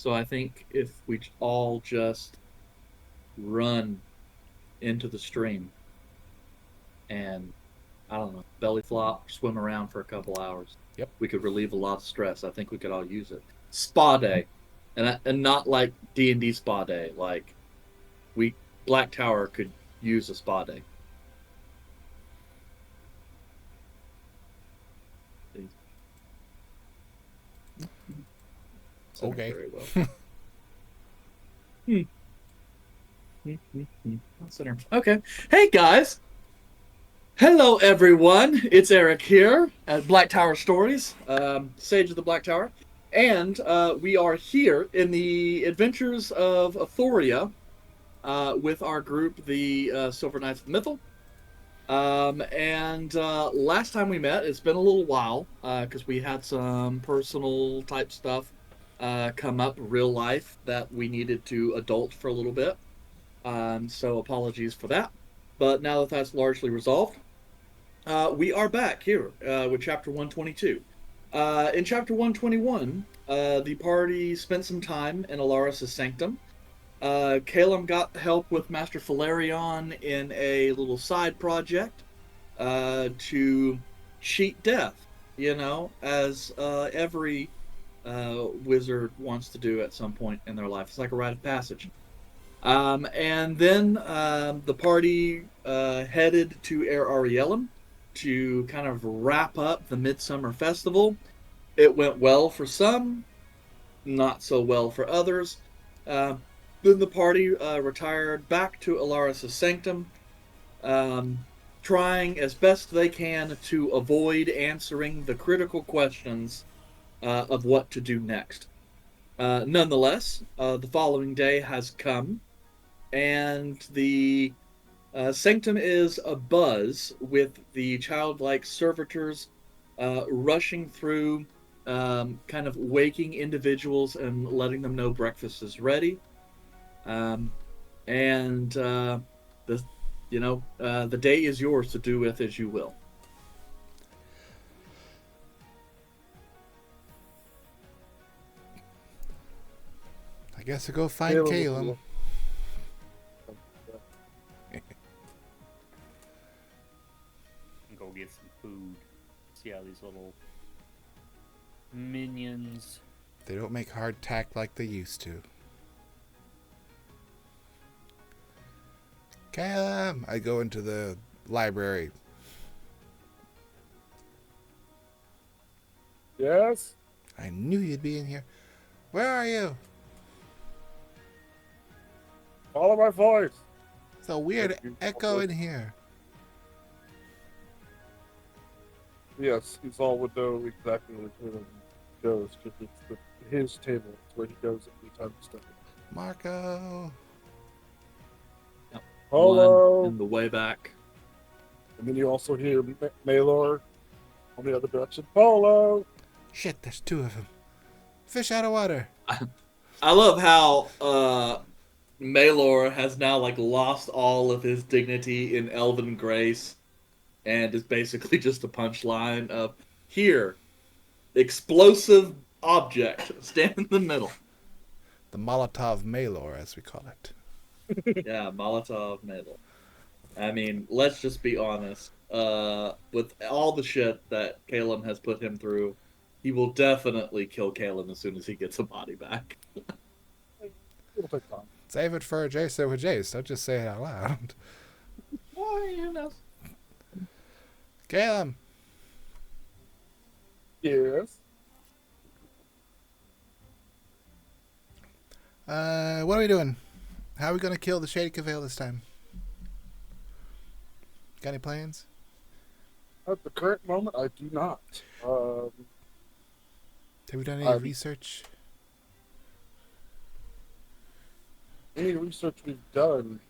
So I think if we all just run into the stream and I don't know, belly flop, swim around for a couple hours, Yep. we could relieve a lot of stress. I think we could all use it. Spa day, and not like D&D spa day. Like we Black Tower could use a spa day. Said it Okay. very well. Okay. Hey guys. Hello everyone. It's Eric here at Black Tower Stories, Sage of the Black Tower, and we are here in the adventures of Athoria with our group, the Silver Knights of the Mythal. And last time we met, it's been a little while because we had some personal type stuff come up, real life, that we needed to adult for a little bit. So apologies for that. But now that that's largely resolved, we are back here with chapter 122. In chapter 121, the party spent some time in Alaris' sanctum. Calum got help with Master Falerion in a little side project to cheat death, as every wizard wants to do at some point in their life. It's like a rite of passage. And then the party headed to Air Ariellum to kind of wrap up the Midsummer Festival. It went well for some, not so well for others. Uh, then the party retired back to Alaris' sanctum, um, trying as best they can to avoid answering the critical questions of what to do next. Nonetheless, the following day has come, and the sanctum is abuzz with the childlike servitors rushing through, kind of waking individuals and letting them know breakfast is ready. Um, and the the day is yours to do with as you will. I guess I'll go find Caleb Calum. And go get some food. See how these little minions. They don't make hardtack like they used to. Calum! I go into the library. Yes? I knew you'd be in here. Where are you? Follow my voice. It's a weird echo in here. Yes, he's all would know exactly where Caleb goes because it's his table. It's where he goes every time he steps in. Marco! Yep. Hello! One in the way back. And then you also hear Malor on the other direction. Follow! Shit, there's two of them. Fish out of water. I love how Malor has now like lost all of his dignity in Elven grace, and is basically just a punchline of here, explosive object, stand in the middle. The Molotov Malor, as we call it. Yeah, Molotov Malor. I mean, let's just be honest. With all the shit that Caleb has put him through, he will definitely kill Caleb as soon as he gets a body back. It'll take time. Save it for Jace with Jace. Don't just say it out loud. Why, you know? Calum! Yes? What are we doing? How are we going to kill the Shady Cavale this time? Got any plans? At the current moment, I do not. Have we done any research? Any research we've done,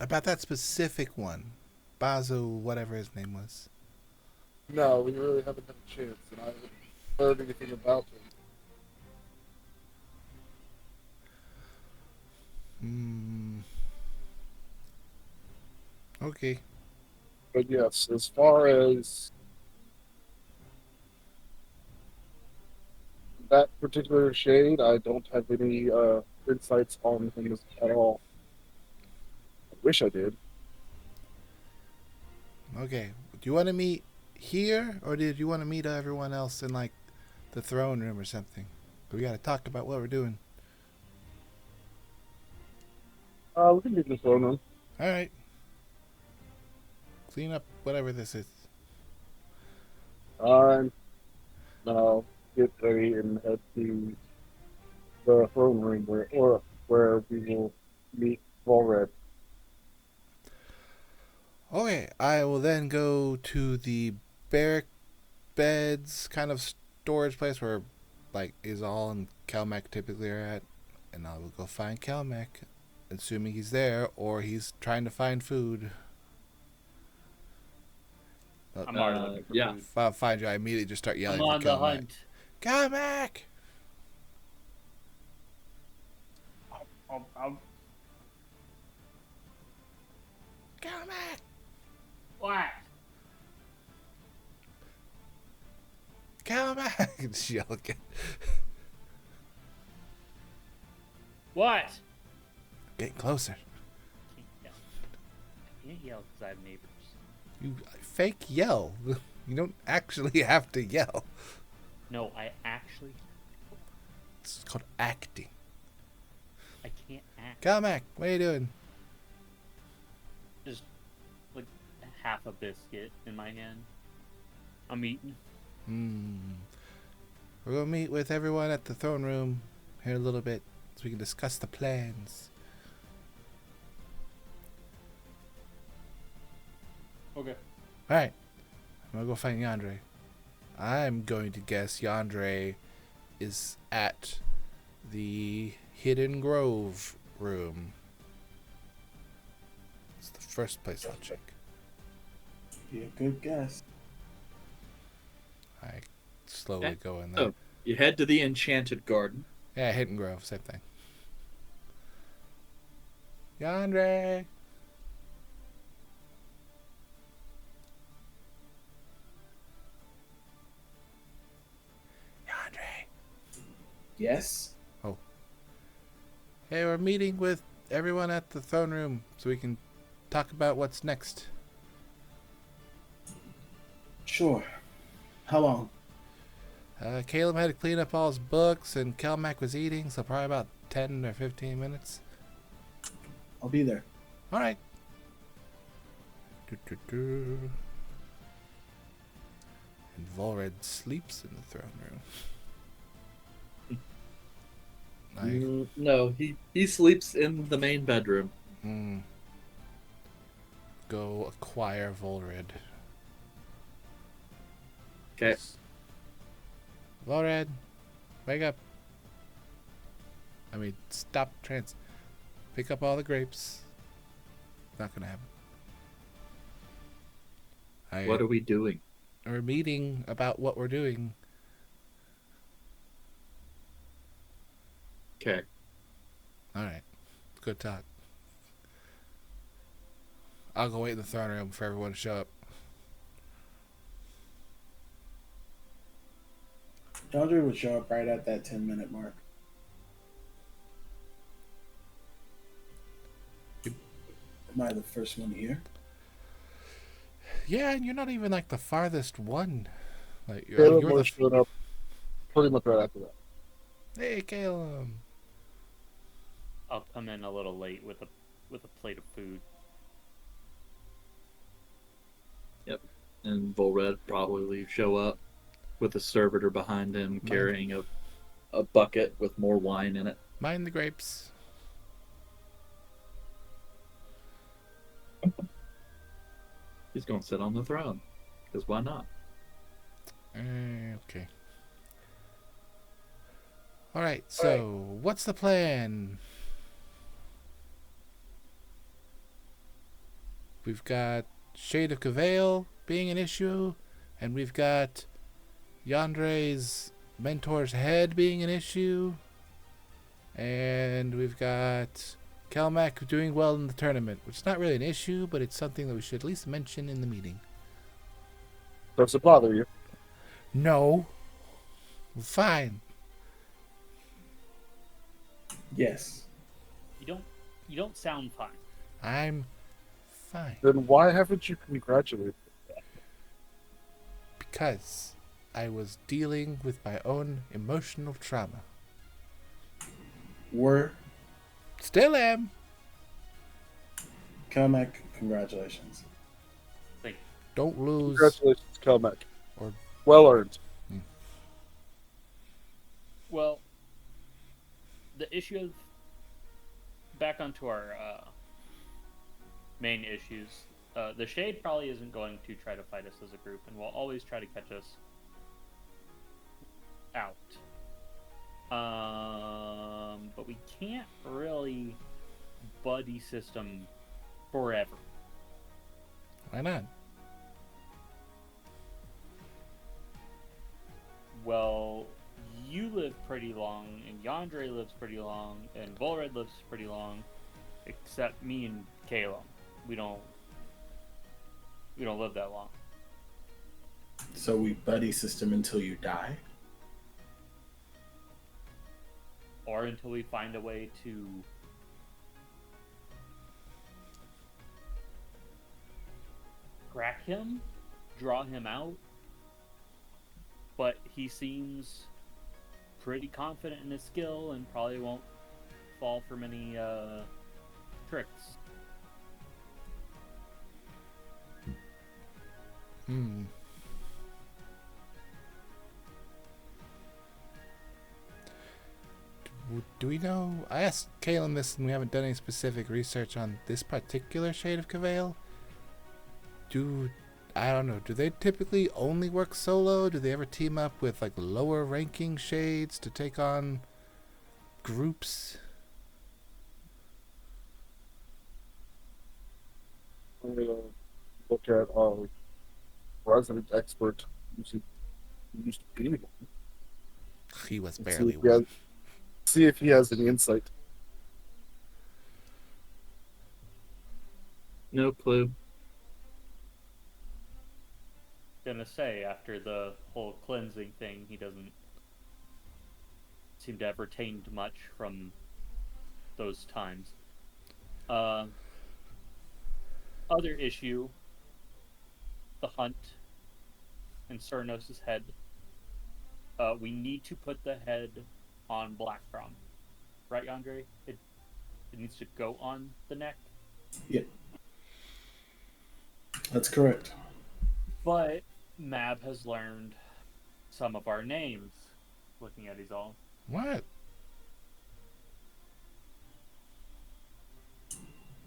About that specific one. Bazo, whatever his name was. no, we really haven't had a chance, and I haven't heard anything about him. Okay. But yes, as far as that particular shade, I don't have any insights on things at all. I wish I did. Okay. Do you want to meet here, or did you want to meet everyone else in like the throne room or something? We got to talk about what we're doing. We can get this one on. All right. Clean up whatever this is. I'm now get ready and head to the throne room where we will meet Volred. Okay, I will then go to the barrack beds kind of storage place where, like, is all and Kelmac typically are at, and I will go find Kelmac, assuming he's there or he's trying to find food. I'm already looking for yeah. food. If I find you, I immediately just start yelling I'm for on the Kelmac. hunt. Kelmac! I'm Kelmac! what? Kelmac! Just yell again. What? Getting closer. I can't yell because I have neighbors. You fake yell. You don't actually have to yell. No, I actually. It's called acting. I can't act. Kelmac, what are you doing? Just like half a biscuit in my hand. I'm eating. We're going to meet with everyone at the throne room here in a little bit so we can discuss the plans. Okay. Alright. I'm going to go find Yandere. I'm going to guess Yandere is at the Hidden Grove room. It's the first place I'll check. Yeah, good guess. I slowly Okay. go in there. So you head to the Enchanted Garden. Yeah, Hidden Grove, same thing. Yandere! Yandere! Yes. Hey, we're meeting with everyone at the throne room so we can talk about what's next. Sure. How long? Caleb had to clean up all his books, and Kelmac was eating, so probably about 10 or 15 minutes. I'll be there. All right. And Volred sleeps in the throne room. No, he sleeps in the main bedroom. Go acquire Volred. Okay. Volred, wake up. I mean, stop pick up all the grapes. Not gonna happen. What are we doing? We're meeting about what we're doing. Okay. All right, good talk. I'll go wait in the throne room for everyone to show up. Dondre would show up right at that 10-minute mark. Am I the first one here? Yeah, and you're not even like the farthest one. Like Caleb you're would have showed up pretty much right after that. Hey, Caleb. I'll come in a little late with a plate of food. Yep. And Volred probably show up with a servitor behind him carrying a bucket with more wine in it. Mind the grapes. He's going to sit on the throne. Because why not? Okay. All right. So, what's the plan? We've got Shade of Cavail being an issue, and we've got Yandere's mentor's head being an issue, and we've got Kelmac doing well in the tournament, which is not really an issue, but it's something that we should at least mention in the meeting. Does it bother you? No. Fine. Yes. You don't sound fine. I'm fine. Then why haven't you congratulated? Because I was dealing with my own emotional trauma. Were Still am. Kelmac, congratulations. Thank you. Don't lose. Congratulations, Kelmac. Or Well earned. Well, the issue of back onto our main issues. The Shade probably isn't going to try to fight us as a group, and will always try to catch us out. But we can't really buddy system forever. why not? Well, you live pretty long, and Yandere lives pretty long, and Volred lives pretty long, except me and Caleb. We don't live that long. So we buddy system until you die? Or until we find a way to crack him, draw him out. But he seems pretty confident in his skill and probably won't fall for many tricks. Hmm. Do we know? I asked Kalen this, and we haven't done any specific research on this particular shade of Cavail. I don't know. Do they typically only work solo? Do they ever team up with like lower ranking shades to take on groups? I'm gonna look at our resident expert who used to be one. He was and barely see if he has- one. See if he has any insight. No clue. Gonna say, after the whole cleansing thing, he doesn't seem to have retained much from those times. Other issue, the hunt and Cernos' head. We need to put the head on Blackcrom. Right, Andre? It needs to go on the neck. Yep. That's correct. But Mab has learned some of our names. Looking at these all. What?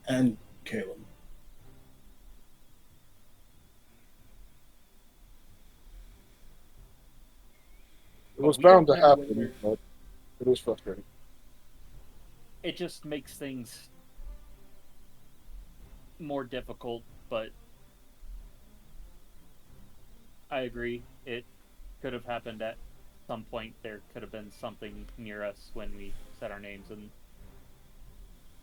And Caleb. It was we bound to don't know happen, whether- but it is frustrating. It just makes things more difficult, but I agree. It could have happened at some point. There could have been something near us when we said our names,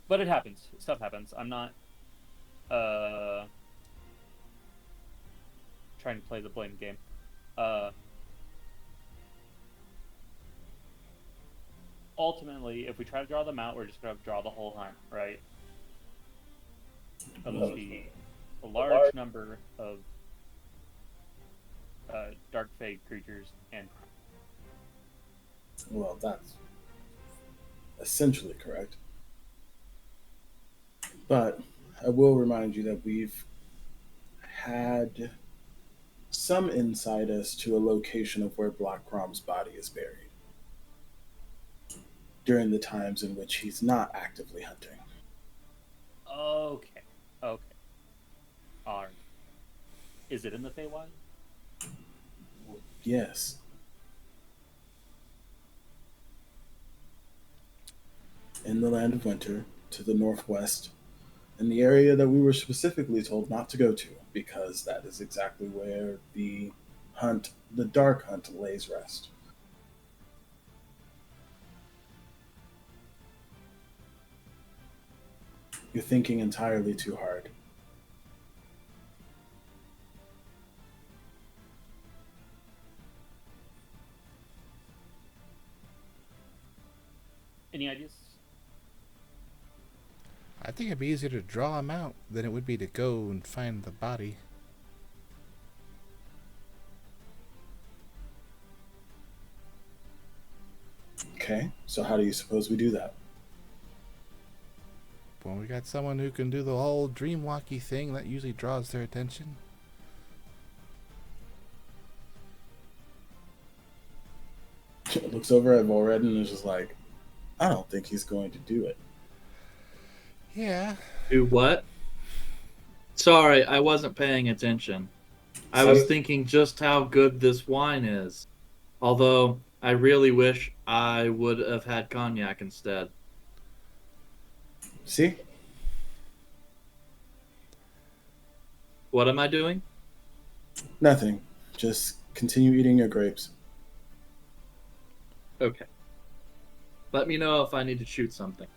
but it happens. Stuff happens. I'm not trying to play the blame game. Ultimately, if we try to draw them out, we're just going to draw the whole hunt, right? It'll be a large number of dark fade creatures and Well, that's essentially correct. But I will remind you that we've had some insight as to a location of where Black Crom's body is buried during the times in which he's not actively hunting. Okay. Alright. Is it in the Feywild? Yes. In the Land of Winter, to the northwest, in the area that we were specifically told not to go to, because that is exactly where the dark hunt, lays rest. You're thinking entirely too hard. Any ideas? I think it'd be easier to draw him out than it would be to go and find the body. Okay, so how do you suppose we do that? Well, we got someone who can do the whole dream walkie thing that usually draws their attention. Looks over at Volred and is just like, I don't think he's going to do it. Yeah. Do what? Sorry, I wasn't paying attention. I was thinking just how good this wine is. Although, I really wish I would have had cognac instead. See? What am I doing? Nothing. Just continue eating your grapes. Okay. Let me know if I need to shoot something.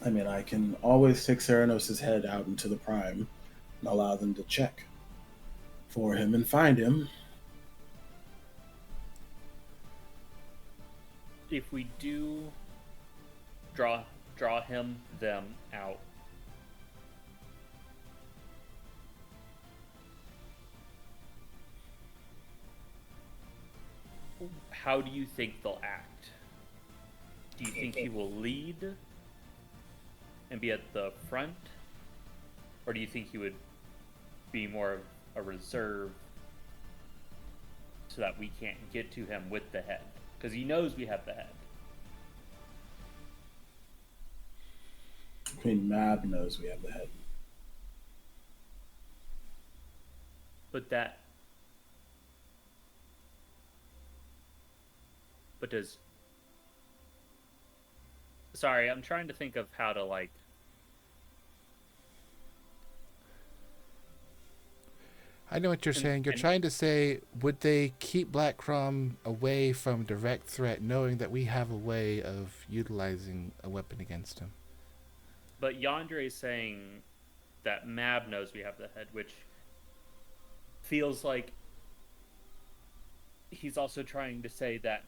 I mean, I can always take Ceranos' head out into the Prime and allow them to check for him and find him. If we do draw them out, how do you think they'll act? Do you think he will lead and be at the front? Or do you think he would be more of a reserve so that we can't get to him with the head? Because he knows we have the head. I mean, Mab knows we have the head. But does... Sorry, I'm trying to think of how to, like... I know what you're saying. You're trying to say, would they keep Black Crom away from direct threat, knowing that we have a way of utilizing a weapon against him? But Yandere is saying that Mab knows we have the head, which feels like he's also trying to say that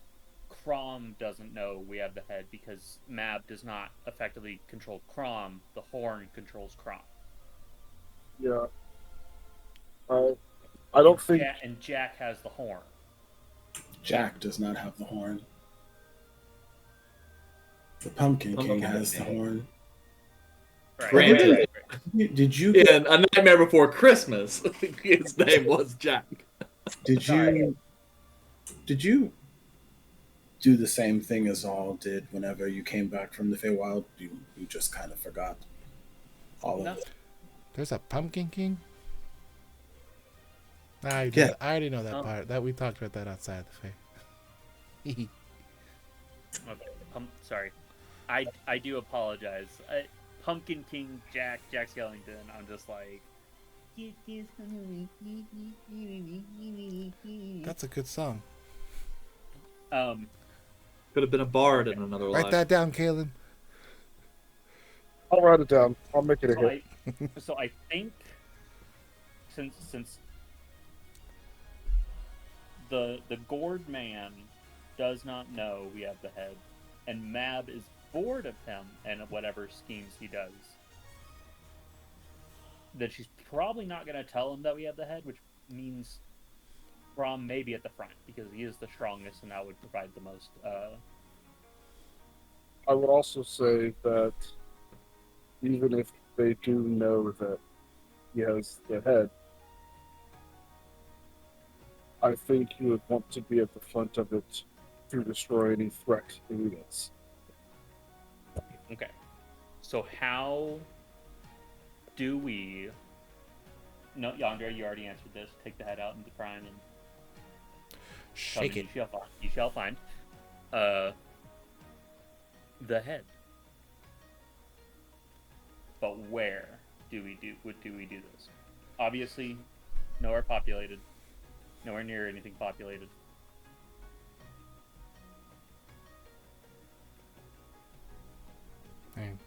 Crom doesn't know we have the head because Mab does not effectively control Crom. The horn controls Crom. Yeah. I don't think. And Jack has the horn. Jack does not have the horn. The Pumpkin King has the horn. Right. Granted. Did you? In A Nightmare Before Christmas, his name was Jack. Did you do the same thing as All did whenever you came back from the Feywild? You just kind of forgot all of it. There's a Pumpkin King? I already know that part. That we talked about that outside the Fey. Okay. Sorry. I do apologize. Pumpkin King Jack Skellington. I'm just like... That's a good song. Could have been a bard in another life. Write that down, Kalen. I'll write it down. I'll make it a hit. So I think since the gourd man does not know we have the head, and Mab is bored of him and whatever schemes he does, then she's probably not going to tell him that we have the head, which means Brom may be at the front because he is the strongest and that would provide the most. I would also say that even if they do know that he has the head, I think he would want to be at the front of it to destroy any threat it is. Okay. So how do we... No, Yandere, you already answered this. Take the head out into Prime and... Shake it. You shall find the head. But where do we do this? Obviously, nowhere populated. Nowhere near anything populated. And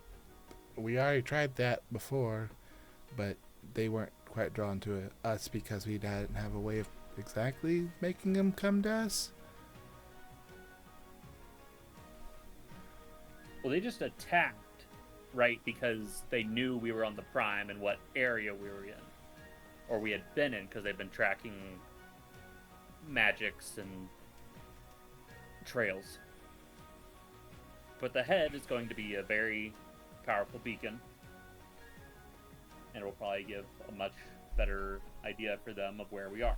we already tried that before, but they weren't quite drawn to us because we didn't have a way of exactly making them come to us. Well, they just attacked, right? Because they knew we were on the prime and what area we were in, or we had been in, because they've been tracking magics and trails. But the head is going to be a very powerful beacon, and it will probably give a much better idea for them of where we are.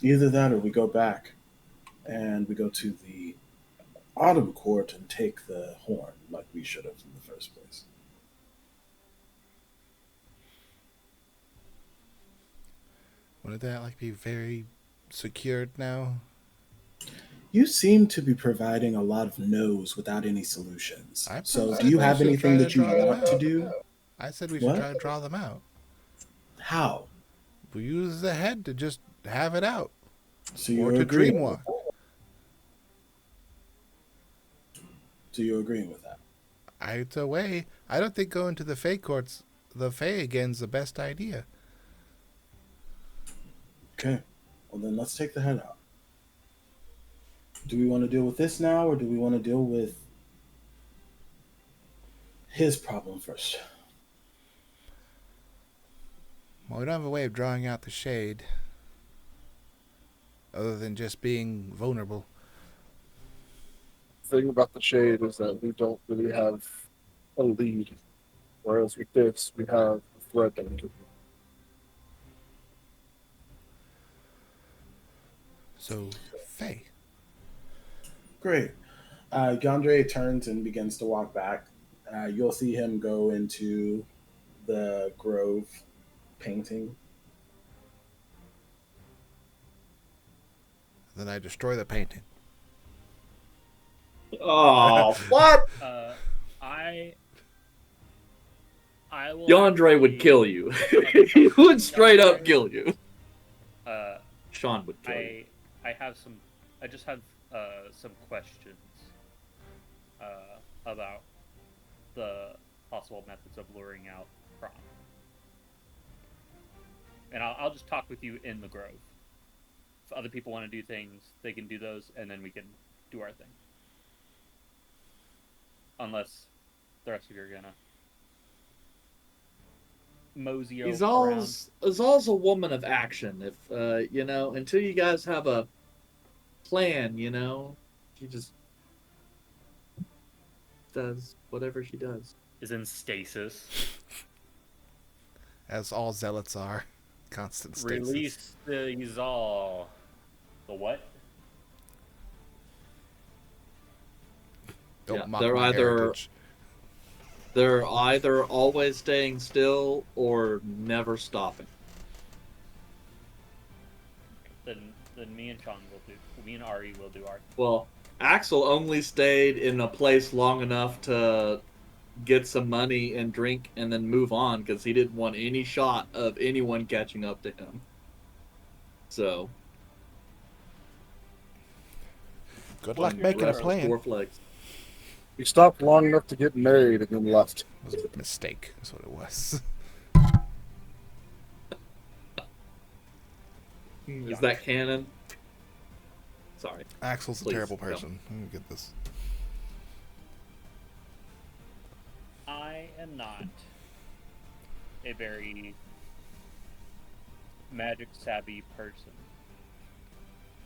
Either that or we go back and we go to the Autumn Court and take the horn like we should have in the first place. Wouldn't that like be very secured now? You seem to be providing a lot of no's without any solutions. I So said do you we have should anything try that to you draw them want to out. do? I said we should What? try to draw them out. How? We use the head to just have it out. So you Or to agree? dreamwalk. So you're agreeing with that? It's a way. I don't think going to the Fae courts, the Fae again's the best idea. Okay. Well, then let's take the head out. Do we want to deal with this now, or do we want to deal with his problem first? Well, we don't have a way of drawing out the shade, other than just being vulnerable. The thing about the shade is that we don't really have a lead, whereas with this we have a thread that we can. So, Fae. Great. Yandere turns and begins to walk back. You'll see him go into the grove painting. Then I destroy the painting. Oh, what? I will. Yandere would kill you. He would straight up kill you. Sean would kill you. I just have some questions about the possible methods of luring out prom. And I'll just talk with you in the grove. If other people want to do things, they can do those, and then we can do our thing. Unless the rest of you are gonna mosey around. Izal's a woman of action. If until you guys have a plan, she just does whatever she does. Is in stasis. As all zealots are. Constant stasis. Release the Izal. The what? Don't mock they're my heritage. They're either always staying still or never stopping. Then me and Sean will do. Me and Ari will do our. Well, Axel only stayed in a place long enough to get some money and drink and then move on because he didn't want any shot of anyone catching up to him. So. Good luck making a plan. 4 flags. We stopped long enough to get married and then left. It was a mistake. That's what it was. Is that canon? Sorry. Axel's a Please, terrible no. person. Let me get this. I am not a very magic savvy person,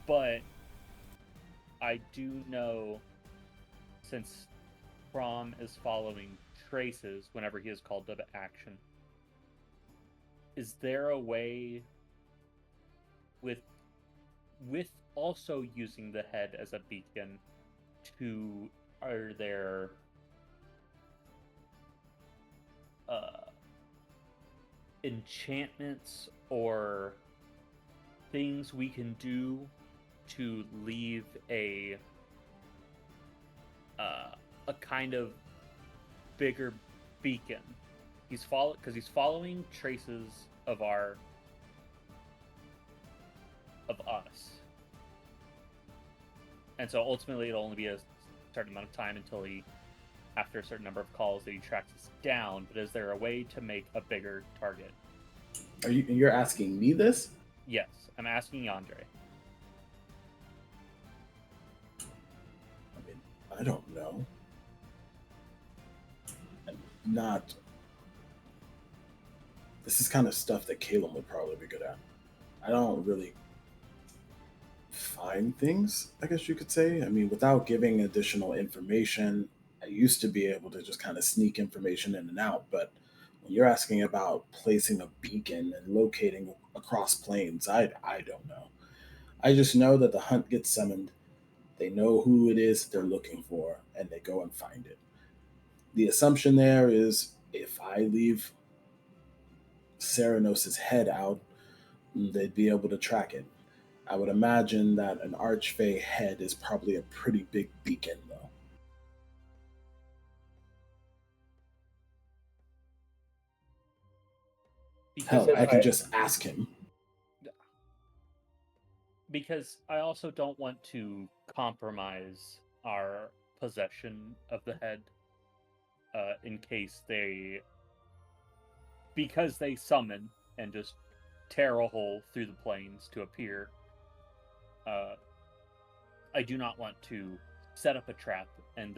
but I do know, since Prom is following traces whenever he is called to action, is there a way with also using the head as a beacon are there enchantments or things we can do to leave a kind of bigger beacon? He's following traces of us, and so ultimately it'll only be a certain amount of time until after a certain number of calls that he tracks us down. But is there a way to make a bigger target? You're asking me this? Yes, I'm asking Yandere. I mean, I don't know. Not. This is kind of stuff that Caleb would probably be good at. I don't really find things, I guess you could say. I mean, without giving additional information, I used to be able to just kind of sneak information in and out. But when you're asking about placing a beacon and locating across planes, I don't know. I just know that the hunt gets summoned. They know who it is they're looking for, and they go and find it. The assumption there is if I leave Ceranos' head out, they'd be able to track it. I would imagine that an Archfey head is probably a pretty big beacon, though. Because Hell, I I, can just ask him. because I also don't want to compromise our possession of the head in case because they summon and just tear a hole through the plains to appear. I do not want to set up a trap and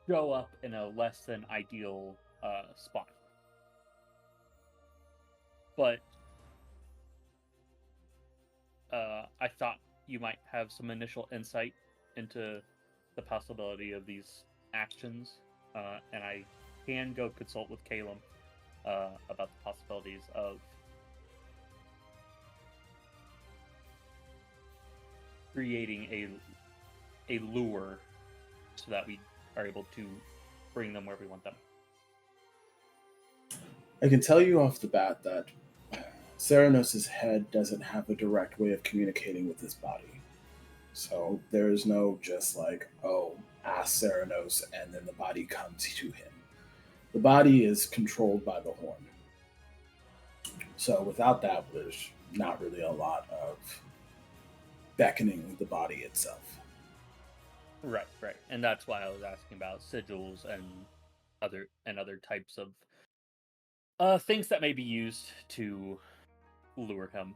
show up in a less than ideal spot. But I thought you might have some initial insight into the possibility of these actions, and I can go consult with Caleb about the possibilities of creating a lure so that we are able to bring them where we want them. I can tell you off the bat that Ceranos' head doesn't have a direct way of communicating with his body. So there is no just like, oh, ask Ceranos and then the body comes to him. The body is controlled by the horn. So without that, there's not really a lot of beckoning the body itself. Right, and that's why I was asking about sigils and other types of things that may be used to lure him.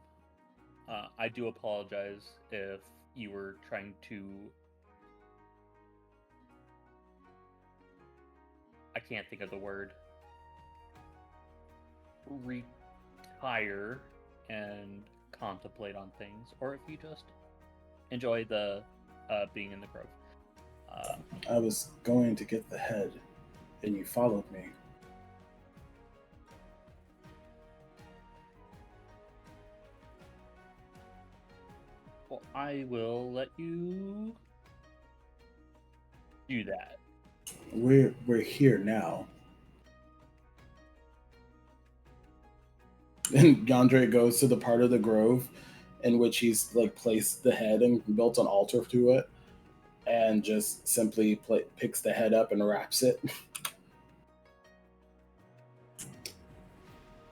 I do apologize if you were trying to. I can't think of the word. Retire and contemplate on things, or if you just enjoy the being in the grove. I was going to get the head, and you followed me. Well, I will let you do that. We're here now. And Yandre goes to the part of the grove in which he's like placed the head and built an altar to it, and just simply picks the head up and wraps it.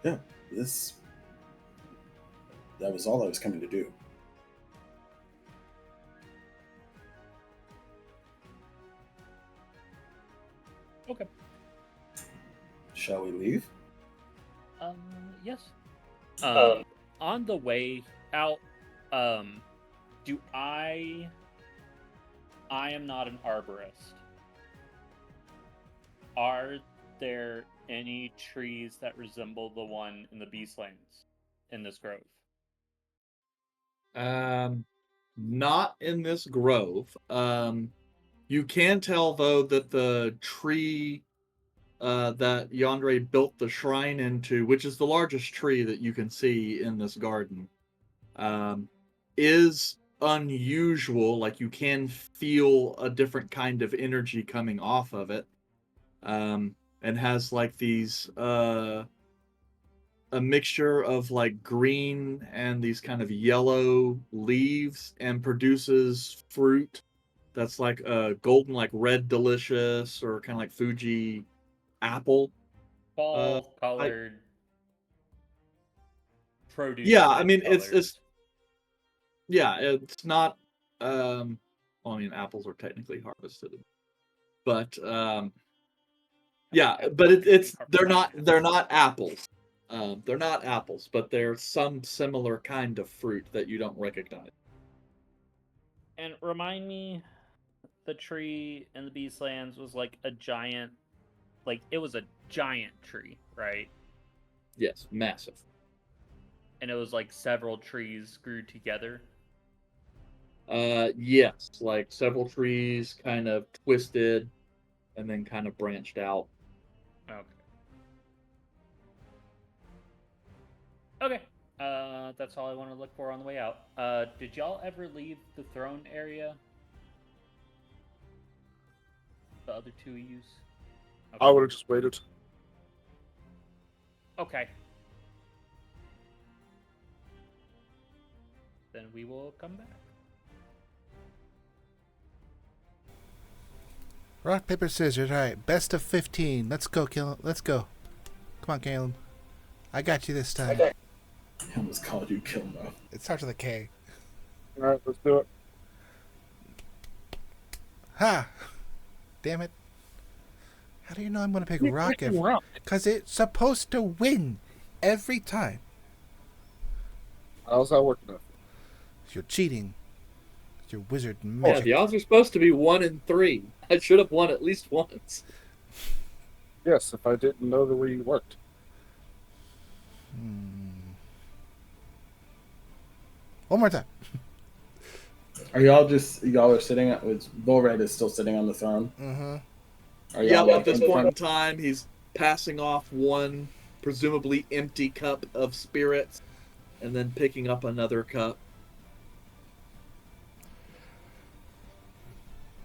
Yeah, that was all I was coming to do. Okay. Shall we leave? Yes. On the way out, do I am not an arborist. Are there any trees that resemble the one in the Beastlands in this grove? Not in this grove. You can tell though that the tree that Yandre built the shrine into, which is the largest tree that you can see in this garden, is unusual. Like you can feel a different kind of energy coming off of it, and has like these a mixture of like green and these kind of yellow leaves, and produces fruit that's like a golden, like red delicious, or kind of like Fuji apple. Fall colored produce. Yeah, I mean colors. it's yeah, it's not well, I mean apples are technically harvested, but yeah, but it's they're not apples. They're not apples, but they're some similar kind of fruit that you don't recognize. And remind me, the tree in the Beastlands was like a giant, like it was a giant tree, right? Yes, massive. And it was like several trees grew together. Yes, like several trees kind of twisted and then kind of branched out. Okay. Okay. That's all I want to look for on the way out. Did y'all ever leave the throne area? The other two use? I would have just waited. Okay. Then we will come back. Rock, paper, scissors. All right, best of 15. Let's go, Caleb. Let's go. Come on, Caleb. I got you this time. I almost called you Kilmo. It starts with a K. All right, let's do it. Ha! Damn it. How do you know I'm going to pick rock? Rock. Because it's supposed to win every time. How's that working out? You're cheating. Your wizard Yeah, magic. the odds are supposed to be 1 in 3. I should have won at least once. Yes, if I didn't know the way you worked. One more time. Are y'all are sitting at? Bull Red is still sitting on the throne. Mm-hmm. Are Yeah, y'all at this in point in front? time, he's passing off one presumably empty cup of spirits and then picking up another cup.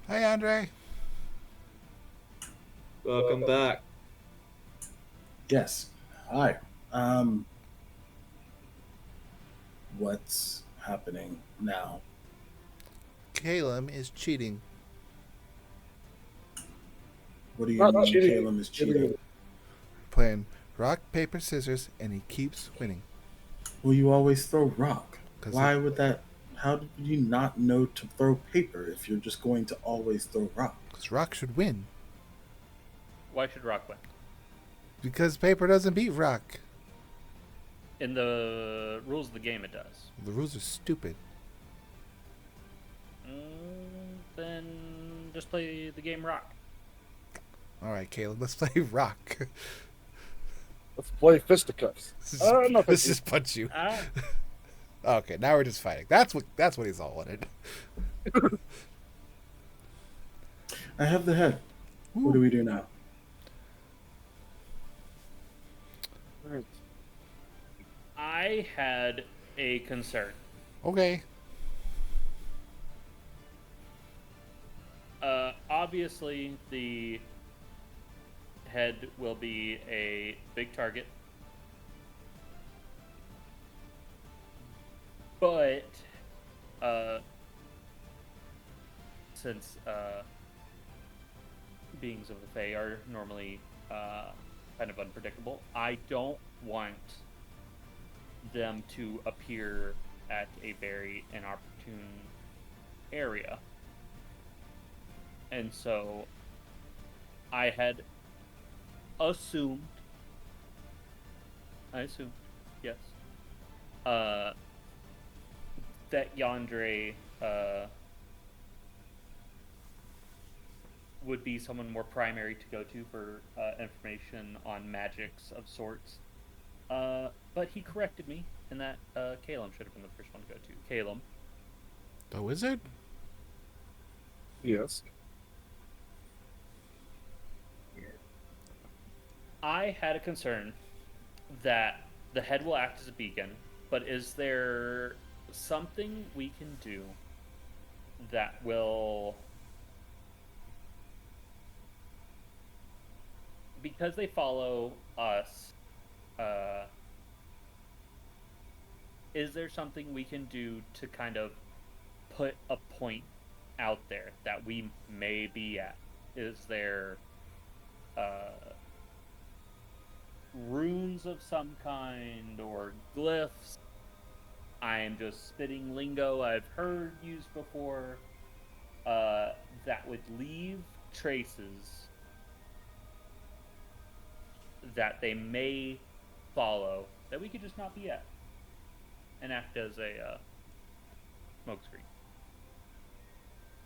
Hi, Andre. Welcome back. Yes. Hi. What's happening now? Caleb is cheating. What do you Not mean cheating. Caleb is cheating? Playing rock, paper, scissors, and he keeps winning. Well, you always throw rock. 'Cause Why would that? How did you not know to throw paper if you're just going to always throw rock? Because rock should win. Why should Rock win? Because paper doesn't beat rock. In the rules of the game, it does. The rules are stupid. Then just play the game Rock. All right, Caleb, let's play rock. Let's play fisticuffs. No, Let's thank you. just punch you. Ah, Okay, now we're just fighting. That's what he's all wanted. I have the head. What do we do now? Right. I had a concern. Okay. Obviously, the head will be a big target. But, since beings of the Fae are normally kind of unpredictable, I don't want them to appear at a very inopportune area. And so I had assumed, yes, that Yandere would be someone more primary to go to for information on magics of sorts. But he corrected me in that Calum should have been the first one to go to. Calum. The wizard? Yes. I had a concern that the head will act as a beacon, but is there something we can do that will, because they follow us, is there something we can do to kind of put a point out there that we may be at? Is there runes of some kind or glyphs? I am just spitting lingo I've heard used before that would leave traces that they may follow that we could just not be at and act as a smokescreen.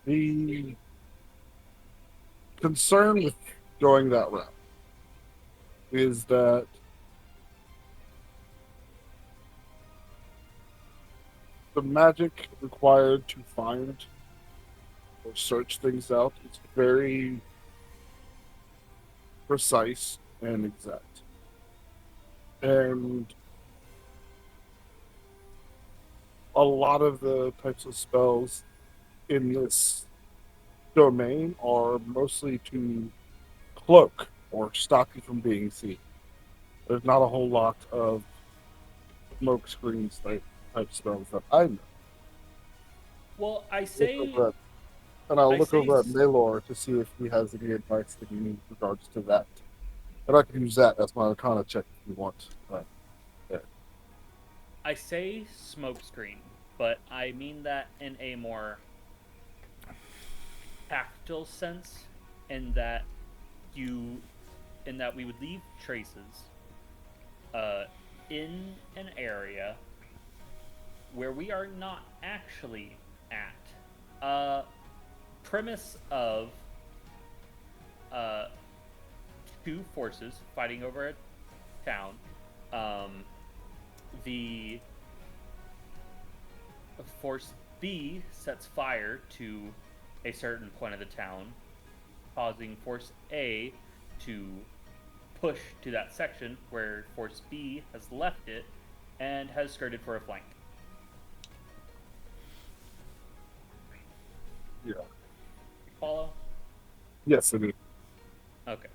The concern with going that route is that the magic required to find or search things out is very precise and exact. And a lot of the types of spells in this domain are mostly to cloak or stop you from being seen. There's not a whole lot of smoke screens type spells that I know. Well, I Look say, over at- and I'll I look say, over at Maylor to see if he has any advice that you need in regards to that. And I can use that as my Arcana check if you want. I say smokescreen, but I mean that in a more tactile sense, in that you, in that we would leave traces, in an area where we are not actually at. Premise of uh, two forces fighting over a town. The force B sets fire to a certain point of the town, causing force A to push to that section where force B has left it and has skirted for a flank. Yeah. Follow? Yes, it is. Okay.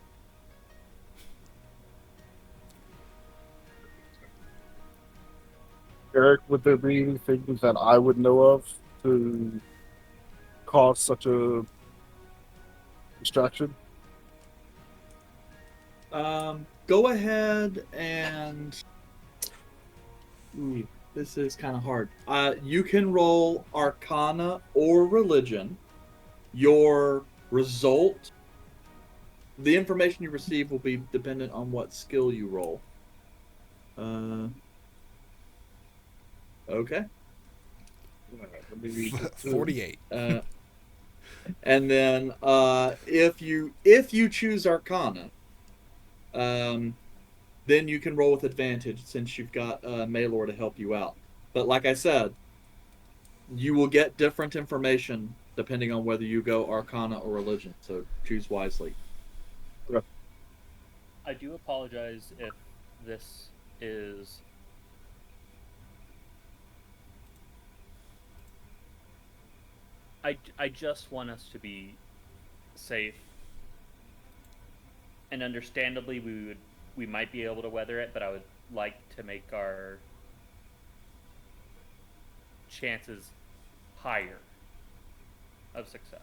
Eric, would there be anything that I would know of to cause such a distraction? Go ahead and. Ooh, this is kind of hard. You can roll Arcana or Religion. Your result, the information you receive, will be dependent on what skill you roll. Okay. Let me read this too. 48. And then if you choose Arcana, then you can roll with advantage since you've got Maylor to help you out. But like I said, you will get different information depending on whether you go Arcana or Religion. So choose wisely. I do apologize if this is I just want us to be safe, and understandably we might be able to weather it, but I would like to make our chances higher of success.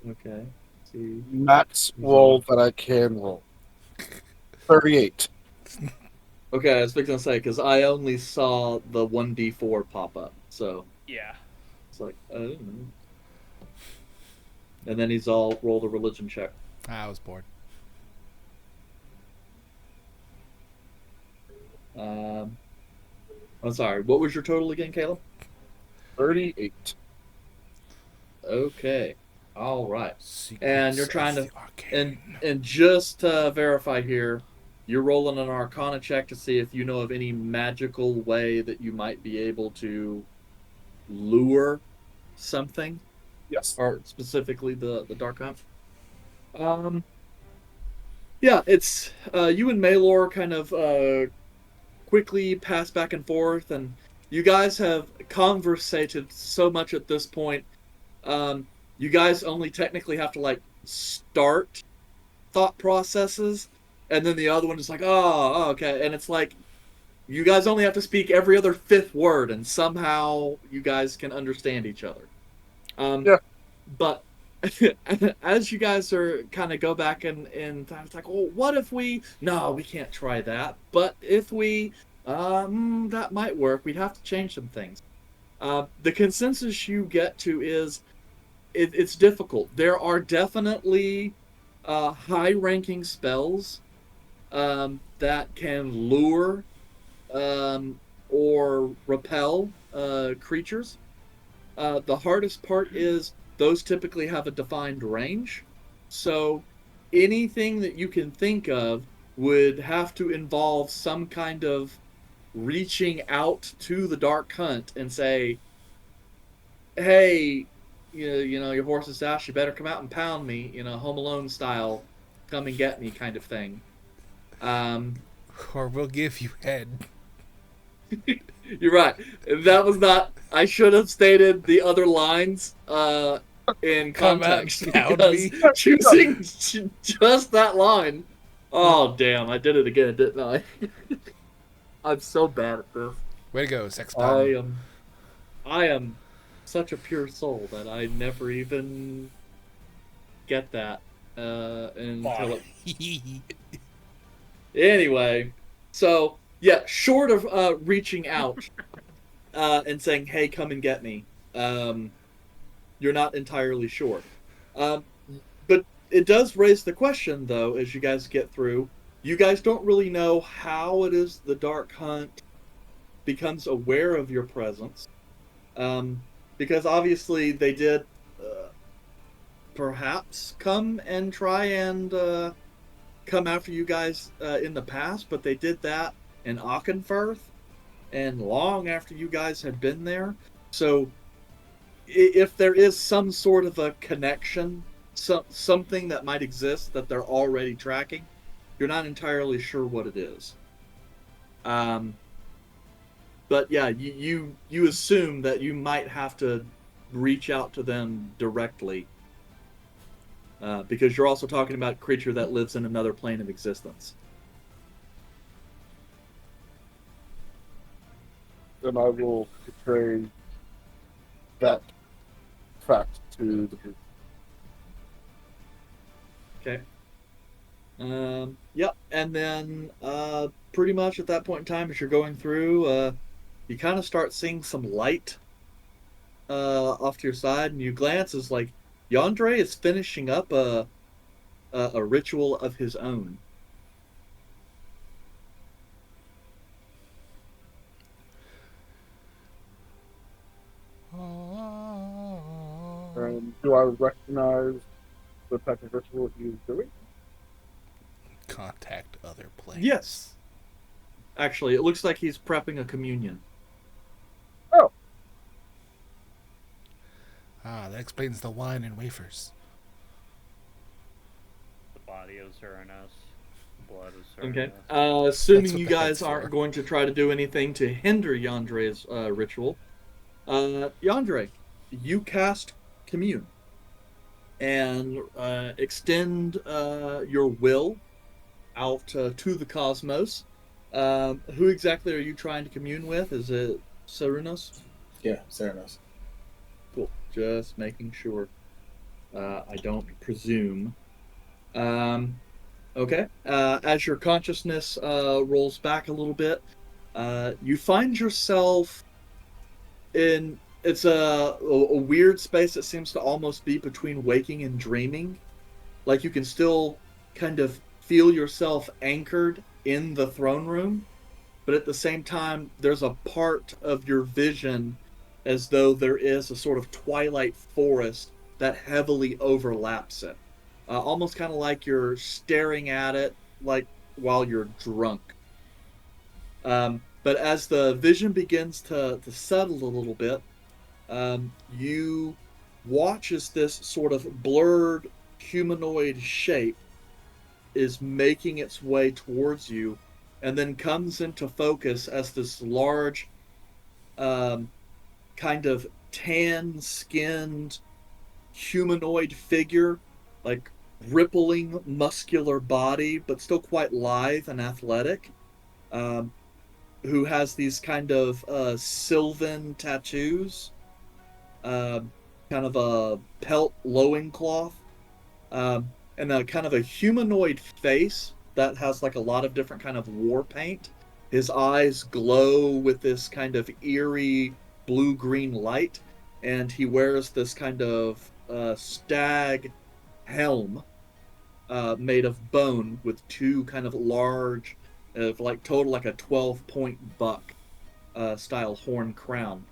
Okay. See. Max roll that I can roll. 38. Okay, I was fixing to say because I only saw the 1d4 pop up, so Yeah. it's like I don't know. And then he's all rolled a religion check. I was bored. I'm sorry. What was your total again, Caleb? 38. Okay. All right. Secrets And you're trying of to the arcane. and just to verify here, you're rolling an Arcana check to see if you know of any magical way that you might be able to lure something, Yes. or specifically the Dark Hunt. Yeah, it's you and Maylor kind of quickly pass back and forth, and you guys have conversated so much at this point. You guys only technically have to like start thought processes, and then the other one is like, oh, okay, and it's like you guys only have to speak every other fifth word, and somehow you guys can understand each other. Yeah. But as you guys are kind of go back and it's like, well, what if we? No, we can't try that. But if we, that might work. We'd have to change some things. The consensus you get to is it's difficult. There are definitely high-ranking spells that can lure or repel creatures. The hardest part is those typically have a defined range. So anything that you can think of would have to involve some kind of reaching out to the dark hunt and say, hey, your horse is dash, you better come out and pound me, Home Alone style, come and get me kind of thing. Or we'll give you head. You're right. That was not. I should have stated the other lines in Come out and context pound because me. choosing just that line. Oh damn! I did it again, didn't I? I'm so bad at this. Way to go, sex I bomb. am such a pure soul that I never even get that until it. Anyway, so yeah, short of reaching out and saying, "Hey, come and get me," you're not entirely sure. Um, but it does raise the question, though, as you guys get through. You guys don't really know how it is the Dark Hunt becomes aware of your presence, because obviously they did perhaps come and try and come after you guys in the past, but they did that in Auchenfirth and long after you guys had been there. So if there is some sort of a connection, something that might exist that they're already tracking, you're not entirely sure what it is. But yeah, you assume that you might have to reach out to them directly because you're also talking about a creature that lives in another plane of existence. Then I will portray that fact to the group. Okay. Yep. And then pretty much at that point in time, as you're going through, you kind of start seeing some light off to your side, and you glance as like Yandere is finishing up a ritual of his own. And do I recognize the type of ritual he is doing? Contact other planes. Yes. Actually, it looks like he's prepping a communion. Oh. Ah, that explains the wine and wafers. The body of Cernus, blood of Cernus. Okay. That's Assuming what you the guys head's aren't for. going to try to do anything to hinder Yandere's ritual, Yandere, you cast Commune and extend your will out to the cosmos. Who exactly are you trying to commune with? Is it Cernus? Yeah, Serenos. Cool. Just making sure. I don't presume. Okay. As your consciousness rolls back a little bit, you find yourself in it's a weird space that seems to almost be between waking and dreaming. Like you can still kind of feel yourself anchored in the throne room, but at the same time, there's a part of your vision as though there is a sort of twilight forest that heavily overlaps it. Almost kind of like you're staring at it, like while you're drunk. But as the vision begins to settle a little bit, you watch as this sort of blurred humanoid shape is making its way towards you and then comes into focus as this large, um, kind of tan skinned humanoid figure, like rippling muscular body, but still quite lithe and athletic, um, who has these kind of sylvan tattoos, um, kind of a pelt loincloth, and a kind of a humanoid face that has like a lot of different kind of war paint. His eyes glow with this kind of eerie blue-green light, and he wears this kind of stag helm made of bone with two kind of large, like total like a 12-point buck style horn crown.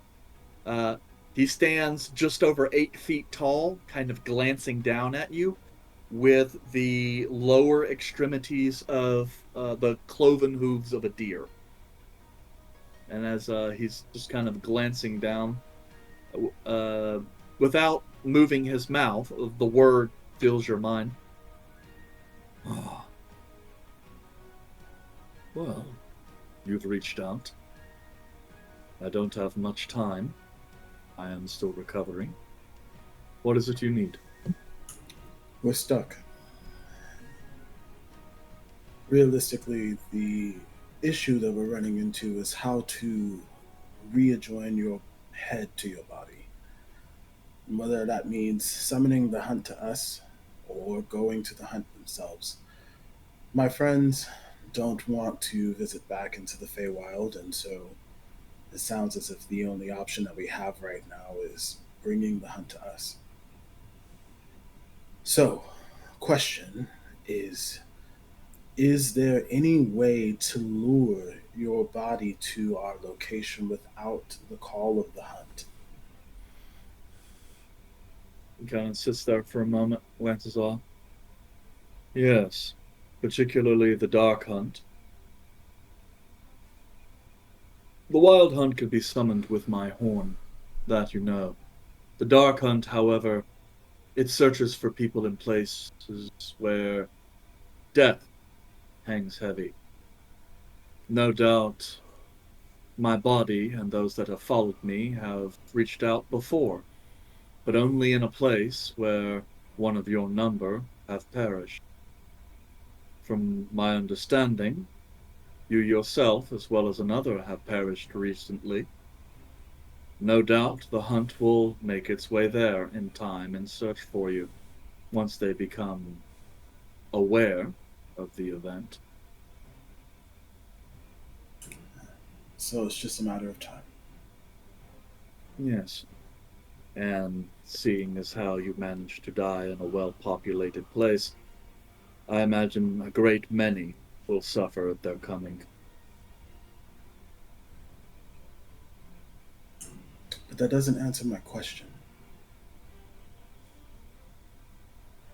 Uh, he stands just over 8 feet tall, kind of glancing down at you, with the lower extremities of the cloven hooves of a deer. And as he's just kind of glancing down, uh, without moving his mouth, the word fills your mind. Oh, well, you've reached out. I don't have much time. I am still recovering. What is it you need? We're stuck. Realistically, the issue that we're running into is how to readjoin your head to your body. Whether that means summoning the hunt to us or going to the hunt themselves. My friends don't want to visit back into the Feywild, and so it sounds as if the only option that we have right now is bringing the hunt to us. So, question is Is there any way to lure your body to our location without the call of the hunt? He kind of sits there for a moment, glances off. Yes, particularly the dark hunt. The wild hunt could be summoned with my horn, that you know. The dark hunt, however, it searches for people in places where death hangs heavy. No doubt my body and those that have followed me have reached out before, but only in a place where one of your number have perished. From my understanding, you yourself, as well as another, have perished recently. No doubt the hunt will make its way there in time and search for you once they become aware of the event. So it's just a matter of time. Yes. And seeing as how you managed to die in a well-populated place, I imagine a great many will suffer at their coming. But that doesn't answer my question.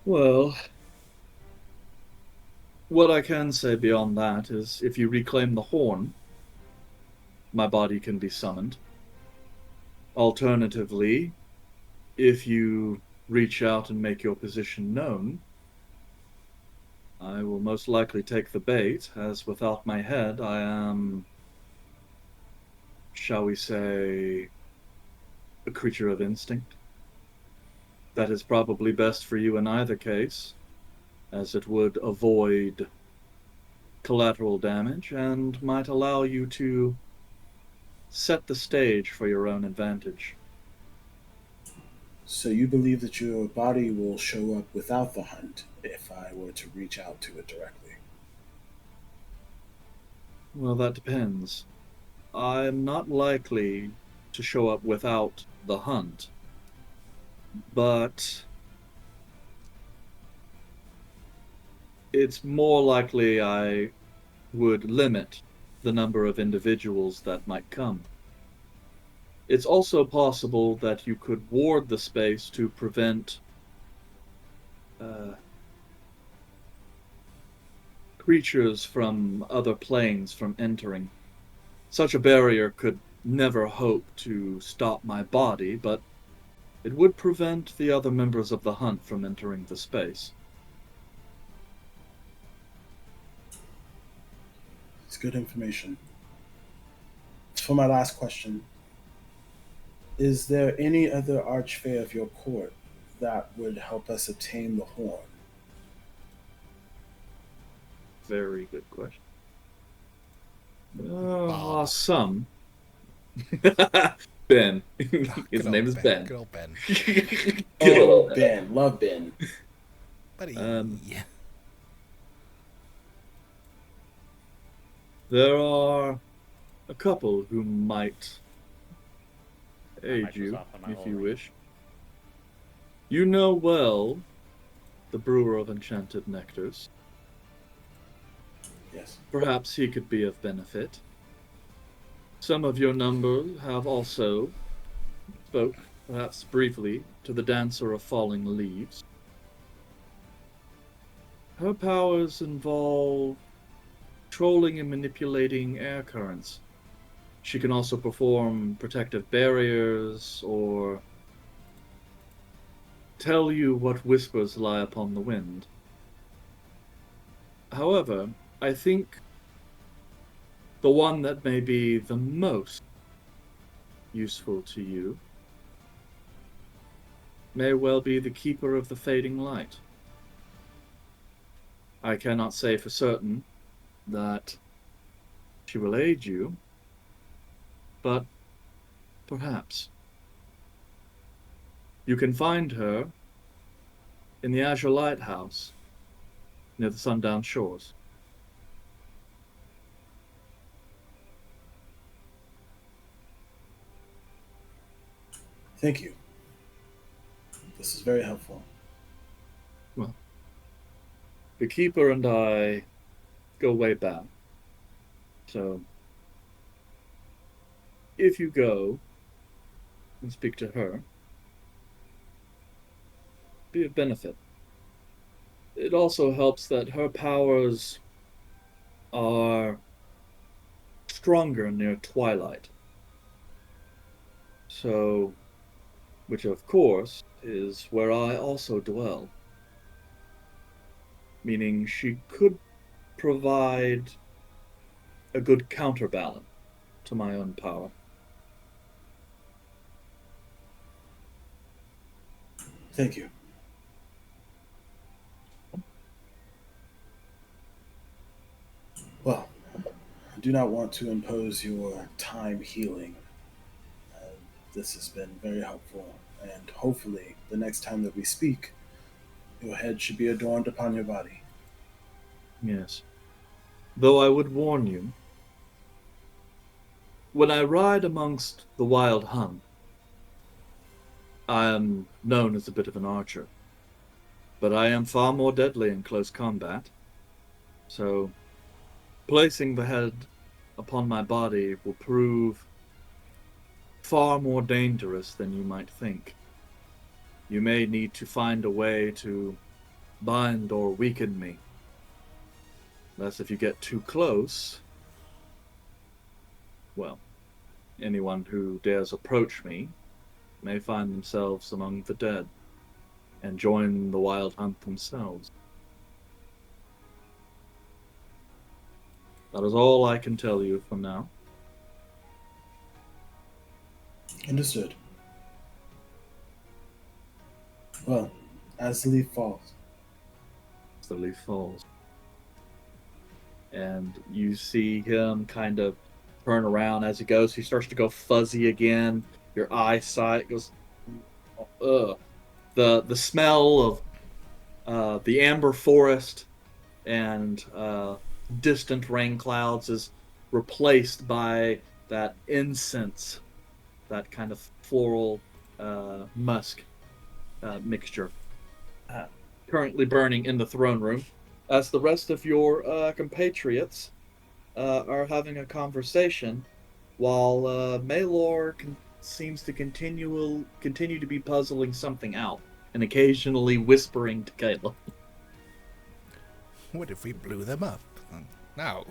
Well, what I can say beyond that is if you reclaim the horn, my body can be summoned. Alternatively, if you reach out and make your position known, I will most likely take the bait, as without my head, I am, shall we say, a creature of instinct. That is probably best for you in either case, as it would avoid collateral damage and might allow you to set the stage for your own advantage. So you believe that your body will show up without the hunt if I were to reach out to it directly? Well, that depends. I'm not likely to show up without the hunt, but it's more likely I would limit the number of individuals that might come. It's also possible that you could ward the space to prevent uh, creatures from other planes from entering. Such a barrier could never hope to stop my body, but it would prevent the other members of the hunt from entering the space. It's good information. For my last question, is there any other archfey of your court that would help us obtain the horn? Very good question. Bob. Some. Ben. His Good name old is Ben. Ben. Good old Ben. Good Oh, old Ben. Ben. Love Ben. Buddy. There are a couple who might aid you, Microsoft on my if whole you range. wish. You know well the brewer of enchanted nectars. Yes. Perhaps he could be of benefit. Some of your number have also spoke, perhaps briefly, to the Dancer of Falling Leaves. Her powers involve controlling and manipulating air currents. She can also perform protective barriers or tell you what whispers lie upon the wind. However, I think the one that may be the most useful to you may well be the Keeper of the Fading Light. I cannot say for certain that she will aid you, but perhaps. You can find her in the Azure Lighthouse near the Sundown Shores. Thank you. This is very helpful. Well, the Keeper and I go way back. So, if you go and speak to her, be of benefit. It also helps that her powers are stronger near twilight. So, which of course is where I also dwell. Meaning she could provide a good counterbalance to my own power. Thank you. Well, I do not want to impose your time healing. This has been very helpful, and hopefully, the next time that we speak, your head should be adorned upon your body. Yes. Though I would warn you, when I ride amongst the wild hunt, I am known as a bit of an archer, but I am far more deadly in close combat. So, placing the head upon my body will prove far more dangerous than you might think. You may need to find a way to bind or weaken me. Lest if you get too close, well, anyone who dares approach me may find themselves among the dead and join the wild hunt themselves. That is all I can tell you for now. Understood. Well, as the leaf falls. As the leaf falls. And you see him kind of turn around as he goes. He starts to go fuzzy again. Your eyesight goes, ugh. The smell of the amber forest and distant rain clouds is replaced by that incense, that kind of floral musk mixture currently burning in the throne room, as the rest of your compatriots are having a conversation, while Maylor seems to continue to be puzzling something out, and occasionally whispering to Caleb. What if we blew them up? No.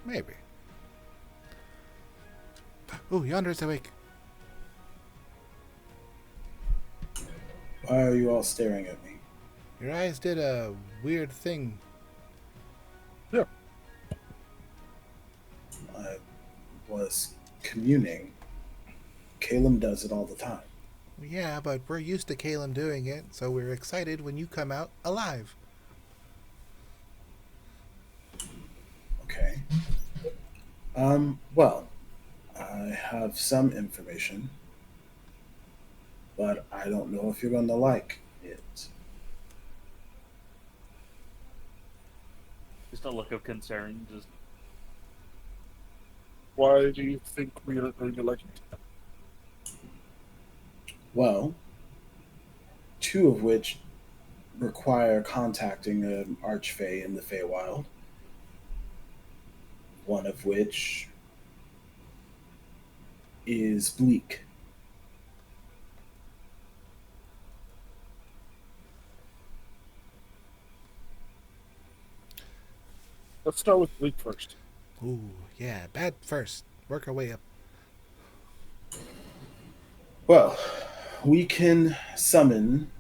Maybe. Oh, Yonder's awake. Why are you all staring at me? Your eyes did a weird thing. Yeah. I was communing. Caleb does it all the time. Yeah, but we're used to Caleb doing it, so we're excited when you come out alive. Okay. Well, I have some information, but I don't know if you're going to like it. Just a look of concern. Just Why do you think we are going to like it? Well, two of which require contacting an archfey in the Feywild, one of which is Bleak. Let's start with Bleak first. Ooh, yeah, bad first. Work our way up. Well, we can summon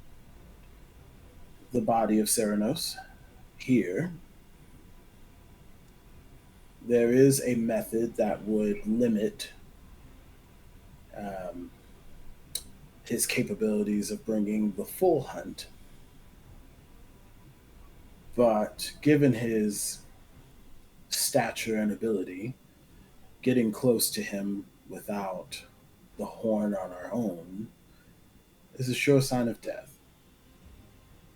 the body of Serenos here. There is a method that would limit um, his capabilities of bringing the full hunt. But given his stature and ability, getting close to him without the horn on our own is a sure sign of death,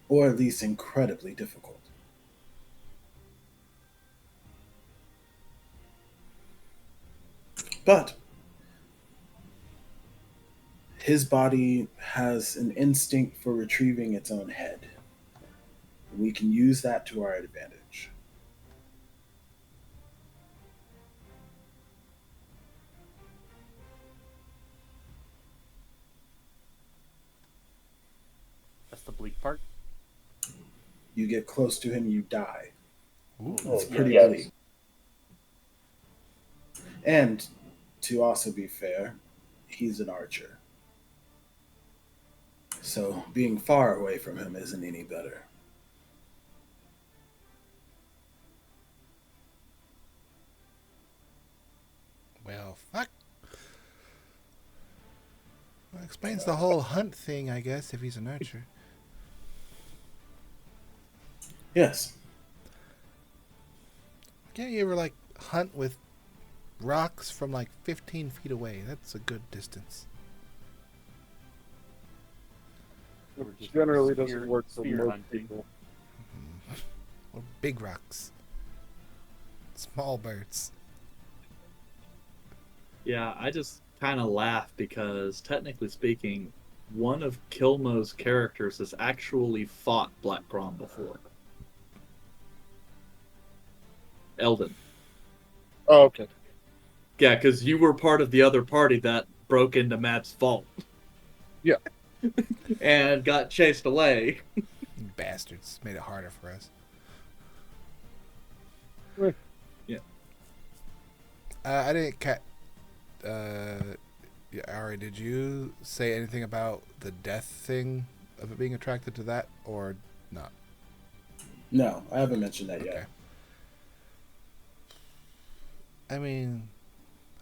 or at least incredibly difficult. But his body has an instinct for retrieving its own head. We can use that to our advantage. That's the bleak part. You get close to him, you die. Ooh. It's pretty yes. bleak. And to also be fair, he's an archer. So being far away from him isn't any better. Well, fuck. That explains the whole hunt thing, I guess, if he's an archer. Yes. Can't you ever, like, hunt with rocks from, like, 15 feet away? That's a good distance. Or It just generally spear- doesn't work for spear most hunting. people. Or big rocks. Small birds. Yeah, I just kind of laugh because technically speaking, one of Kilmo's characters has actually fought Black Grom before. Eldon. Oh, okay. Yeah, because you were part of the other party that broke into Matt's vault. Yeah. And got chased away. You bastards. Made it harder for us. Yeah. I didn't yeah, Ari, did you say anything about the death thing of it being attracted to that or not? No, I haven't mentioned that Okay. yet. I mean,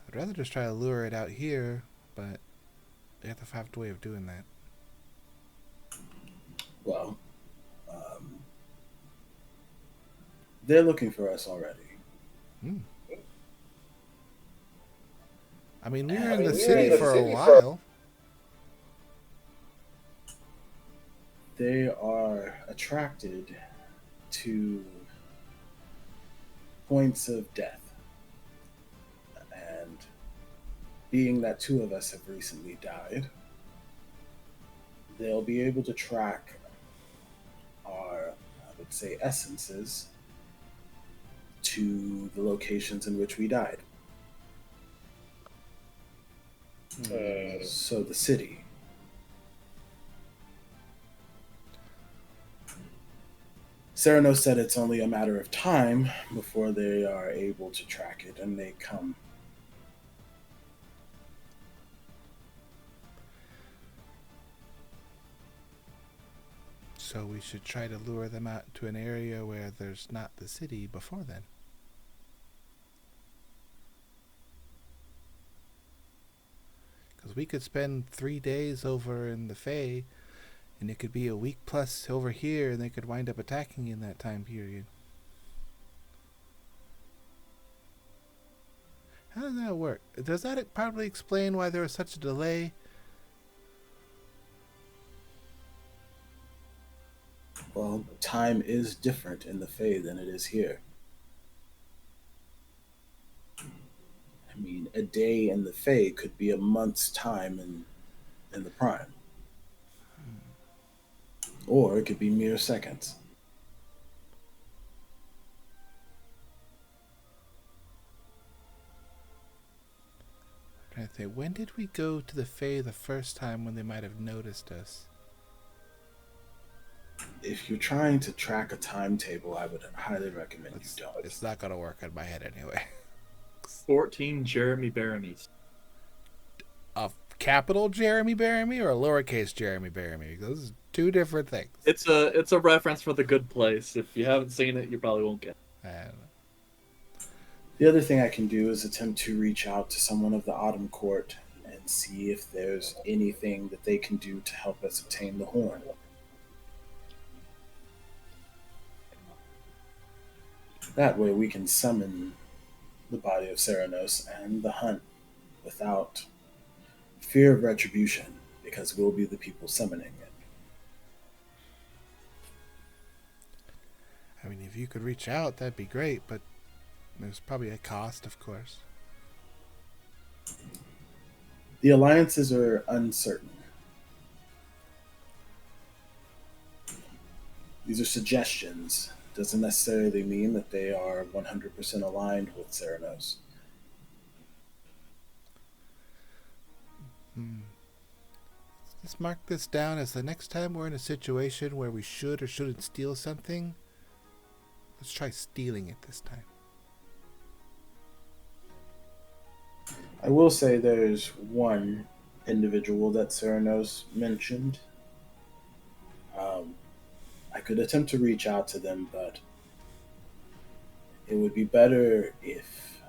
I'd rather just try to lure it out here, but you have to find a way of doing that. Well, they're looking for us already. I mean, we were in the city for a while. They are attracted to points of death. And being that two of us have recently died, they'll be able to track our, I would say, essences to the locations in which we died. So the city. Sereno said it's only a matter of time before they are able to track it, and they come. So we should try to lure them out to an area where there's not the city before then. Because we could spend 3 days over in the Fae, and it could be a week plus over here, and they could wind up attacking in that time period. How does that work? Does that probably explain why there was such a delay? Well, time is different in the Fae than it is here. I mean, a day in the Fae could be a month's time in the Prime. or it could be mere seconds. I'm trying to think, when did we go to the Fae the first time when they might have noticed us? If you're trying to track a timetable, I would highly recommend you don't. It's not gonna work in my head anyway. 14 Jeremy Baramies. A capital Jeremy Bearimy or a lowercase Jeremy Bearimy? Those are two different things. It's a reference for The Good Place. If you haven't seen it, you probably won't get it. I don't know. The other thing I can do is attempt to reach out to someone of the Autumn Court and see if there's anything that they can do to help us obtain the horn. That way we can summon the body of Ceranos and the hunt without fear of retribution, because we'll be the people summoning it. I mean, if you could reach out, that'd be great, but there's probably a cost, of course. The alliances are uncertain. These are suggestions. Doesn't necessarily mean that they are 100% aligned with Ceranos. Let's mark this down as the next time we're in a situation where we should or shouldn't steal something, let's try stealing it this time. I will say there's one individual that Ceranos mentioned. I could attempt to reach out to them, but it would be better if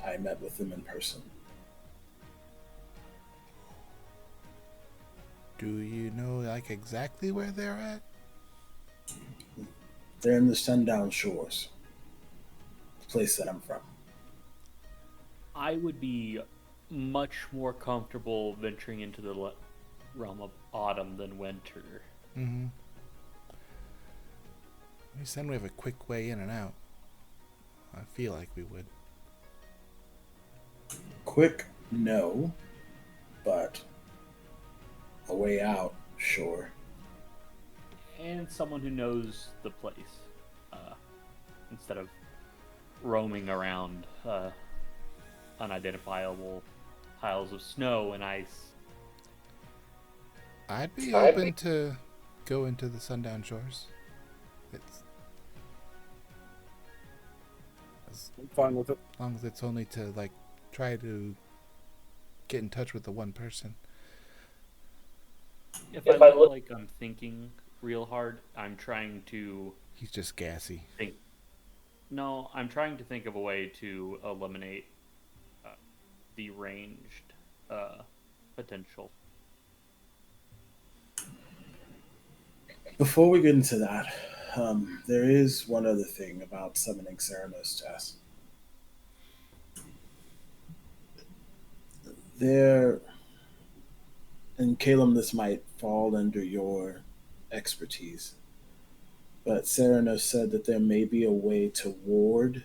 I met with them in person. Do you know, like, exactly where they're at? They're in the Sundown Shores, the place that I'm from. I would be much more comfortable venturing into the realm of autumn than winter. Mm-hmm. At least then we have a quick way in and out. I feel like we would. Quick, no, but a way out, sure. And someone who knows the place, instead of roaming around unidentifiable piles of snow and ice. I'd be open to go into the Sundown Shores. I'm fine with it. As long as it's only to, like, try to get in touch with the one person. If I look like I'm thinking real hard, I'm trying to He's just gassy. think. No, I'm trying to think of a way to eliminate the ranged potential. Before we get into that, there is one other thing about summoning Ceranos to us. There, and Caleb, this might fall under your expertise, but Ceranos said that there may be a way to ward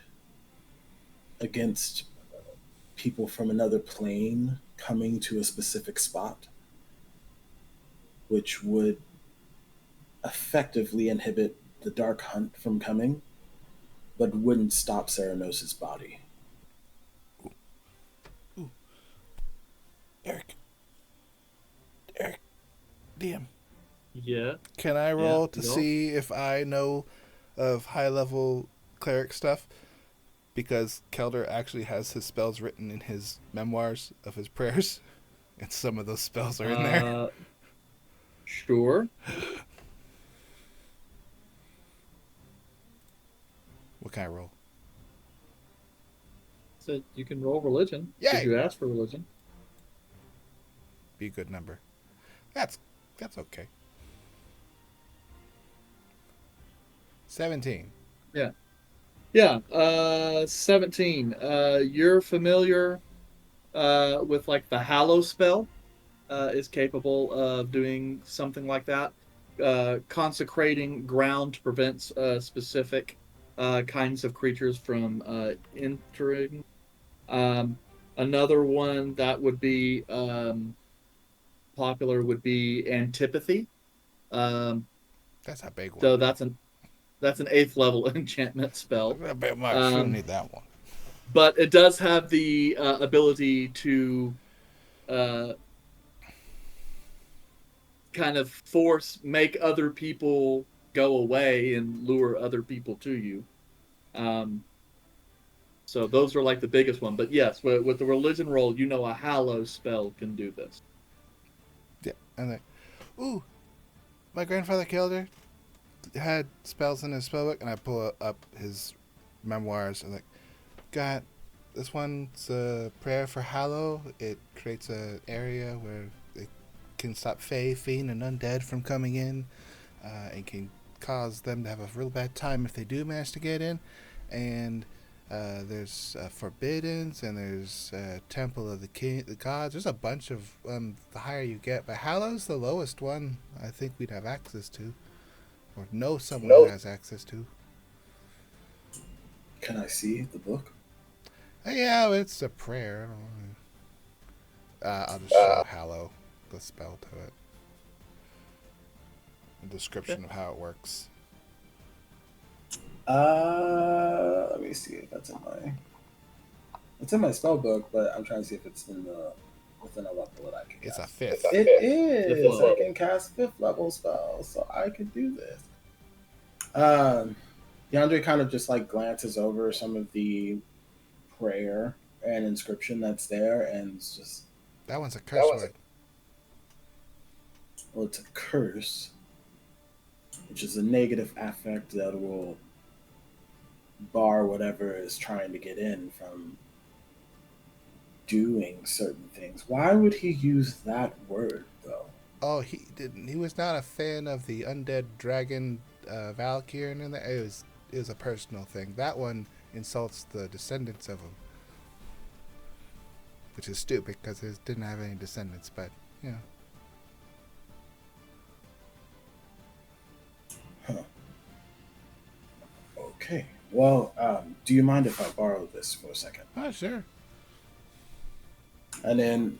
against people from another plane coming to a specific spot, which would effectively inhibit the Dark Hunt from coming, but wouldn't stop Ceranos' body. Eric, DM. Yeah. Can I roll Yeah, to roll. see if I know of high-level cleric stuff? Because Kelder actually has his spells written in his memoirs of his prayers, and some of those spells are in there. Sure. What can I roll? So you can roll religion. Yay! If you ask for religion. Be a good number. That's okay. 17. Yeah. 17. You're familiar with, like, the Hallow spell is capable of doing something like that. Consecrating ground to prevent specific kinds of creatures from entering. Another one that would be popular would be antipathy. That's a big one. So that's an 8th level enchantment spell. A bit much. You don't Um, need that one. but it does have the ability to uh, kind of make other people go away and lure other people to you. Um, so those are like the biggest one. But yes, with the religion roll, a hallow spell can do this. Yeah, and like, ooh, my grandfather killed her. Had spells in his spellbook, and I pull up his memoirs and like, got this one's a prayer for Hallow. It creates an area where it can stop Fae, Fiend, and Undead from coming in, and can cause them to have a real bad time if they do manage to get in. And there's Forbiddance, and there's Temple of the Gods. There's a bunch of the higher you get, but Hallow's the lowest one. I think we'd have access to, or know someone who has access to. Can I see the book? Yeah, it's a prayer. I'll just show Hallow, the spell to it. A description of how it works. Let me see if that's in my spell book, but I'm trying to see if it's within a level that I can cast. It's a 5th. It is. Fifth level. I can cast 5th level spells, so I could do this. DeAndre kind of just like glances over some of the prayer and inscription that's there, and it's just, That one's a curse word. well, it's a curse, which is a negative affect that will bar whatever is trying to get in from doing certain things. Why would he use that word, though? Oh, he didn't. He was not a fan of the undead dragon Valkyr, and it was a personal thing. That one insults the descendants of him, which is stupid because it didn't have any descendants. But Huh. Okay. Well, do you mind if I borrow this for a second? Oh, sure. And then,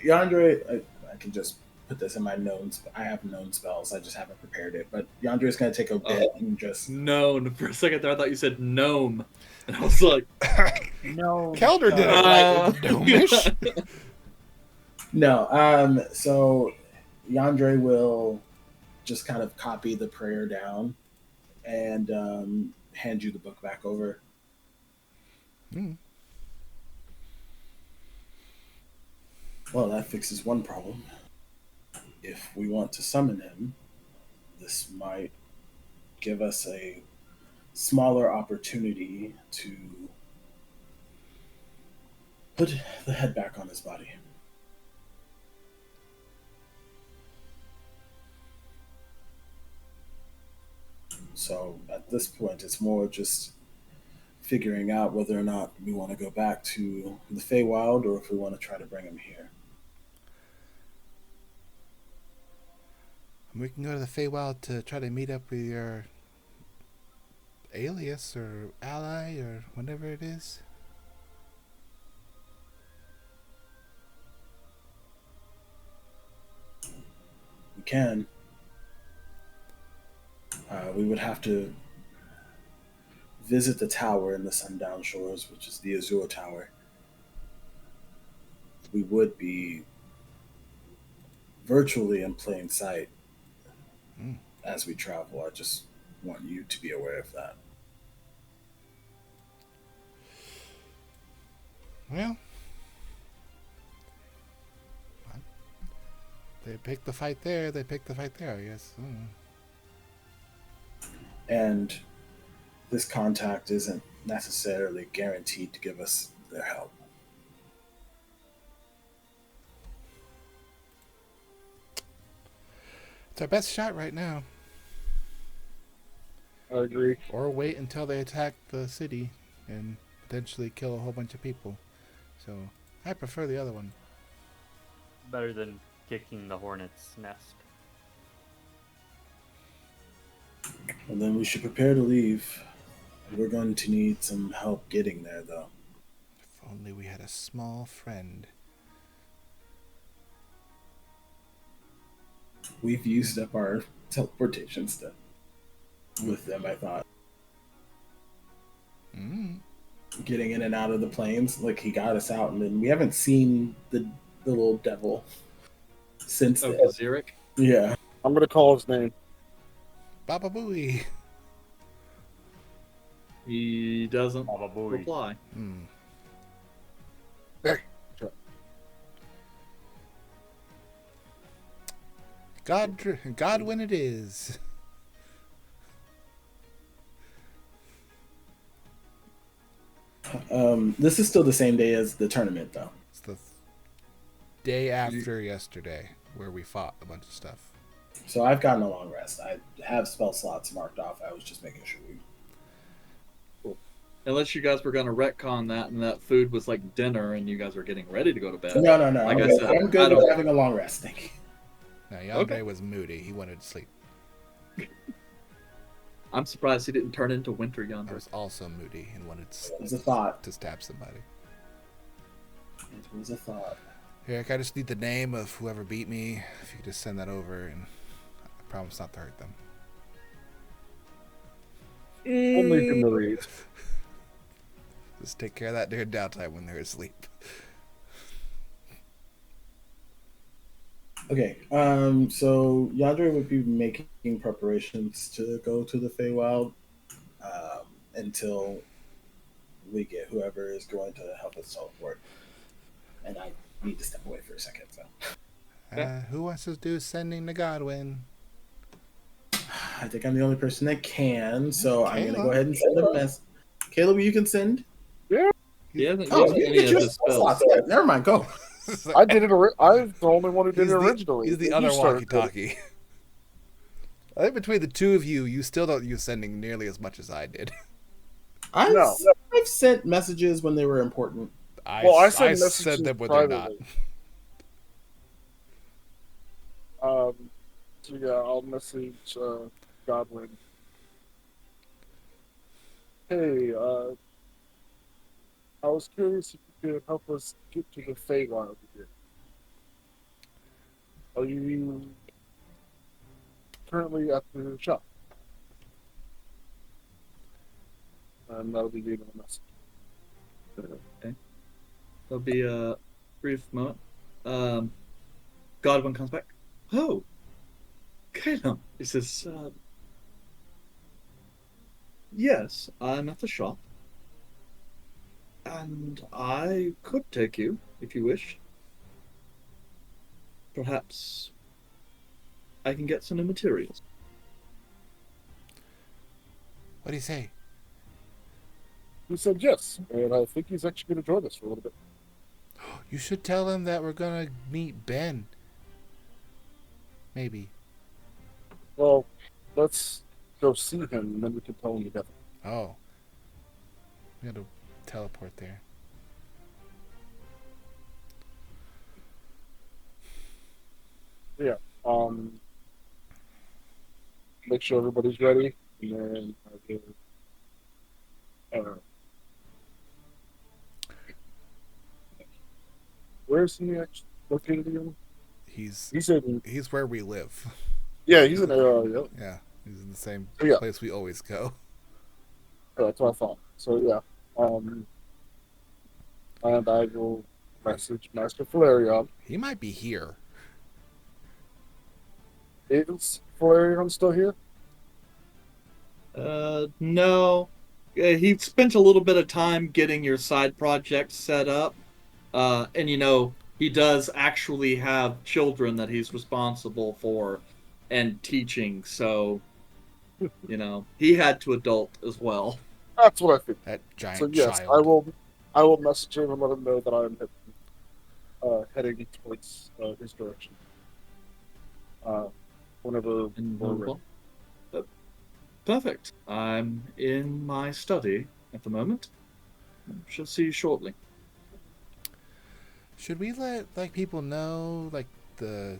Yandere, I can just put this in my known. I have known spells. I just haven't prepared it. But Yandere's going to take a bit and just. Known. For a second there, I thought you said gnome. And I was like, No. Kelder did it like gnomish. No. So Yandere will just kind of copy the prayer down and hand you the book back over. Well, that fixes one problem. If we want to summon him, this might give us a smaller opportunity to put the head back on his body. So at this point, it's more just figuring out whether or not we want to go back to the Feywild or if we want to try to bring him here. We can go to the Feywild to try to meet up with your alias or ally or whatever it is. We can. We would have to visit the tower in the Sundown Shores, which is the Azure Tower. We would be virtually in plain sight as we travel. I just want you to be aware of that. Well, they picked the fight there. They picked the fight there, I guess. And this contact isn't necessarily guaranteed to give us their help. It's our best shot right now. I agree. Or wait until they attack the city and potentially kill a whole bunch of people. So I prefer the other one. Better than kicking the hornet's nest. And then we should prepare to leave. We're going to need some help getting there, though. If only we had a small friend. We've used up our teleportation stuff with them, I thought. Getting in and out of the planes, like he got us out, and then we haven't seen the little devil since then. Kazaric? Yeah. I'm gonna call his name. Baba Booey. He doesn't Baba Booey. reply. Godwin it is. This is still the same day as the tournament, though. It's the day after yesterday where we fought a bunch of stuff. So I've gotten a long rest. I have spell slots marked off. I was just making sure we... Unless you guys were going to retcon that and that food was like dinner and you guys were getting ready to go to bed. No. Like I'm I good. said, I'm good with having a long rest. Thank you. No, Yandere was moody. He wanted to sleep. I'm surprised he didn't turn into Winter I Yonder. was also moody and wanted It was a thought. to stab somebody. It was a thought. Eric, I just need the name of whoever beat me. If you could just send that over, and I promise not to hurt them. Only humiliate. Just take care of that during downtime when they're asleep. Okay, so Yandere would be making preparations to go to the Feywild until we get whoever is going to help us teleport. And I need to step away for a second. So, Who wants to do sending to Godwin? I think I'm the only person that can, so I'm going to Caleb. go ahead and send a message. Caleb, you can send? He hasn't Oh, used you any get of your his spell spells. slots. Yeah, never mind, go. I did it. I'm the only one who did He's it the- originally. He's the You other started doing it. walkie-talkie. I think between the two of you, you still don't use sending nearly as much as I did. I've sent messages when they were important. I send send messages them when they're not. privately. So yeah, I'll message Godwin. Hey, I was curious if you could help us get to the Feywild again. Are you currently at the shop? And that'll be the end of the message. Okay. There'll be a brief moment. Godwin comes back. Oh, Caleb. He says, yes, I'm at the shop. And I could take you, if you wish. Perhaps I can get some new materials. What do you say? He said yes, and I think he's actually going to join us for a little bit. You should tell him that we're gonna meet Ben. Maybe. Well, let's go see him, and then we can tell him together. Oh. We gotta teleport there. Yeah. Make sure everybody's ready, and then where's he actually located again? He's He's where we live. yeah, he's in Athoria. Yeah. He's in the same Yeah. place we always go. Yeah, that's what I thought. So yeah, and I will message Master Valerion. He might be here. Is Valerion still here? No. He spent a little bit of time getting your side project set up. And he does actually have children that he's responsible for and teaching, so he had to adult as well. That's what I think. That giant So yes, child. I will message him and let him know that I'm heading towards his direction. Whenever we're ready. Perfect. I'm in my study at the moment. Shall see you shortly. Should we let people know the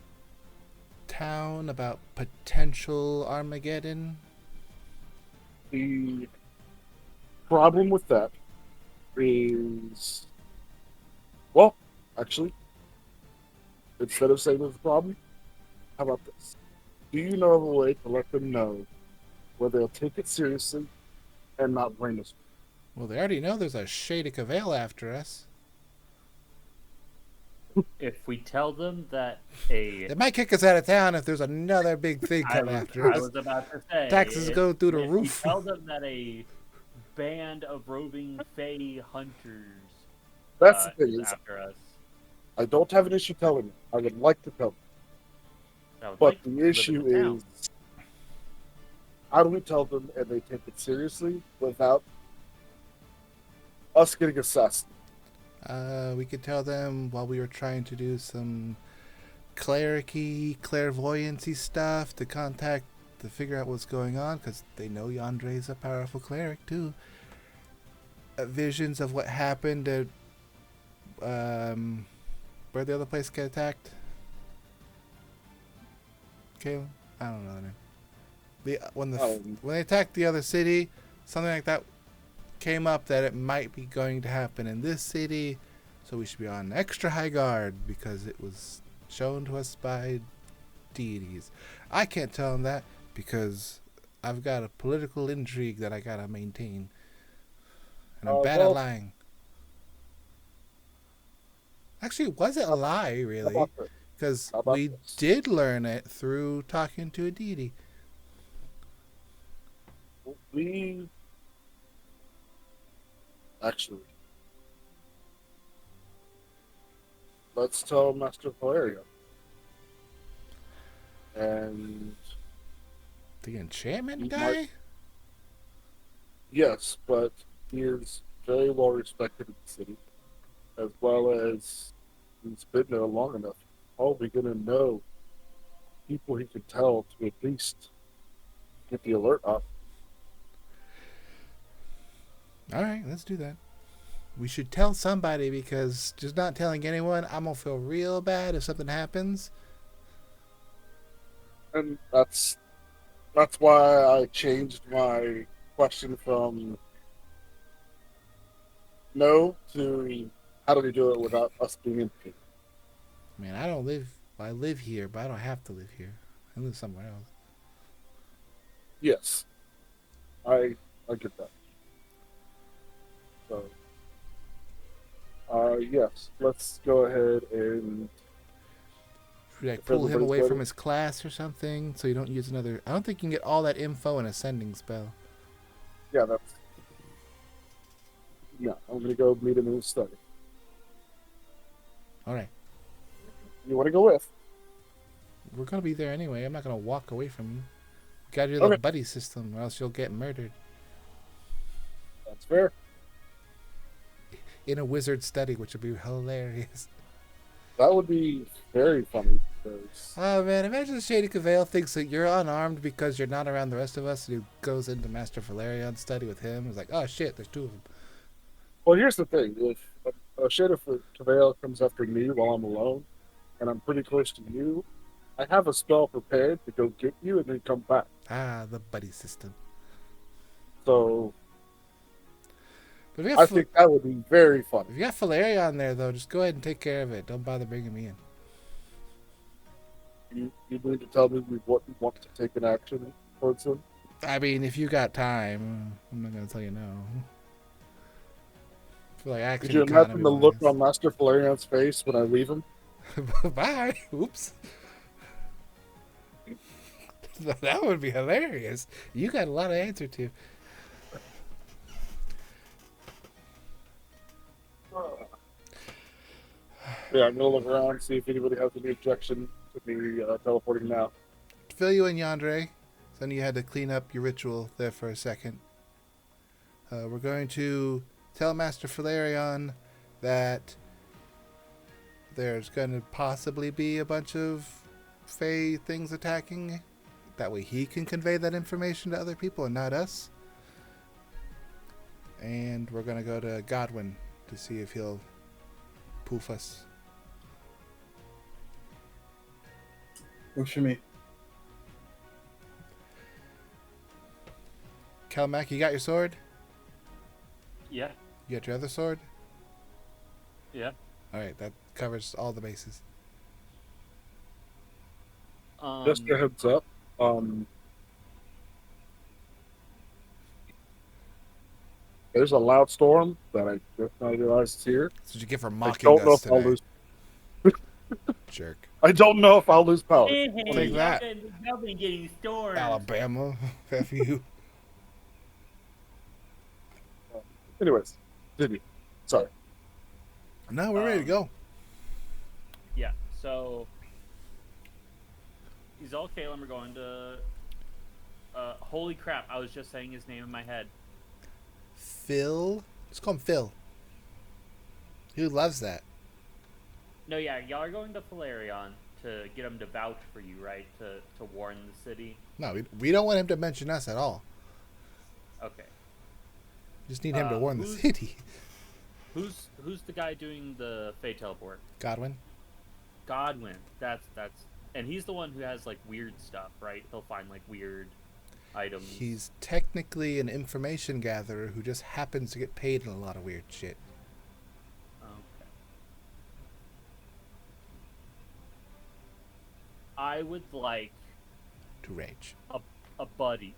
town about potential Armageddon? The problem with that is, well, actually, instead of saying there's a problem, how about this? Do you know of a way to let them know where they'll take it seriously and not blame us? Well, they already know there's a Shade of Cavale after us. If we tell them that They might kick us out of town if there's another big thing coming after I us. was about to say, Taxes go through the if roof. we tell them that a band of roving Fey hunters That's the thing is is, after us, I don't have an issue telling them. I would like to tell them. I would But like to the live in issue the town. is, how do we tell them and they take it seriously without us getting assassinated? We could tell them while we were trying to do some clericy, clairvoyancy stuff to figure out what's going on, because they know Yandre's a powerful cleric too. Visions of what happened at where the other place get attacked. Caleb? I don't know the name. When they attacked the other city, something like that came up that it might be going to happen in this city, so we should be on extra high guard because it was shown to us by deities. I can't tell them that because I've got a political intrigue that I gotta maintain, and I'm bad at lying. Actually, it wasn't a lie, really, because we did learn it through talking to a deity. We actually, let's tell Master Valeria. And the enchantment guy? Yes, but he is very well respected in the city, as well as he's been there long enough. How are we going to know people he can tell to at least get the alert up? All right, let's do that. We should tell somebody because just not telling anyone, I'm going to feel real bad if something happens. And that's why I changed my question from no to how do we do it without us being implicated? Man, I live here, but I don't have to live here. I live somewhere else. Yes, I get that. So, yes, let's go ahead and Should I pull him away from his class or something so you don't use another? I don't think you can get all that info in a sending spell. Yeah, I'm going to go meet him in his study. All right. You want to go with? We're going to be there anyway. I'm not going to walk away from you. You got to do the buddy system or else you'll get murdered. That's fair. In a wizard study, which would be hilarious. That would be very funny. Because... Oh man, imagine Shady Cavale thinks that you're unarmed because you're not around the rest of us, and he goes into Master Valerion's study with him. It's like, oh shit, there's two of them. Well, here's the thing: if Shady Cavale comes after me while I'm alone, and I'm pretty close to you, I have a spell prepared to go get you and then come back. Ah, the buddy system. So, I think that would be very fun. If you got Valerion there, though, just go ahead and take care of it. Don't bother bringing me in. You need to tell me what you want to take an action towards him? I mean, if you got time, I'm not going to tell you no. For like action. Did you imagine the look on Master Valerion's face when I leave him? Bye. Oops. That would be hilarious. You got a lot to answer to. Yeah, I'm gonna look around and see if anybody has any objection to me teleporting now. To fill you in, Yandere, so you had to clean up your ritual there for a second. We're going to tell Master Valerion that there's going to possibly be a bunch of Fey things attacking. That way he can convey that information to other people and not us. And we're going to go to Godwin to see if he'll poof us. Works for me. Calmac, you got your sword? Yeah. You got your other sword? Yeah. Alright, that covers all the bases. Just a heads up, Um, there's a loud storm that I just now realized is here. That's what you get for I mocking don't know us if I'll today. lose. Jerk. I don't know if I'll lose power. Hey, Take that. y'all been getting storms. Alabama. F you. Anyways, did you? Sorry. No, we're ready to go. Yeah, so Izal Kalem are going to. Holy crap! I was just saying his name in my head. Phil. Let's call him Phil. He loves that. No, yeah, y'all are going to Falarion to get him to vouch for you, right? To warn the city. No, we don't want him to mention us at all. Okay. Just need him to warn the who's- city. Who's the guy doing the Fey teleport? Godwin. Godwin. That's and he's the one who has like weird stuff, right? He'll find like weird items. He's technically an information gatherer who just happens to get paid in a lot of weird shit. Okay. I would like To rage. a buddy.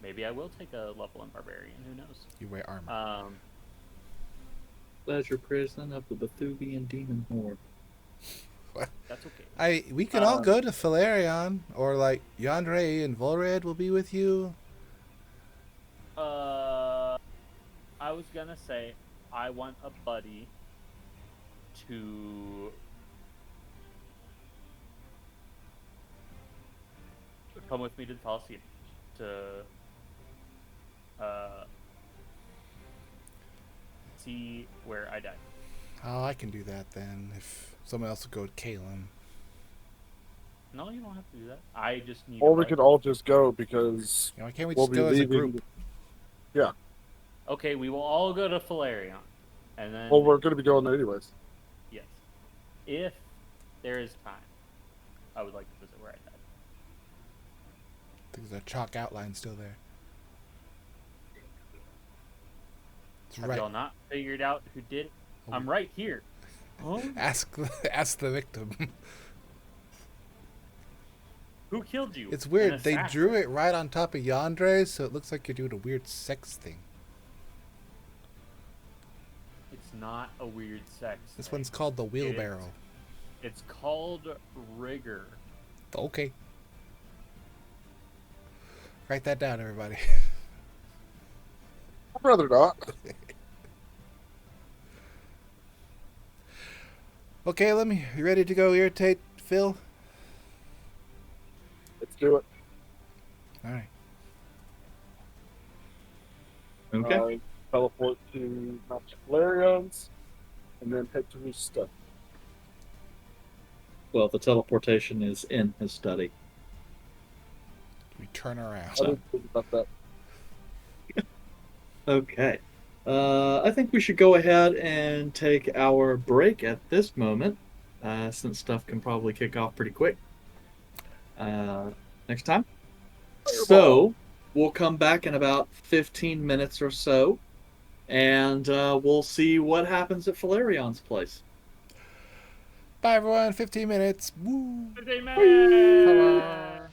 Maybe I will take a level in Barbarian. Who knows? You wear armor. Pleasure prison of the Bethuvian demon horde. That's okay. We can all go to Falarion, or like Yandere and Volred will be with you. I was gonna say I want a buddy to come with me to the Coliseum to see where I die. Oh, I can do that then. If someone else will go with Kalem. No, you don't have to do that. I just need. Or a we buddy. could all just go because Why can't we we'll just be go as a leaving. group? Yeah. Okay, we will all go to Falarion, and then. Well, we're going to be going there anyways. Yes, if there is time, I would like to visit where I died. There's a chalk outline still there. It's Have right. y'all not figured out who did it? I'm right here. Huh? Ask the victim. Who killed you? It's An weird. They assassin. drew it right on top of Yandere, so it looks like you're doing a weird sex thing. It's not a weird sex. This thing. one's called the wheelbarrow. It's called rigor. Okay. Write that down, everybody. I'd rather not. Okay, you ready to go irritate Phil? Let's do it. All right. Okay. Teleport to Mount Valerians, and then head to his stuff. Well, the teleportation is in his study. We turn around. I didn't think about that. Okay. I think we should go ahead and take our break at this moment, since stuff can probably kick off pretty quick. Next time. So, we'll come back in about 15 minutes or so, and we'll see what happens at Falarion's place. Bye, everyone. 15 minutes. Woo. Bye-bye.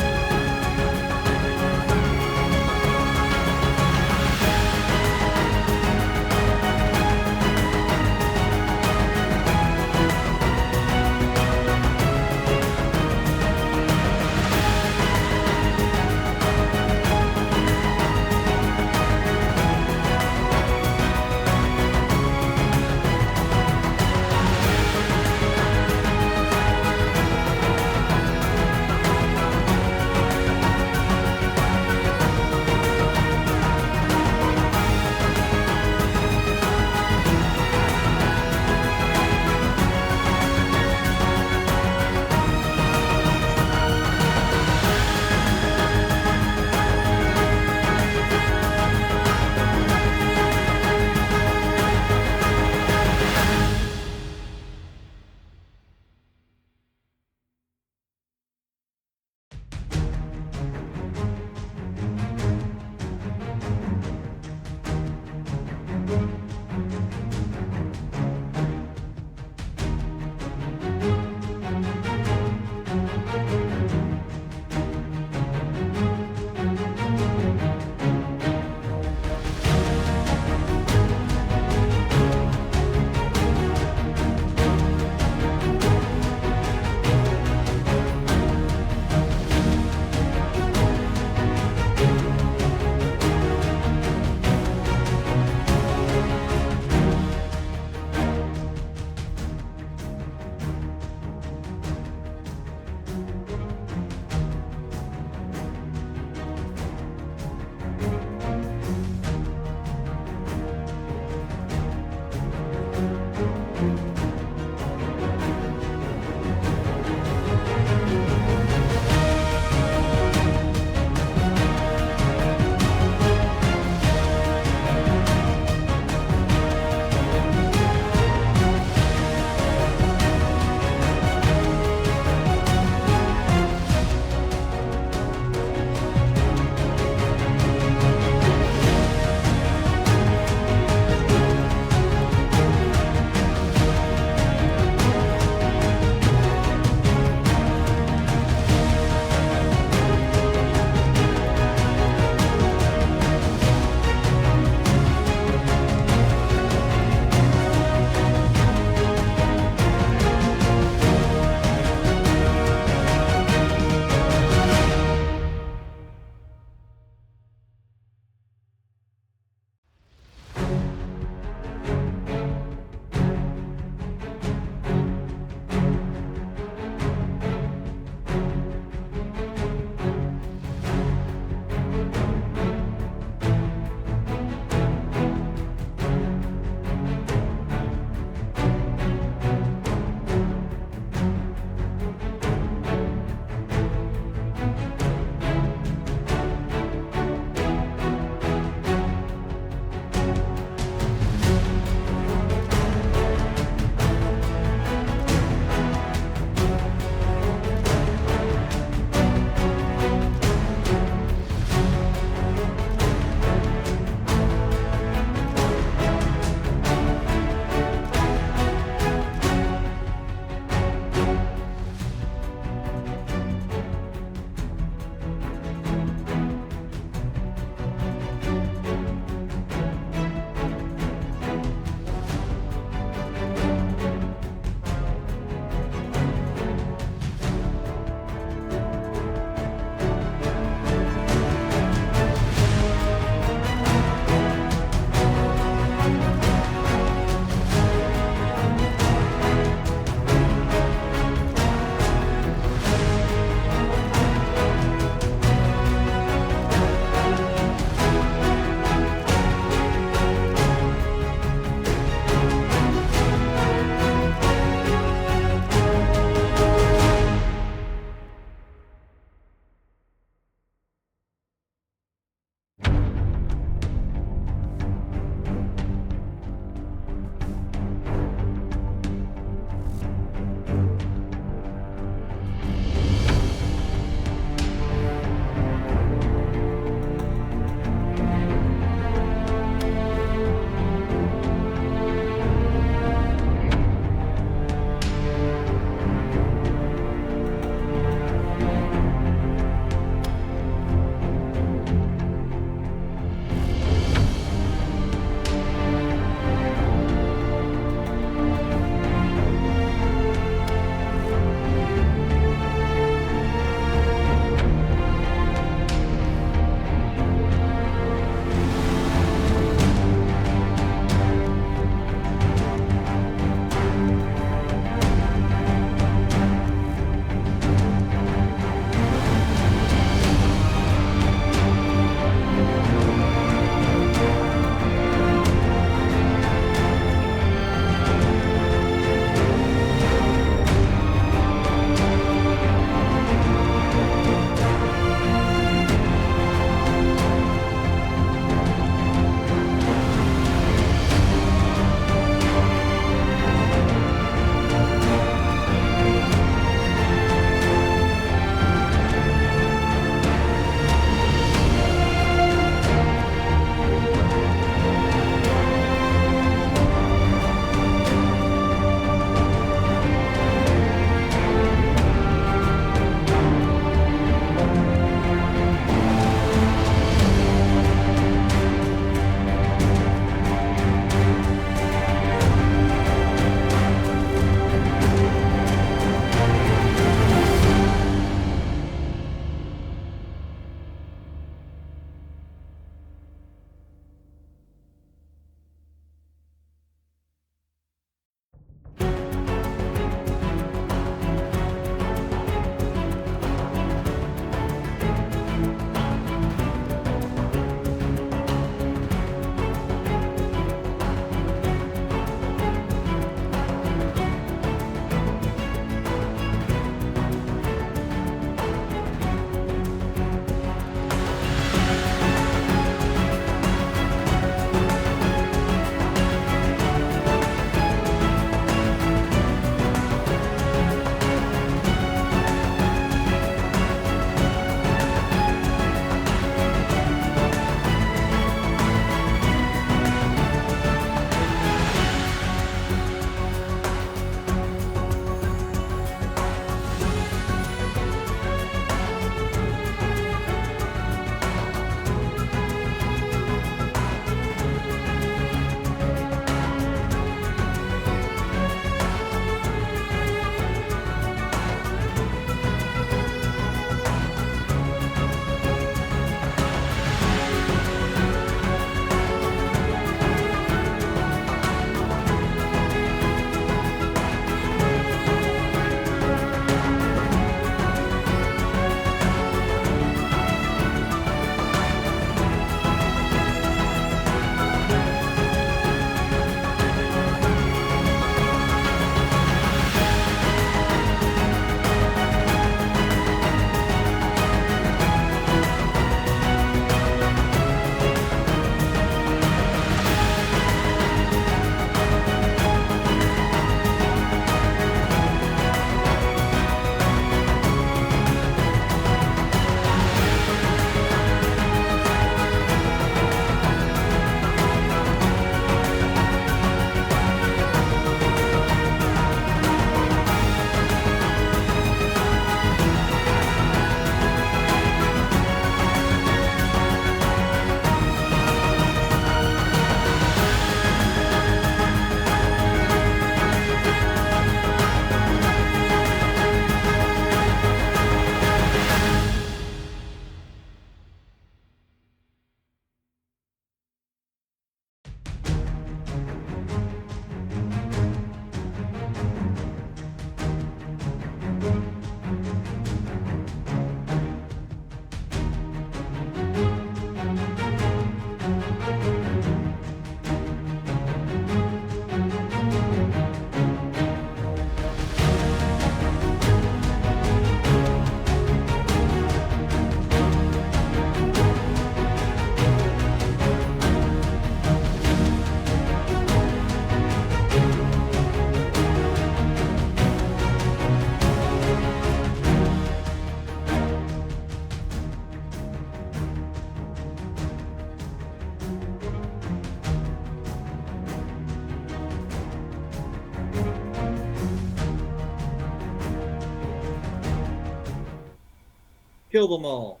Kill them all.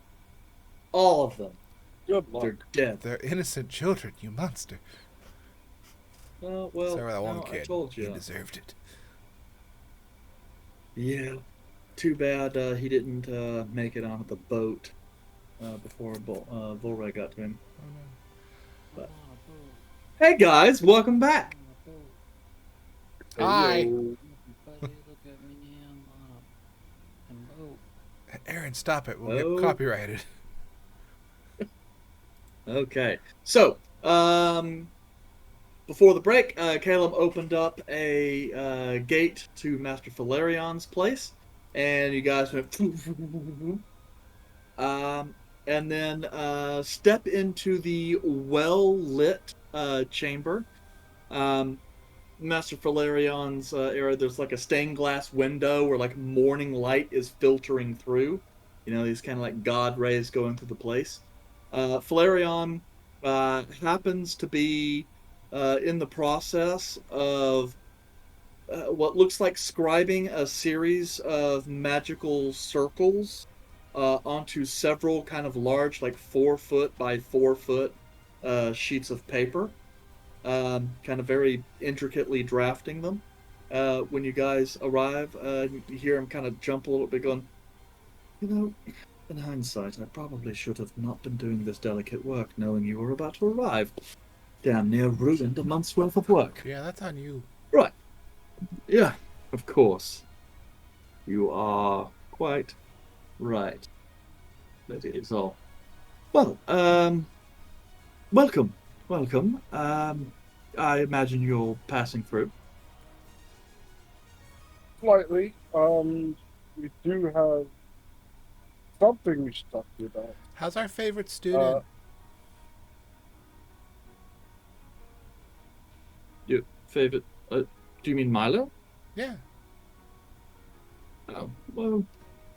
All of them. Good luck. They're dead. They're innocent children, you monster. Well, Sorry, that one no, I kid. told He you. deserved it. Yeah. Too bad he didn't make it onto the boat before Volray got to him. Oh no. But- Hey guys, welcome back. Hi. Heyo. Buddy, look at me. I'm on a boat. Aaron, stop it. We'll Oh. get copyrighted. Okay. So, before the break, Caleb opened up a gate to Master Falarion's place, and you guys went. And then step into the well-lit chamber. Master Falarion's area, there's like a stained glass window where like morning light is filtering through. You know, these kind of like god rays going through the place. Flareon happens to be in the process of what looks like scribing a series of magical circles onto several kind of large, like 4 foot by 4 foot sheets of paper. Kind of very intricately drafting them. When you guys arrive, you hear him kind of jump a little bit, going, you know, in hindsight, I probably should have not been doing this delicate work knowing you were about to arrive. Damn near ruined a month's worth of work. Yeah, that's on you. Right. Yeah, of course. You are quite right. That is all. Well, welcome. Welcome. I imagine you're passing through. Slightly. We do have something we should talk to you about. How's our favorite student? Your favorite? Do you mean Milo? Yeah. Oh, well,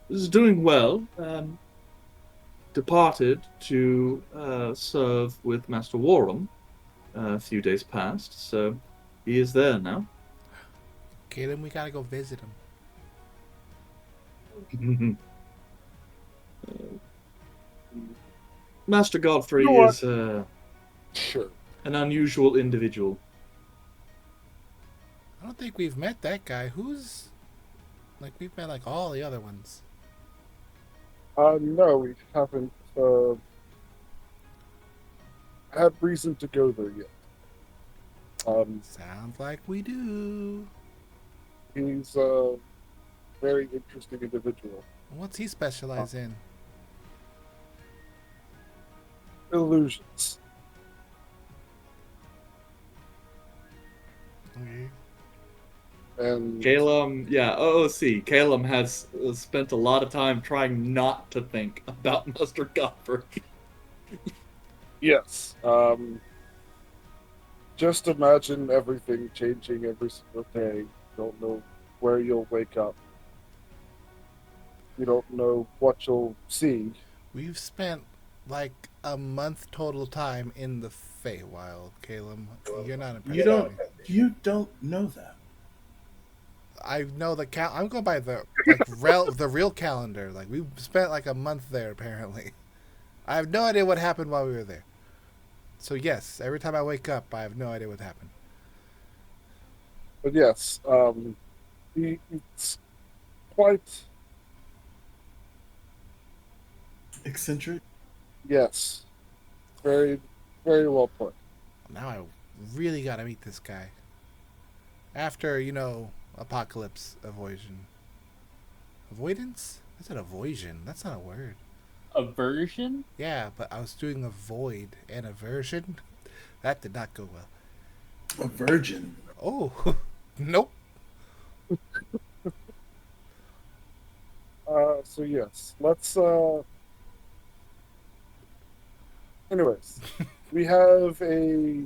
is doing well. Departed to serve with Master Warham a few days past, so he is there now. Caleb, we gotta go visit him. Master Godfrey You know what? is Sure. an unusual individual. I don't think we've met that guy. Who's... Like, we've met, like, all the other ones. No, we haven't had reason to go there yet. Sounds like we do. He's a very interesting individual. What's he specialize in? Illusions. Okay. And Calum, yeah, OOC. Calum has spent a lot of time trying not to think about Master Godfrey. yes, just imagine everything changing every single day. You don't know where you'll wake up. You don't know what you'll see. We've spent, like, a month total time in the Feywild, Caleb. You're not impressed You with don't. me. You don't know that. I know the I'm going by the the real calendar. Like, we spent like a month there apparently. I have no idea what happened while we were there. So yes, every time I wake up, I have no idea what happened. But yes, it's quite Eccentric. yes, very, very well put. Now I really got to meet this guy. After apocalypse avoidance. Avoidance? I said avoision. That's not a word. Aversion? Yeah, but I was doing avoid and aversion. That did not go well. A virgin. Oh, nope. So yes, let's. Anyways, we have a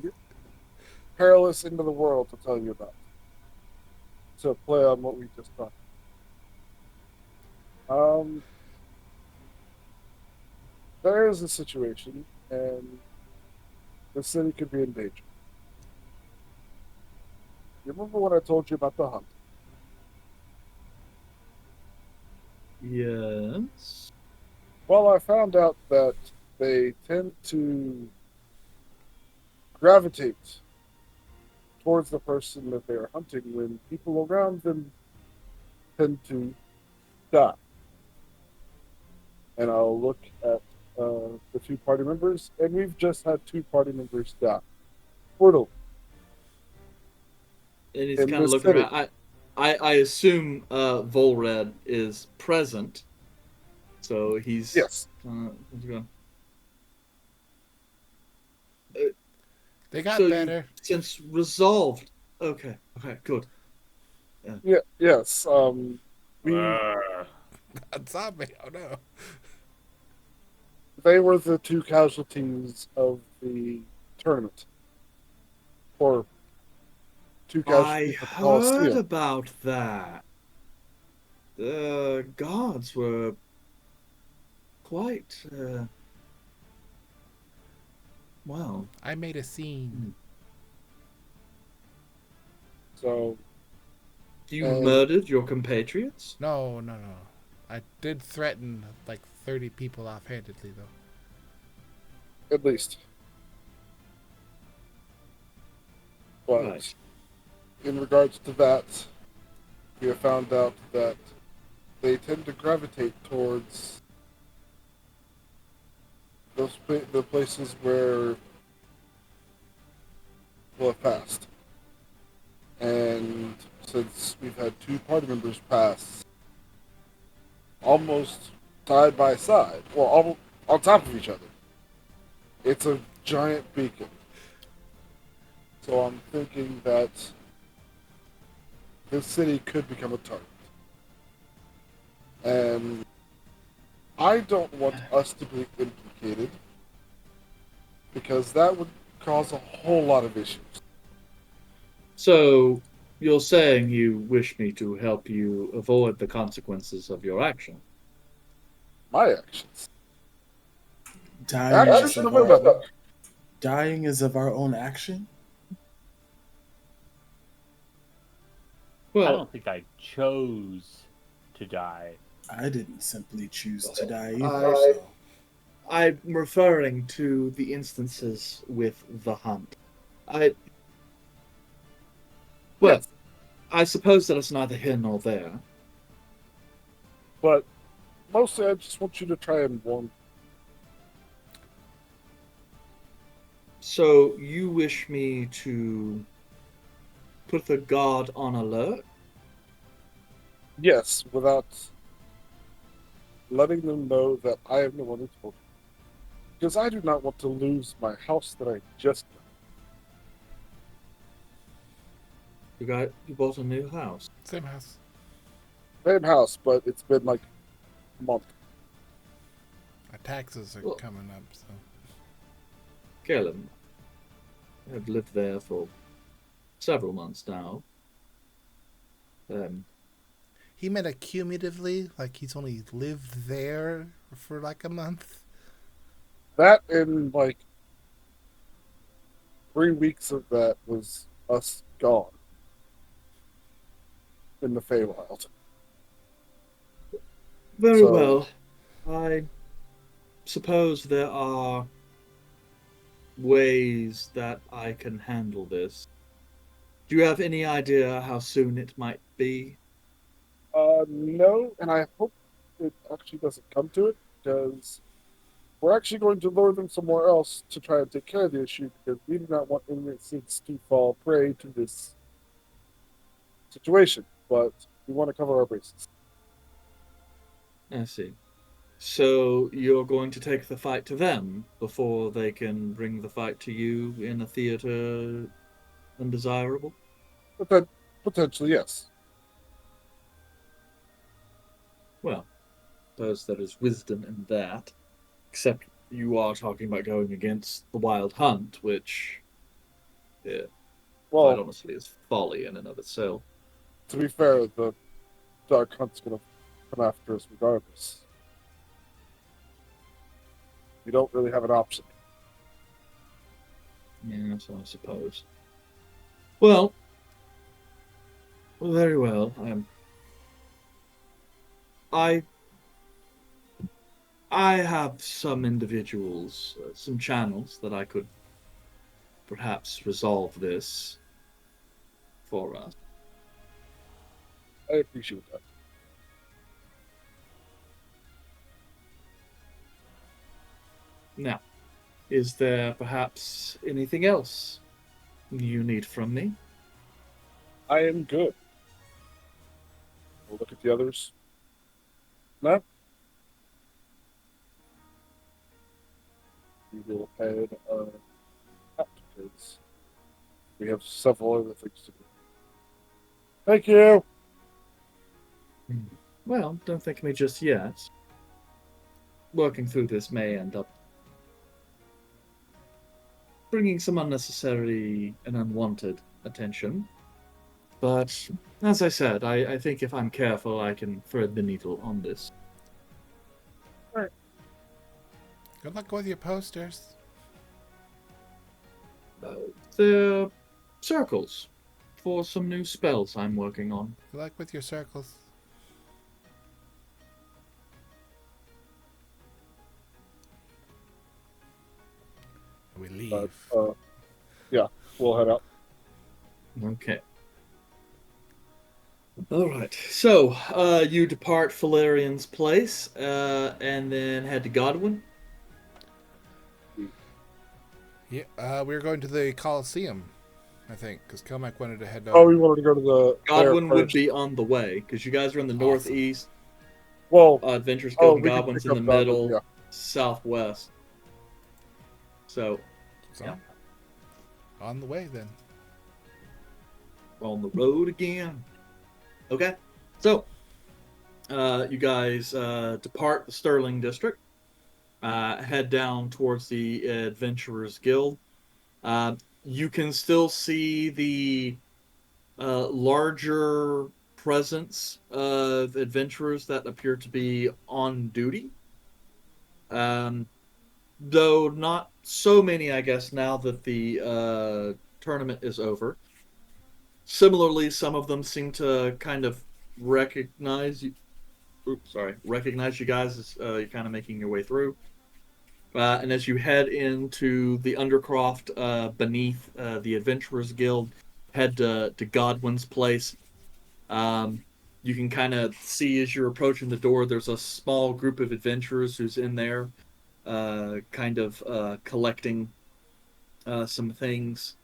perilous end of the world to tell you about. To play on what we just talked. There is a situation, and the city could be in danger. You remember what I told you about the hunt? Yes. Well, I found out that they tend to gravitate towards the person that they are hunting when people around them tend to die. And I'll look at the two party members, and we've just had two party members die. Portal And he's in kind of this looking city. around. I assume Volred is present, so he's Yes. he's going. They got So you better. since resolved. Okay. Okay. Good. Yeah. Yeah. Yes. We A zombie. Oh no. They were the two casualties of the tournament, or two I casualties at the heard Coliseum. about that. The gods were quite well. I made a scene. So, You and murdered your compatriots? No, no, no. I did threaten like 30 people offhandedly, though. at least, but Right. in regards to that, we have found out that they tend to gravitate towards the places where people have passed. And since we've had two party members pass almost side by side, well, almost on top of each other, it's a giant beacon. So I'm thinking that this city could become a target. And I don't want us to be implicated because that would cause a whole lot of issues. So you're saying you wish me to help you avoid the consequences of your action? My actions. Dying Actions? is No, of wait our about that. dying is of our own action. I Well, don't think I chose to die. I didn't simply choose to die either. I- So I'm referring to the instances with the hunt. I well, Yes, I suppose that it's neither here nor there. but mostly I just want you to try and warn. So you wish me to put the guard on alert? Yes, without letting them know that I am the one who told you. Because I do not want to lose my house that I just got. You bought a new house. Same house. Same house, but it's been like a month. Our taxes are Well- coming up, so. Caleb, I've lived there for several months now. He meant accumulatively, like he's only lived there for like a month. That in like 3 weeks of that was us gone in the Feywild. Very So- well. I suppose there are ways that I can handle this. Do you have any idea how soon it might be? No, and I hope it actually doesn't come to it because we're actually going to lure them somewhere else to try and take care of the issue because we do not want innocents to fall prey to this situation. But we want to cover our bases. I see. So you're going to take the fight to them before they can bring the fight to you in a theater undesirable? But then potentially yes. Well, I suppose there is wisdom in that. Except you are talking about going against the wild hunt, which, quite Well, honestly, is folly in and of itself. to be fair, the Dark Hunt's going to come after us regardless. We don't really have an option. Yes, I suppose. Well, very well. I I have some individuals, some channels that I could perhaps resolve this for us. I appreciate that. Now, is there perhaps anything else you need from me? I am good. We'll look at the others. No? We will head out because we have several other things to do. Thank you. Well, don't think of me just yet. Working through this may end up bringing some unnecessary and unwanted attention. But, as I said, I think if I'm careful, I can thread the needle on this. Good luck with your posters. The circles for some new spells I'm working on. Good luck with your circles. We leave. Yeah, we'll head out. Okay. All right. So, you depart Valerian's place, and then head to Godwin. Yeah, we were going to the Coliseum, I think, because Kelmac wanted to head Oh, over. we wanted to go to the Godwin there would first. be on the way, because you guys are in the northeast. Well, Adventures Guild and we could Godwin's pick in the up Godwin, middle, yeah. southwest. So, So, yeah. on the way then. On the road again. Okay. So, you guys depart the Sterling District, head down towards the Adventurers Guild. You can still see the larger presence of adventurers that appear to be on duty. Though not so many, I guess, now that the tournament is over. Similarly, some of them seem to kind of recognize you. Recognize you guys as you're kind of making your way through. And as you head into the Undercroft beneath the Adventurers Guild, head to Godwin's place. You can kind of see as you're approaching the door, there's a small group of adventurers who's in there, collecting some things.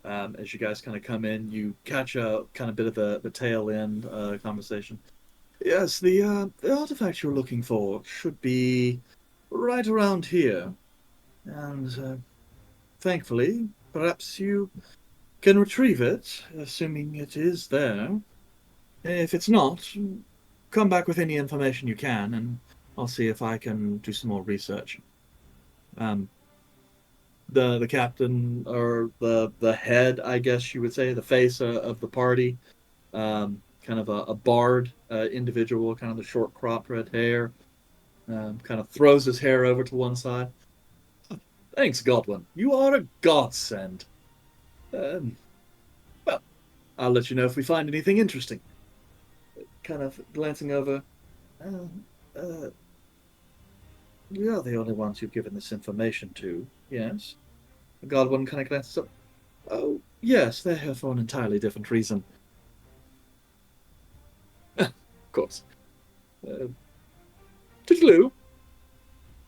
As you guys kind of come in, you catch a kind of bit of the tail end conversation. Yes, the artifact you're looking for should be right around here. And thankfully, perhaps you can retrieve it, assuming it is there. If it's not, come back with any information you can, and I'll see if I can do some more research. The captain, or the head, I guess you would say, the face of the party, kind of a bard individual, kind of the short cropped red hair, kind of throws his hair over to one side. Thanks, Godwin. You are a godsend. Well, I'll let you know if we find anything interesting. Kind of glancing over. We are the only ones you've given this information to, yes? Godwin kind of glances up. Oh, yes, they're here for an entirely different reason. Of course. Toodaloo.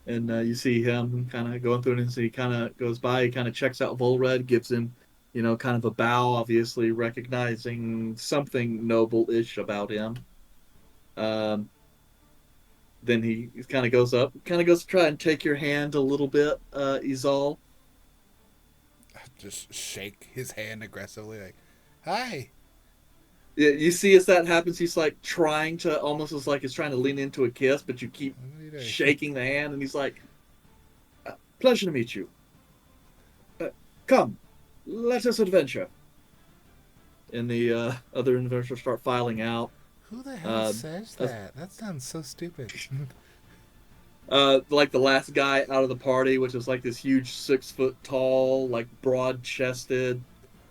And you see him kind of going through it, and so he kind of goes by, he kind of checks out Volred, gives him, kind of a bow, obviously recognizing something noble-ish about him. Then he kind of goes up, kind of goes to try and take your hand a little bit, Izal. Just shake his hand aggressively, like, hi. Yeah, you see as that happens, he's like trying to, almost as like he's trying to lean into a kiss, but you keep shaking the hand, and he's like, pleasure to meet you. Come, let us adventure. And the other adventurers start filing out. Who the hell says that? That sounds so stupid. Like the last guy out of the party, which is like this huge 6 foot tall, like broad chested,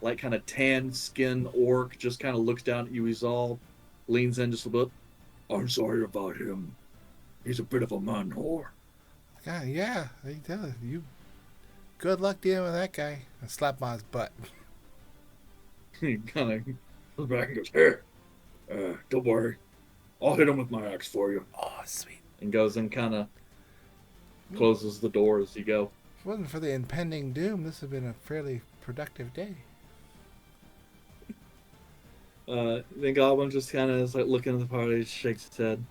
like kind of tan skinned orc, just kind of looks down at you, he's all leans in just a bit. I'm sorry about him. He's a bit of a man whore. God, yeah, I tell you. Good luck dealing with that guy. I slap him on his butt. He kind of goes back and goes, "Here, don't worry. I'll hit him with my axe for you." Oh, sweet. And goes and kind of closes the door as you go. If it wasn't for the impending doom, this would have been a fairly productive day. The goblin just kind of is like looking at the party, shakes his head.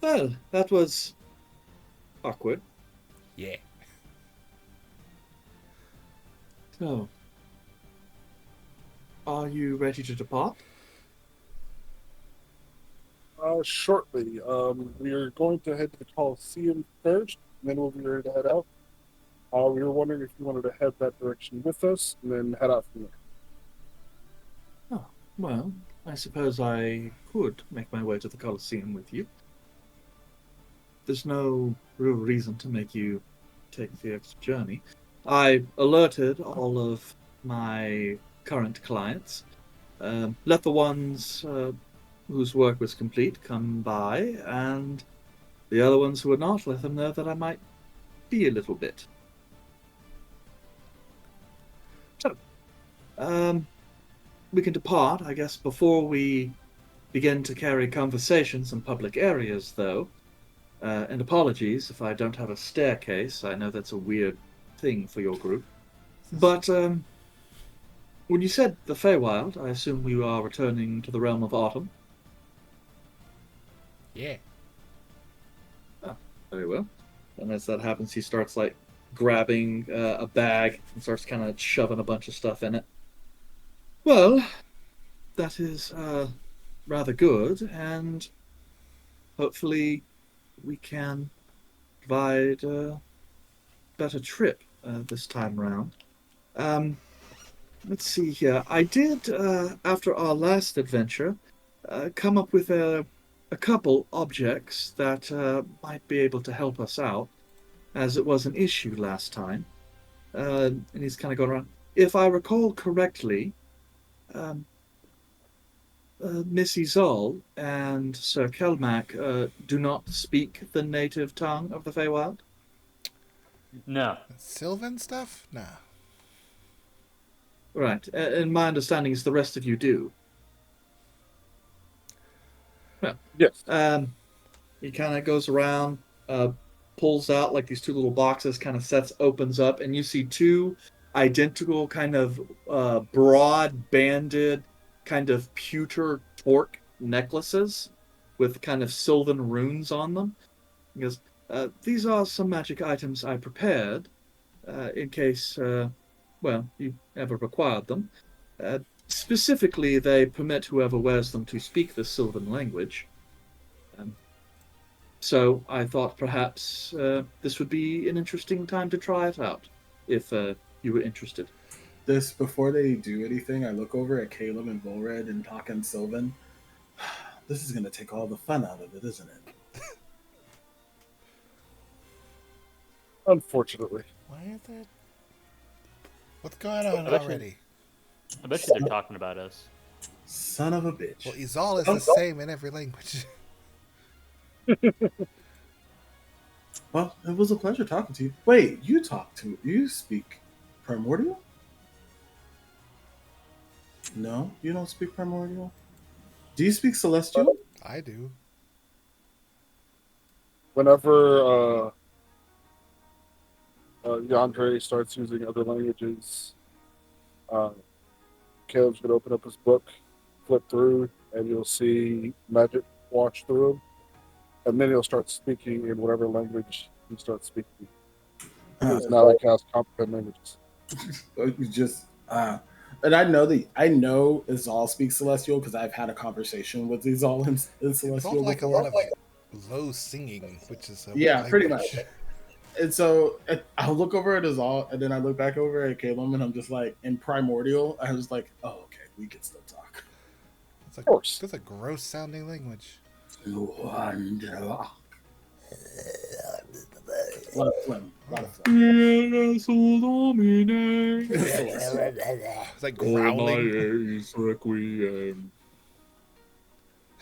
Well, that was awkward. Yeah. So, are you ready to depart? Shortly. We are going to head to the Coliseum first, and then we'll be ready to head out. We were wondering if you wanted to head that direction with us, and then head out from there. Oh, well, I suppose I could make my way to the Colosseum with you. There's no real reason to make you take the extra journey. I alerted all of my current clients. Let the ones whose work was complete come by, and the other ones who were not, let them know that I might be a little bit. So, we can depart, I guess, before we begin to carry conversations in public areas, though. And apologies if I don't have a staircase. I know that's a weird thing for your group. But when you said the Feywild, I assume we are returning to the realm of autumn. Yeah. Oh, very well. And as that happens, he starts like grabbing a bag and starts kind of shoving a bunch of stuff in it. Well, that is rather good, and hopefully we can provide a better trip this time round. Let's see here. I did, after our last adventure, come up with a couple objects that might be able to help us out, as it was an issue last time. And he's kind of going around. If I recall correctly, Miss Izal and Sir Kelmac do not speak the native tongue of the Feywild? No. Sylvan stuff? Nah. Right. And my understanding is the rest of you do. Well, Yes. he kind of goes around, pulls out like these two little boxes, kind of opens up, and you see two identical kind of broad banded kind of pewter torque necklaces with kind of sylvan runes on them. He goes, these are some magic items I prepared in case, well, you ever required them. Specifically, they permit whoever wears them to speak the sylvan language. So I thought perhaps this would be an interesting time to try it out, if you were interested. Before they do anything, I look over at Caleb and Volred and talking Sylvan. This is going to take all the fun out of it, isn't it? Unfortunately. Why is that? What's going on I already? I bet you they're talking about us. Son of a bitch. Well, Izal is the same in every language. Well, it was a pleasure talking to you. Wait, you speak Primordial? No, you don't speak Primordial? Do you speak Celestial? I do. Whenever Yandere starts using other languages, Caleb's going to open up his book, flip through, and you'll see magic wash through him. And then he'll start speaking in whatever language he starts speaking. Because now he can comprehend languages. You just and I know Izal speaks Celestial because I've had a conversation with Izal in Celestial. It's all like a lot of low singing, which is pretty much. And so I'll look over at Izal, and then I look back over at Caleb, and I'm just like, in Primordial, I was like, oh, okay, we can still talk. It's like, Of course. That's a gross sounding language. Wonder. A lot of phlegm. It's like growling. Requiem.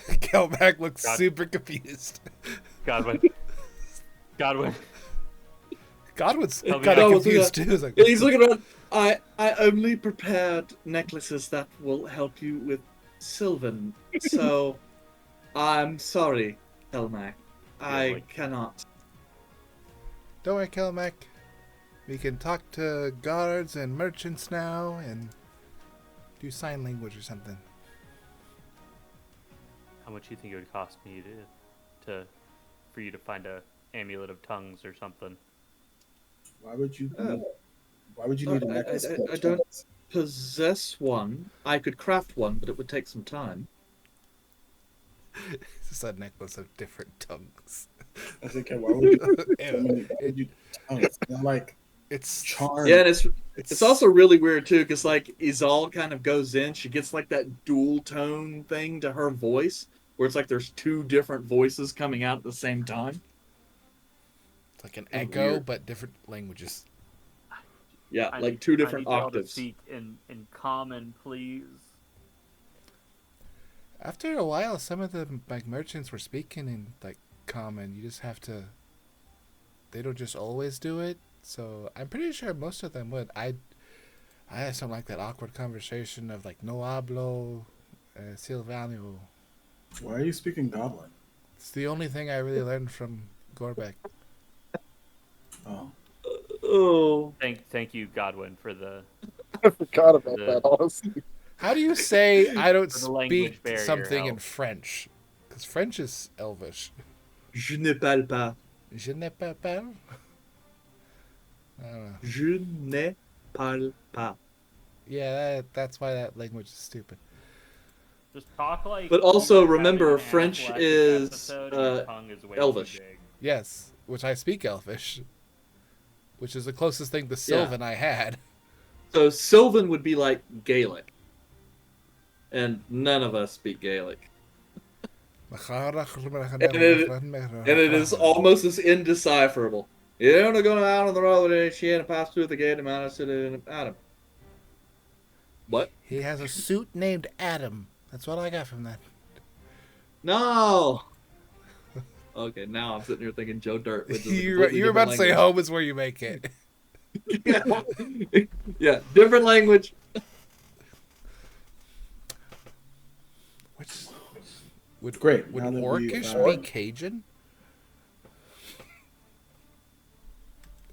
Kelmac looks God. super confused. Godwin. Godwin. Godwin's Tell me kind of Godwin's confused too. He's like, And he's looking around. I only prepared necklaces that will help you with Sylvan. So, I'm sorry, Kelmac. I like- cannot. don't worry, Kelmac. We can talk to guards and merchants now and do sign language or something. How much do you think it would cost me for you to find a amulet of tongues or something? Why would you? Oh. Why would you need a I- necklace? I- full of I don't- tongues? Possess one. I could craft one, but it would take some time. It's just a necklace of different tongues. I think. Why would you? I Ew. mean, why would you tongues? They're like It's charm. Yeah, and it's also really weird too, because like Izal kind of goes in. She gets like that dual tone thing to her voice, where it's like there's two different voices coming out at the same time. like an Oh, echo, weird. but different languages. Yeah, I like need- two I different need y'all to octaves. speak in common, please. After a while, some of the like merchants were speaking in like common. You just have to. They don't just always do it. So I'm pretty sure most of them would. I had some like that awkward conversation of like no hablo, Silvano. Why are you speaking Goblin? It's the only thing I really learned from Gorbeck. Oh, Oh, Thank you, Godwin, for the I forgot about The- that, honestly. How do you say I don't For the language speak barrier, something in help. French? Because French is Elvish. je ne parle pas. Je ne peux pas. I don't know. Je ne parle pas. Yeah, that's why that language is stupid. just talk like. But you also guys having remember, an French anaphylactic is, episode and your tongue is way too Elvish. big. Yes, which I speak Elvish, which is the closest thing to Sylvan I had. So Sylvan would be like Gaelic, and none of us speak Gaelic, and it is almost as indecipherable. You're only going out on the road and she had to pass through the gate of Mount Adam. What? He has a suit named Adam. That's what I got from that. No. Okay, now I'm sitting here thinking Joe Dirt. Which is a You completely were about to different say home is where you make it. language. Yeah, different language. Which would great. would Now that we've, Orcish be Cajun?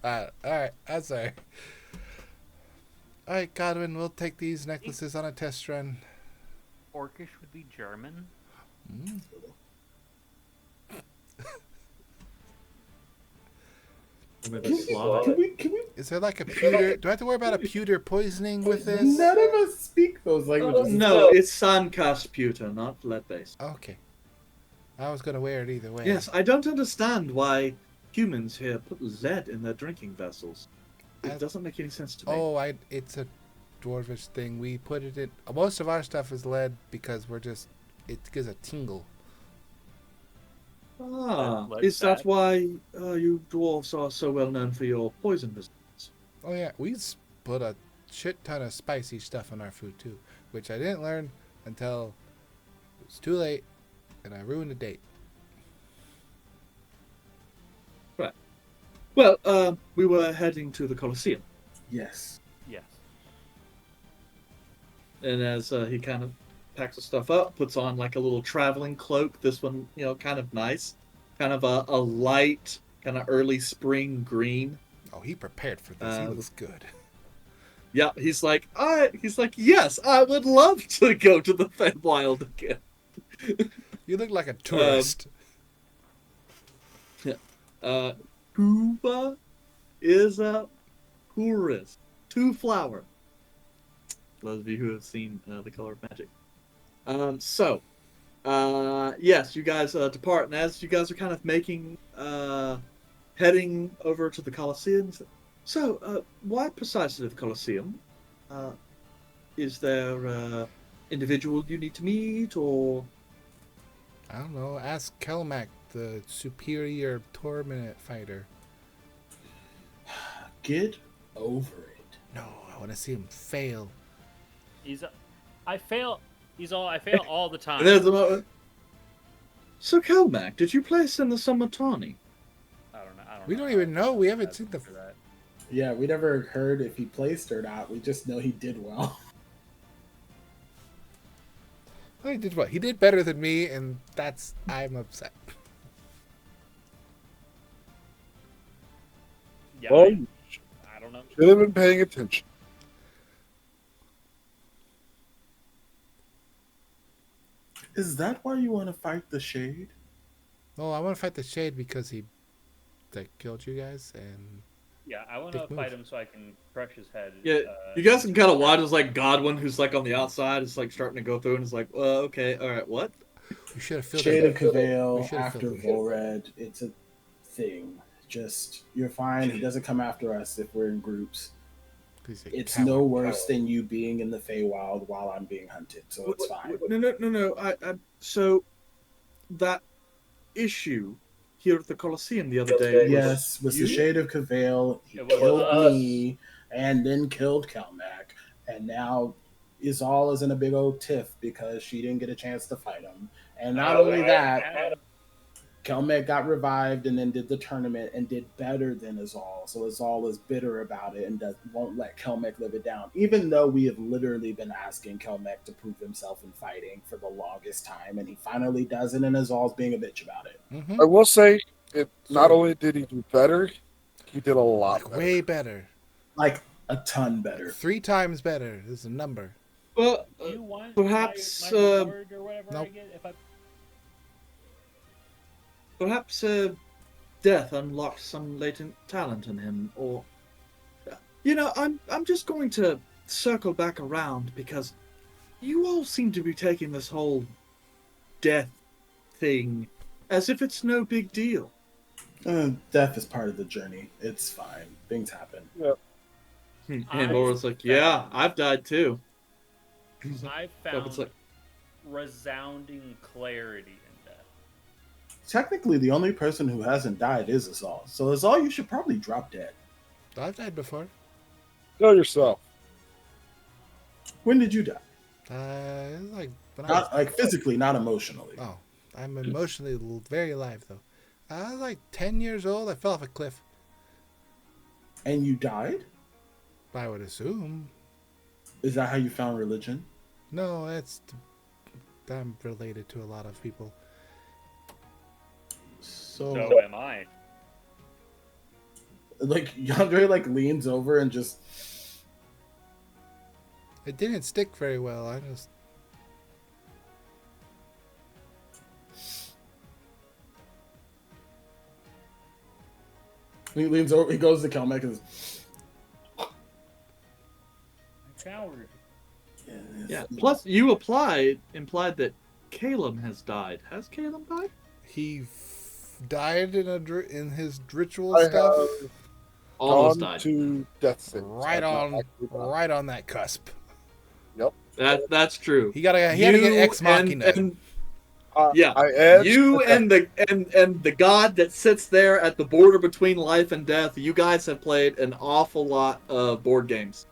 Alright, I'm sorry. Alright, Godwin, we'll take these necklaces on a test run. Orcish would be German. Mm. Can we? Is there like a pewter? Do I have to worry about a pewter poisoning with this? None of us speak those languages. No, it's Sandcast pewter, not lead based. Okay. I was gonna wear it either way. Yes, I don't understand why humans here put lead in their drinking vessels. It I- doesn't make any sense to me. Oh, it's a dwarvish thing. We put it in. Most of our stuff is lead because it gives a tingle. Ah, Lead is that bad? why you dwarves are so well known for your poison resistance? Oh yeah, we put a shit ton of spicy stuff in our food too, which I didn't learn until it was too late, and I ruined the date. Well, we were heading to the Colosseum, Yes. Yes. and as he kind of packs the stuff up, puts on like a little traveling cloak. This one, kind of nice, kind of a light, kind of early spring green. Oh, he prepared for this. He Uh, looks good. Yeah, he's like, yes, I would love to go to the Feywild again. You look like a tourist. Cuba is a tourist. Two flower. Those of you who have seen The Color of Magic. Yes, you guys depart, and as you guys are kind of heading over to the Colosseum. So, why precisely the Colosseum? Is there individual you need to meet, or I don't know. Ask Kelmac, the superior torment fighter. Get over it. No, I want to see him fail. I fail all the time. And there's a moment. So, Kelmac, did you place in the summer tourney? I don't know. We don't even know. We haven't seen the. for that. Yeah, we never heard if he placed or not. We just know he did well. He did what? He did better than me, and I'm upset. Yeah, Well, I don't know. should have been paying attention. Is that why you want to fight the Shade? No, I want to fight the Shade because he killed you guys, and Yeah, I want to Big fight move. him so I can crush his head. Yeah, you guys can kind of watch as like Godwin, who's like on the outside, is like starting to go through, and is like, well, okay, all right, what? we should have filled Shade him. of Cavail should've after filled him. Volred, it's a thing. Just, you're fine. He doesn't come after us if we're in groups. He's a It's coward. no worse than you being in the Feywild while I'm being hunted, so it's fine. No. So that issue here at the Colosseum the other day. Yes, was the Shade of Cavail. He It was killed us. me and then killed Kelmac, and now Izal is in a big old tiff because she didn't get a chance to fight him. And not only that, Kelmac got revived and then did the tournament and did better than Izal. So Izal is bitter about it and won't let Kelmac live it down, even though we have literally been asking Kelmac to prove himself in fighting for the longest time, and he finally does it, and Izal's being a bitch about it. Mm-hmm. I will say, not only did he do better, he did a lot better. Way better. Like a ton better. 3 times better is a number. Well, Do you want perhaps, my reward or whatever nope. I get if I? perhaps death unlocked some latent talent in him, or I'm just going to circle back around because you all seem to be taking this whole death thing as if it's no big deal. Death is part of the journey. It's fine. Things happen. And Laura's like, yeah, I've died too. I It's found like, resounding clarity in death. Technically, the only person who hasn't died is Azal. So Azal, you should probably drop dead. I've died before. Know yourself. When did you die? It was like when I Not was, like physically, not emotionally. Oh, I'm emotionally very alive though. I was like 10 years old. I fell off a cliff. And you died? I would assume. Is that how you found religion? No, I'm related to a lot of people. So, So am I. like, Yandere, like, leans over and just... It didn't stick very well. I just He leans over, he goes to Kelmac and Coward. yeah. Plus, you implied that Caleb has died. Has Caleb died? he died in his ritual I stuff. have Almost gone died. to death sentence. Right I've not on, actually done it. right on that cusp. That's true. He had to get ex machina. Yeah. I edged You the and the god that sits there at the border between life and death. You guys have played an awful lot of board games.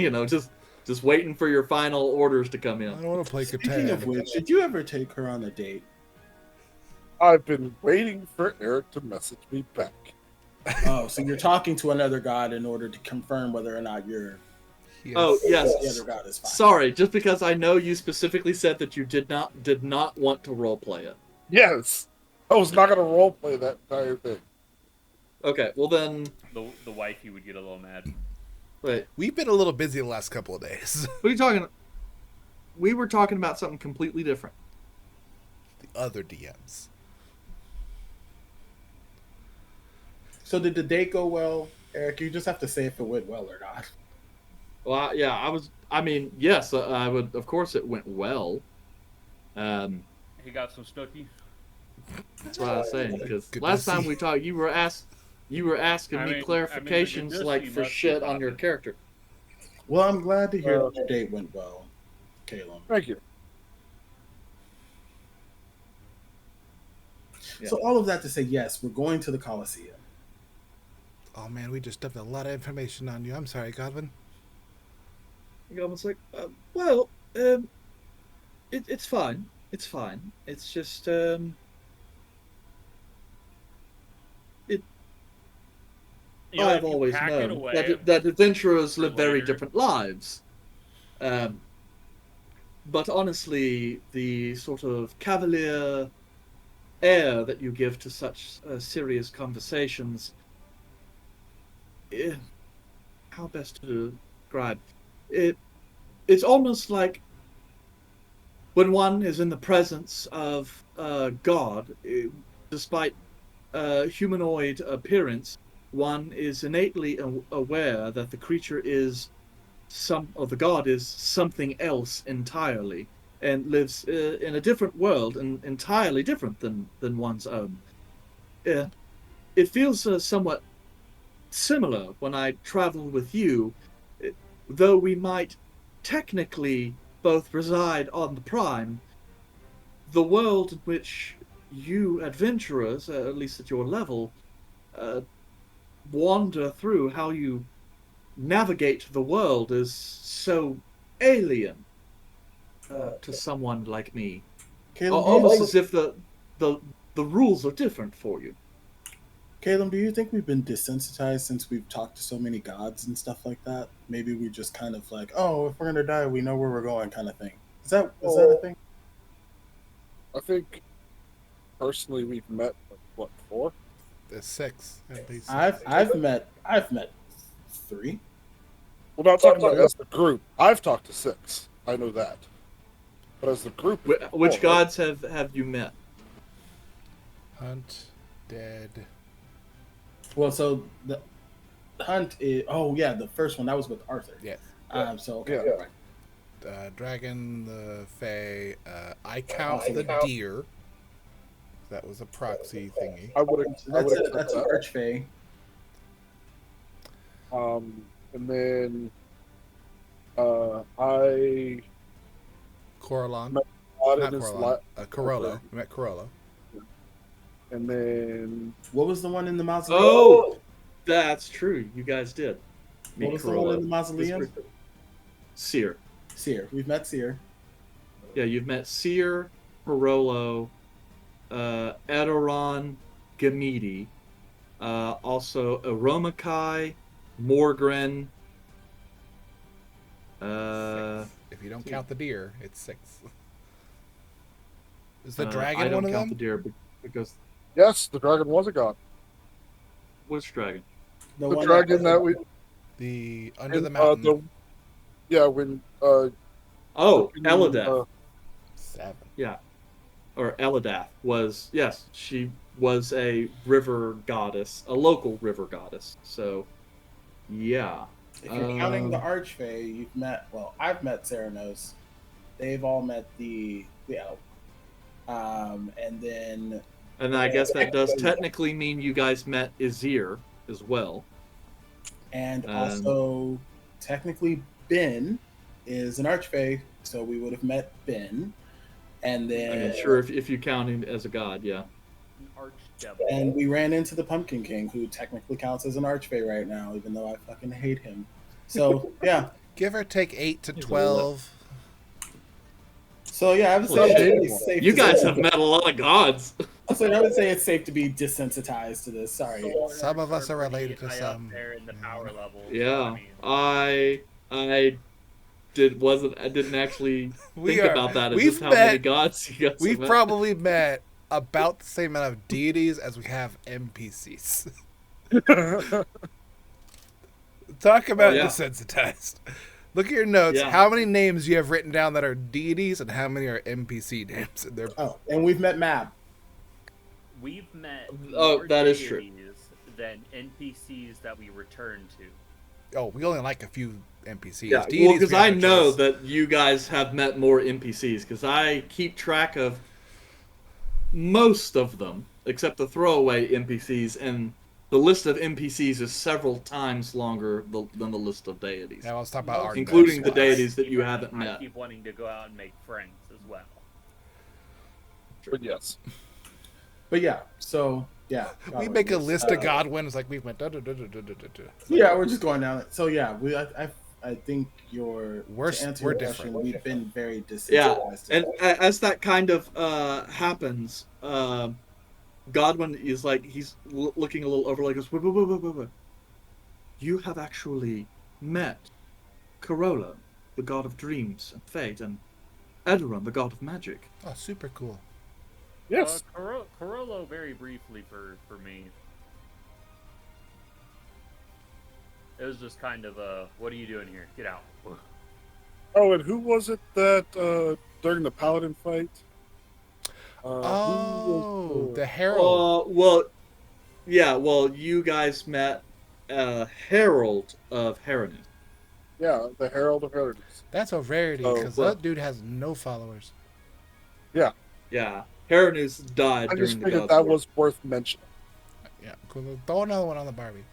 Just waiting for your final orders to come I in. don't want to play Speaking of Catan. which, did you ever take her on a date? I've been waiting for Eric to message me back. Oh, so you're talking to another god in order to confirm whether or not you're Oh yes. the other god is fine. Sorry, just because I know you specifically said that you did not want to roleplay it. Yes, I was not going to roleplay that entire thing. Okay, well then, The wifey would get a little mad. wait. We've been a little busy the last couple of days. What are you talking? We were talking about something completely different. The other DMs. So did the date go well, Eric? You just have to say if it went well or not. Well, yes, I would. Of course, it went well. He got some snooky. That's what I was saying. Because Good last to time see. we talked, you were asking I me mean, clarifications the like Gucci for must be shit on your popping. character. Well, I'm glad to hear that your date went well, Caleb. Thank you. Yeah. So all of that to say, yes, we're going to the Colosseum. Oh man, we just dumped a lot of information on you. I'm sorry, Godwin. It's like, it's fine. It's fine. It's just it. You know, I've if you always pack it known away that adventurers for live very later. different lives. Um, but honestly, the sort of cavalier air that you give to such serious conversations, eh, how best to describe it? It's almost like when one is in the presence of God, despite humanoid appearance, one is innately aware that the creature is or the god is something else entirely, and lives in a different world and entirely different than one's own. Uh, it feels somewhat similar when I travel with you, uh, though we might technically both reside on the Prime. The world in which you adventurers, at least at your level, uh, wander through, how you navigate the world is so alien to someone like me. Caleb, do you Almost think as if the the rules are different for you. Caleb, do you think we've been desensitized since we've talked to so many gods and stuff like that? Maybe we just kind of like, oh, if we're gonna die, we know where we're going, kind of thing. Is that a thing? I think personally we've met like, what, four? There's 6 at least. I've met three. We're not talking about as the group. I've talked to six. I know that. But as the group, it's been Which four, right? gods have you met? Hunt, dead. Well, so the hunt is. Oh yeah, the first one that was with Arthur. Yes. So okay, Yeah. right. Dragon, the Fae. I count the deer. That was a proxy thingy. I would. So I would that's accept an that. archfey. And then I Coralon. met God Not in his Coralon. Corollo. We met Corollo. and then What was the one in the mausoleum? Oh, that's true. You guys did. What was the one in the mausoleum? Seer. Seer. We've met Seer. Yeah, you've met Seer, Parolo, Edoron, Gamidi, also Aromakai, Morgren. If you don't count the deer, it's 6. Is the I dragon don't one of count them? the deer because yes, the dragon was a god. which dragon? The one dragon that we The under the and, mountain. when Oh, freaking, Eladath. 7. Yeah, or Eladath was, yes, she was a river goddess, a local river goddess. So, yeah. If you're counting the archfey, you've met. Well, I've met Ceranos. They've all met the elf. And then And I guess that does technically mean you guys met Azir as well. and also technically Ben is an archfey, so we would have met Ben. And then Sure, if you count him as a god, yeah. An archdevil. and we ran into the Pumpkin King, who technically counts as an archfey right now, even though I fucking hate him. So yeah. Give or take 8 to 12. So yeah, I would say it's safe. You to guys say- have met a lot of gods. I would say it's safe to be desensitized to this. Sorry. Some of us are pretty related to high some. Up there in the power level. Yeah, I mean, I didn't actually We think are- about that as we've just how many met- gods you guys We've have met. probably met about the same amount of deities as we have NPCs. Talk about yeah. desensitized. Look at your notes. Yeah. How many names you have written down that are deities and how many are NPC names? And they're Oh, and we've met Mab. we've met Oh, more that is true. deities than NPCs that we return to. we only like a few NPCs. Yeah, Deities, well, because we have I no know choice. that you guys have met more NPCs, because I keep track of most of them, except the throwaway NPCs, and the list of NPCs is several times longer than the list of deities, Yeah, let's talk about our including the next deities that you haven't I met. keep wanting to go out and make friends as well. but yes, But yeah, so yeah. We make a list of God. Godwins like we've met. Yeah, we're just going down it. So yeah, I think to answer we're your different. question, we've been very Yeah, desensitized to and it. as that kind of happens, Godwin is like he's looking a little over, like goes, wait. You have actually met Corolla, the god of dreams and fate, and Edoran, the god of magic. Oh, super cool. Yes. Corollo very briefly for me. It was just kind of what are you doing here? Get out. Oh, and who was it that during the paladin fight? Oh, Who the Herald. Well, yeah, well, you guys met Herald of Heronus. yeah, the Herald of Heritage. That's a rarity Oh, because well, that dude has no followers. Yeah, yeah, Heronus died I just during the figured God's that War. was worth mentioning. Yeah, cool. Throw another one on the Barbie.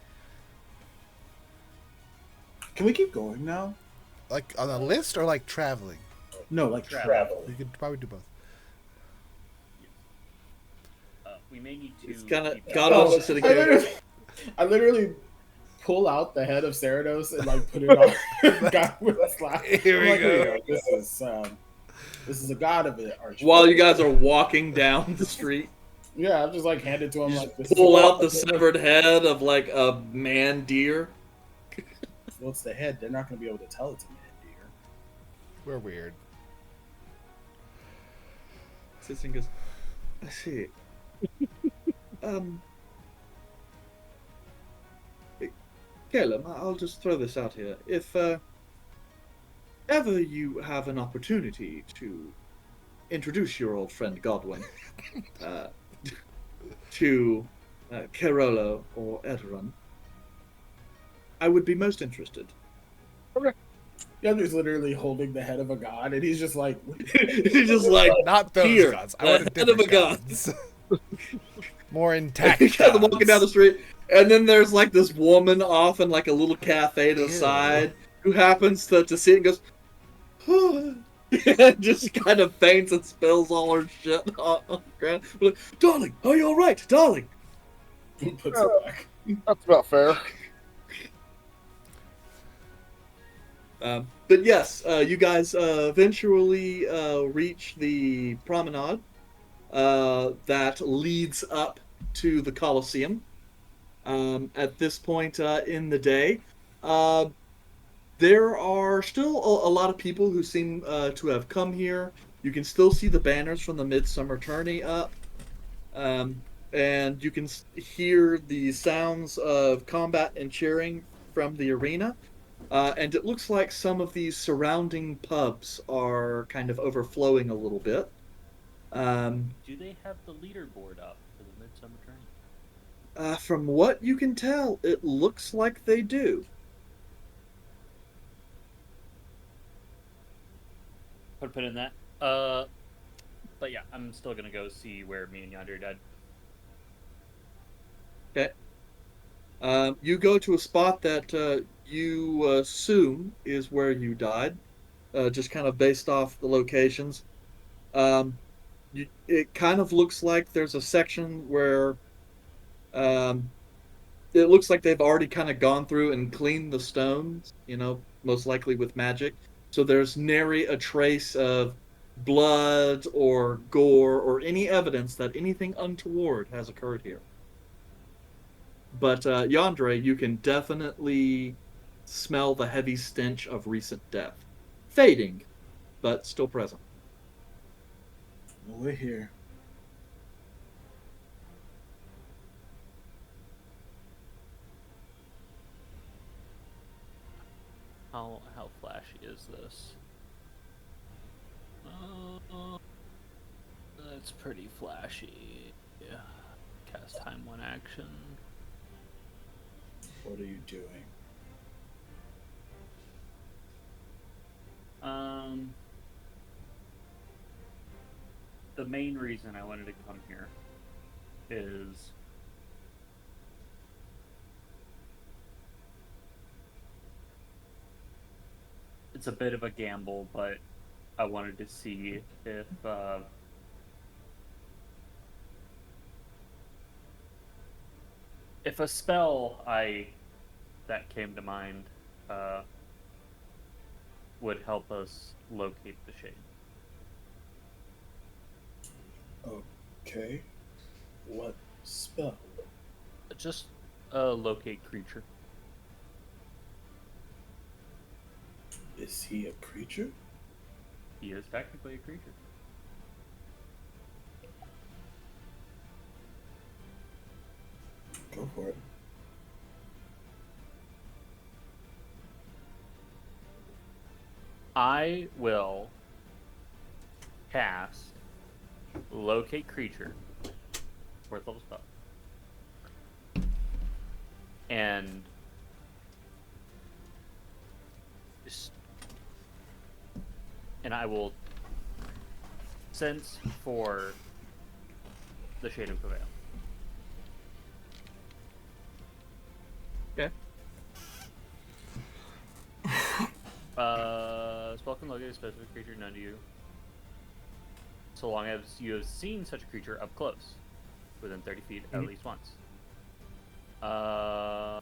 Can we keep going now? Like on a list or like traveling? No, like travel. You could probably do both. We may need to. It's kind of keep- Godwin's just sitting here. I literally pull out the head of Cerados and like put it on Godwin's lap. Here we I'm like, go. "Here you this is a god of it, archer." While you guys are walking down the street, Yeah, I'm just like handed to him you like this. just pull out the severed head of like a man deer. Well, it's the head. They're not going to be able to tell it's a man deer. We're weird. Sits and goes, I see. Caleb, I'll just throw this out here. If ever you have an opportunity to introduce your old friend Godwin to Kerolo or Edoran, I would be most interested. Yonder's literally holding the head of a god, and he's just like, He's just like, Not those here, gods. I want a head of a different god. gods. More intact. You guys are walking down the gods. street, and then there's like this woman off in like a little cafe to the Ew. side who happens to see it and goes, and just kind of faints and spills all her shit on the ground. We're like, darling, are you all right, darling? he puts it back. That's about fair. But yes, you guys eventually reach the promenade that leads up to the Colosseum. At this point in the day, there are still a lot of people who seem to have come here. You can still see the banners from the Midsummer Tourney up. And you can hear the sounds of combat and cheering from the arena. And it looks like some of these surrounding pubs are kind of overflowing a little bit. Do they have the leaderboard up for the Midsummer Tourney? From what you can tell, it looks like they do. Put a pin in that. But yeah, I'm still gonna go see where me and Yonder died. Okay. You go to a spot that you assume is where you died, just kind of based off the locations. It kind of looks like there's a section where it looks like they've already kind of gone through and cleaned the stones, most likely with magic. So there's nary a trace of blood or gore or any evidence that anything untoward has occurred here. But Yandere, you can definitely smell the heavy stench of recent death. Fading, but still present. Well, we're here. How flashy is this? That's pretty flashy. Yeah. Cast time 1 action. What are you doing? The main reason I wanted to come here is it's a bit of a gamble, but I wanted to see if a spell that came to mind would help us locate the shade. Okay. What spell? Just a locate creature. Is he a creature? He is technically a creature. Go for it. I will cast locate creature, fourth level spell, and I will sense for the Shade of Prevail. Okay. Spell can locate a specific creature known to you, so long as you have seen such a creature up close, within 30 feet at least once. I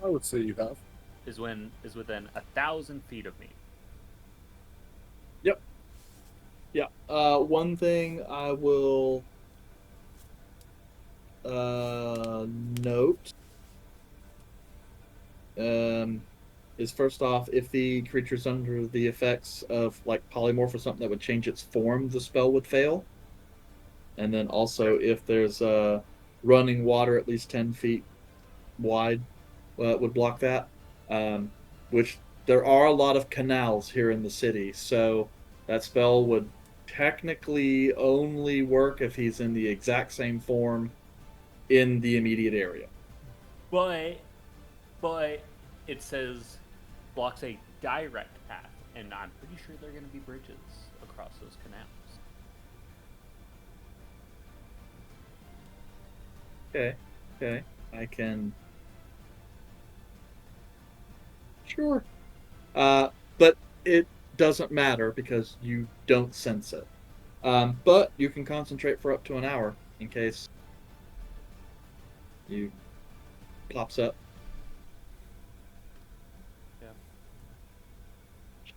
would say you have. Is within 1,000 feet of me. Yep. Yeah. One thing I will note is first off, if the creature's under the effects of like polymorph or something that would change its form, the spell would fail. And then also, if there's running water at least 10 feet wide, would block that. Which there are a lot of canals here in the city, so that spell would technically only work if he's in the exact same form in the immediate area. But it says blocks a direct path, and I'm pretty sure there are going to be bridges across those canals. Okay. I can. Sure. But it doesn't matter because you don't sense it. But you can concentrate for up to an hour in case you pops up. Yeah.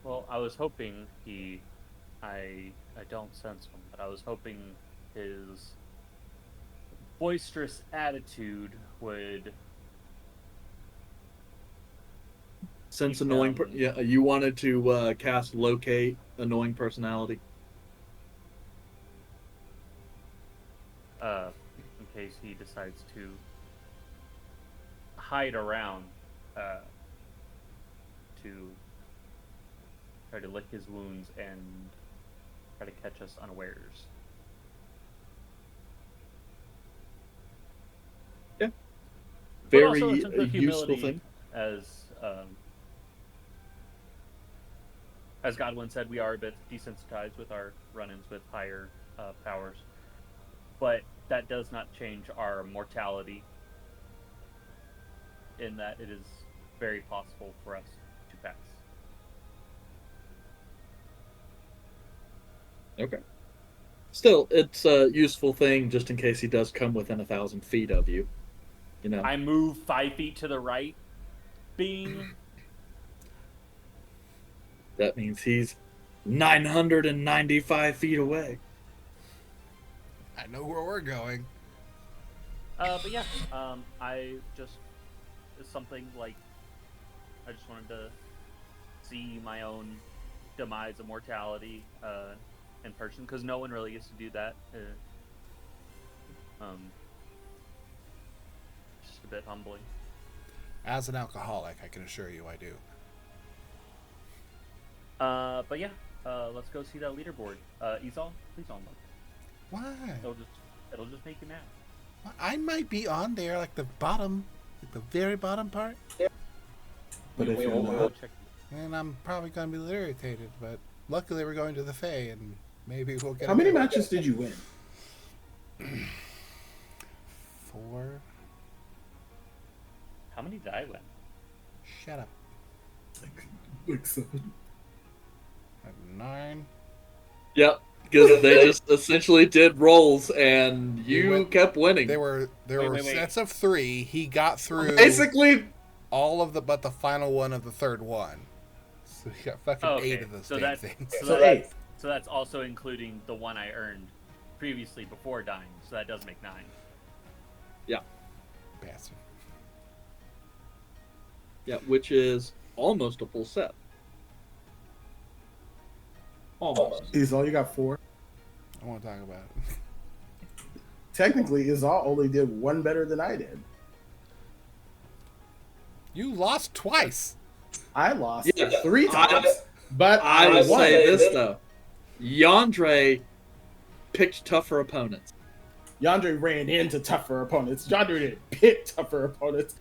Well, I was hoping I don't sense him, but I was hoping his boisterous attitude would Sense annoying. Yeah, you wanted to cast locate annoying personality. In case he decides to hide around, to try to lick his wounds and try to catch us unawares. Yeah. But Very also a sense of useful humility, thing. As Godwin said, we are a bit desensitized with our run-ins with higher powers, but that does not change our mortality, in that it is very possible for us to pass. Okay. Still, it's a useful thing just in case he does come within 1,000 feet of you. You know. I move 5 feet to the right. Bing. That means he's 995 feet away. I know where we're going. But yeah, I just, it's something like, I just wanted to see my own demise of mortality in person, because no one really gets to do that. Just a bit humbling. As an alcoholic, I can assure you I do. But yeah, let's go see that leaderboard. Esau, please don't look. Why? It'll just make you mad. I might be on there, like the bottom, like the very bottom part. But if you're not, And I'm probably going to be irritated, but luckily we're going to the Fae, and maybe we'll get... How many matches did you win? 4. How many did I win? Shut up. Like 7. 9. Yep, because they just essentially did rolls, and you kept winning. There were Wait. sets of 3. He got through. Basically, all of but the final one of the third one. So you got fucking Okay, 8 of those so damn that's things. so, So that's 8. so that's also including the one I earned previously before dying. So that does make 9. Bastard. Yeah, which is almost a full set. Almost. Izal, you got 4. I want to talk about it. Technically, Izal only did 1 better than I did. You lost twice. I lost Yeah, 3 times, but I will won. say this though. Yandere picked tougher opponents. Yandere ran into tougher opponents. Yandere didn't pick tougher opponents.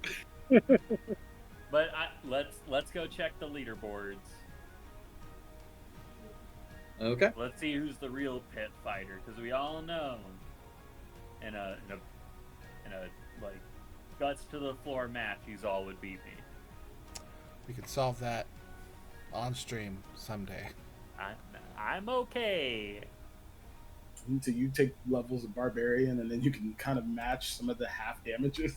But let's go check the leaderboards. Okay. Let's see who's the real pit fighter, because we all know in a like guts to the floor match, he's all would beat me. We could solve that on stream someday. I'm okay. Until you take levels of barbarian, and then you can kind of match some of the half damages.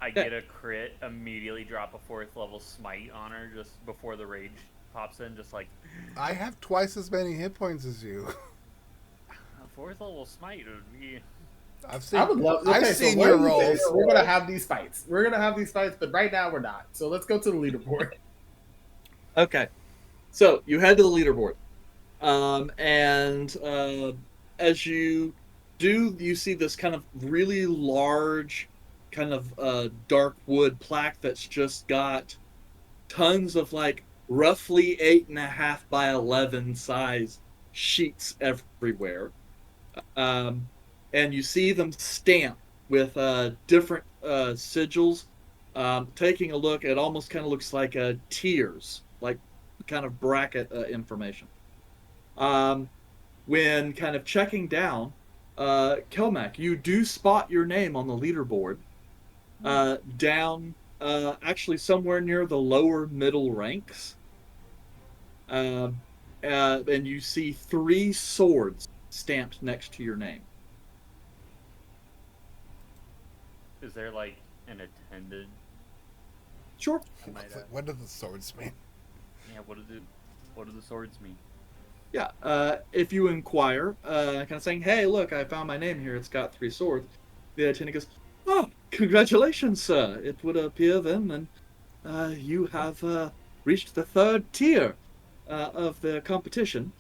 I get a crit, immediately drop a 4th level smite on her just before the rage pops in, just like I have twice as many hit points as you. a 4th level smite would be. I would love. Okay, I've so seen what your do you think? rolls. We're gonna have these fights. But right now we're not. So let's go to the leaderboard. Okay. So you head to the leaderboard. And as you do, you see this kind of really large, kind of dark wood plaque that's just got tons of like roughly 8.5 by 11 size sheets everywhere. And you see them stamped with different sigils. Taking a look, it almost kind of looks like tiers, like kind of bracket information. When kind of checking down, Kelmac, you do spot your name on the leaderboard down actually somewhere near the lower middle ranks. And you see 3 swords stamped next to your name. Is there like an attendant? Sure. What do the swords mean? Yeah, what do the swords mean? Yeah, if you inquire, kind of saying, hey, look, I found my name here. It's got 3 swords. The attendant goes, oh, congratulations, sir. It would appear then you have reached the 3rd tier of the competition.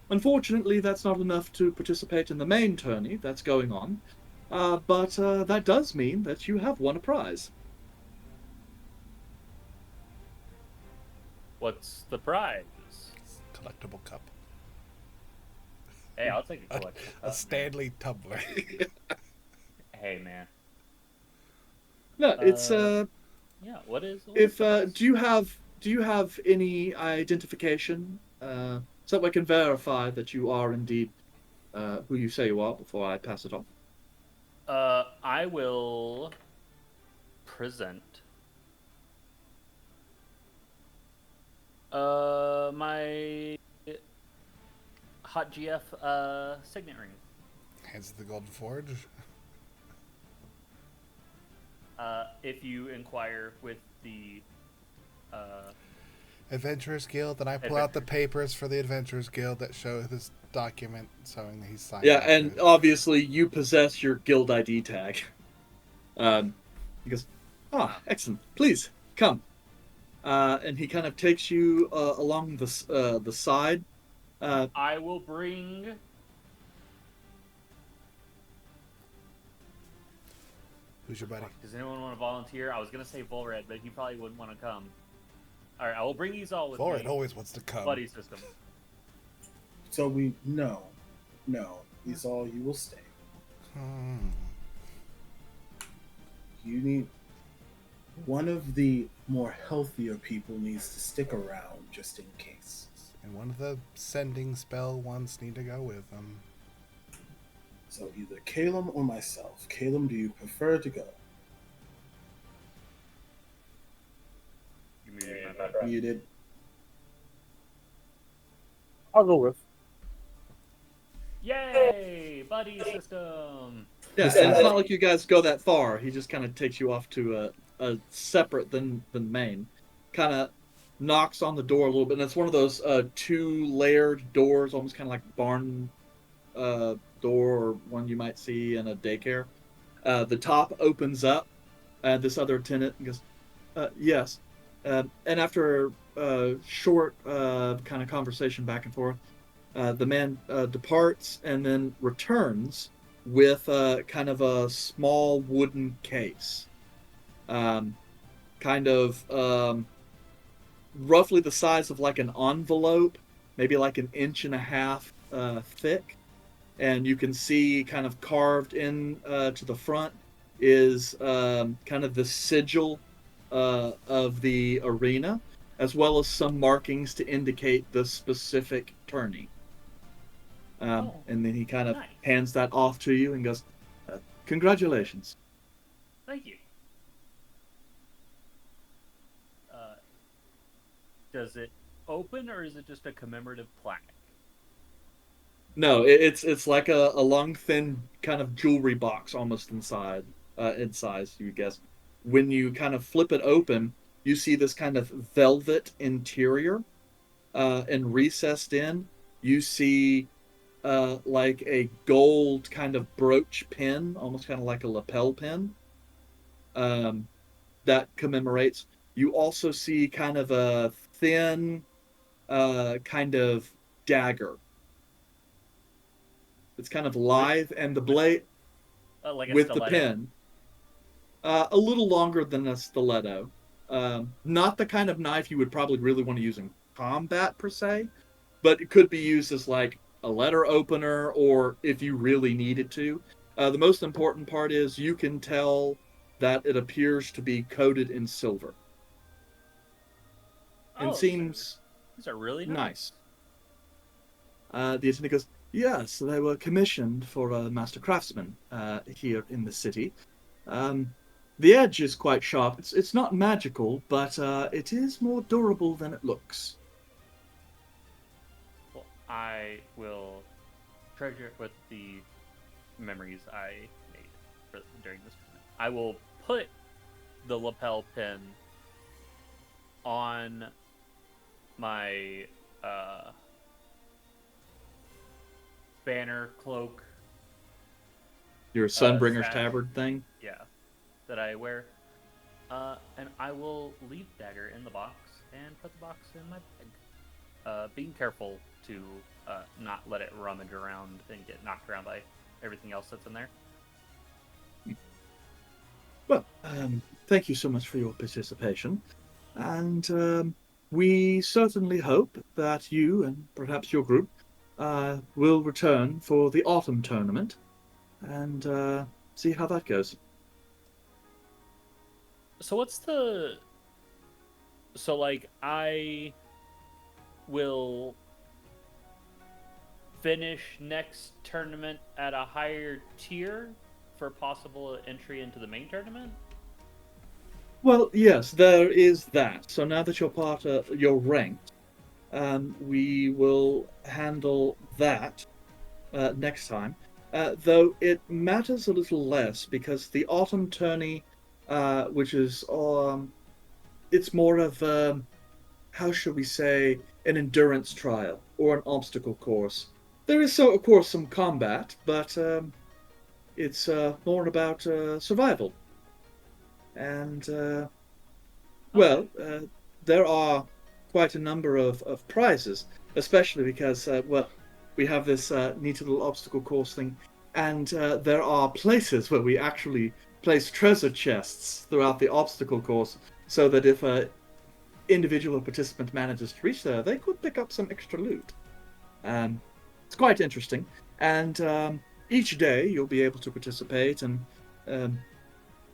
Unfortunately, that's not enough to participate in the main tourney that's going on. But that does mean that you have won a prize. What's the prize? Collectible cup. Hey, I'll take a collectible A cup, Stanley tumbler. man. Hey, man. No, it's Yeah. What is if the prize? do you have any identification so that I can verify that you are indeed who you say you are before I pass it on? I will present my Hot GF signet ring. Hands of the Golden Forge. If you inquire with the Adventurers Guild, and I pull out the papers for the Adventurers Guild that show this document showing that he's signed. Yeah, up and to it. obviously you possess your guild ID tag. He goes, ah, excellent. Please come. And he kind of takes you along the side. I will bring. Who's your buddy? Does anyone want to volunteer? I was gonna say Volred, but he probably wouldn't want to come. All right, I will bring these all with Vorid me. always wants to come. Buddy system. So no, Izal, you will stay. You need one of the more healthier people needs to stick around just in case. And one of the sending spell ones need to go with them. So either Calum or myself. Calum, do you prefer to go? You muted my background. Muted. I'll go with. Yay! Buddy system! Yeah, This and it's side. not like you guys go that far. He just kind of takes you off to a separate than main. Kind of knocks on the door a little bit, and it's one of those two layered doors, almost kind of like barn door or one you might see in a daycare. The top opens up, and this other tenant goes, "Yes," and after a short kind of conversation back and forth, the man departs and then returns with kind of a small wooden case, um, kind of roughly the size of like an envelope, maybe like an inch and a half thick. And you can see kind of carved in to the front is kind of the sigil of the arena, as well as some markings to indicate the specific tourney. And then he kind of nice. hands that off to you and goes, "Congratulations." Thank you. Does it open, or is it just a commemorative plaque? No, it's like a long, thin kind of jewelry box almost in size, you guess. When you kind of flip it open, you see this kind of velvet interior, and recessed in, you see like a gold kind of brooch pin, almost kind of like a lapel pin, um, that commemorates. You also see kind of a thin kind of dagger. It's kind of lithe, and the blade Like a with the stiletto? pin, a little longer than a stiletto. Not the kind of knife you would probably really want to use in combat per se, but it could be used as like a letter opener or if you really needed to. The most important part is you can tell that it appears to be coated in silver and Oh, seems these are really nice. The attendant goes, "Yes, they were commissioned for a master craftsman here in the city. Um, the edge is quite sharp. It's not magical, but it is more durable than it looks." Well, I will treasure it with the memories I made during this tournament. I will put the lapel pin on my banner cloak. Your Sunbringer's Sash. tabard thing. Yeah, that I wear. And I will leave dagger in the box and put the box in my bag. Being careful to not let it rummage around and get knocked around by everything else that's in there. Well, thank you so much for your participation, and we certainly hope that you and perhaps your group will return for the autumn tournament and see how that goes. So what's the... So, like, I will finish next tournament at a higher tier for possible entry into the main tournament? Well, yes, there is that. So now that you're ranked, we will handle that next time. Though it matters a little less because the autumn tourney, which is it's more of how should we say, an endurance trial or an obstacle course. There is of course some combat, but it's more about survival. And well, there are quite a number of prizes, especially because well, we have this neat little obstacle course thing, and there are places where we actually place treasure chests throughout the obstacle course, so that if a individual participant manages to reach there, they could pick up some extra loot. It's quite interesting, and each day you'll be able to participate, and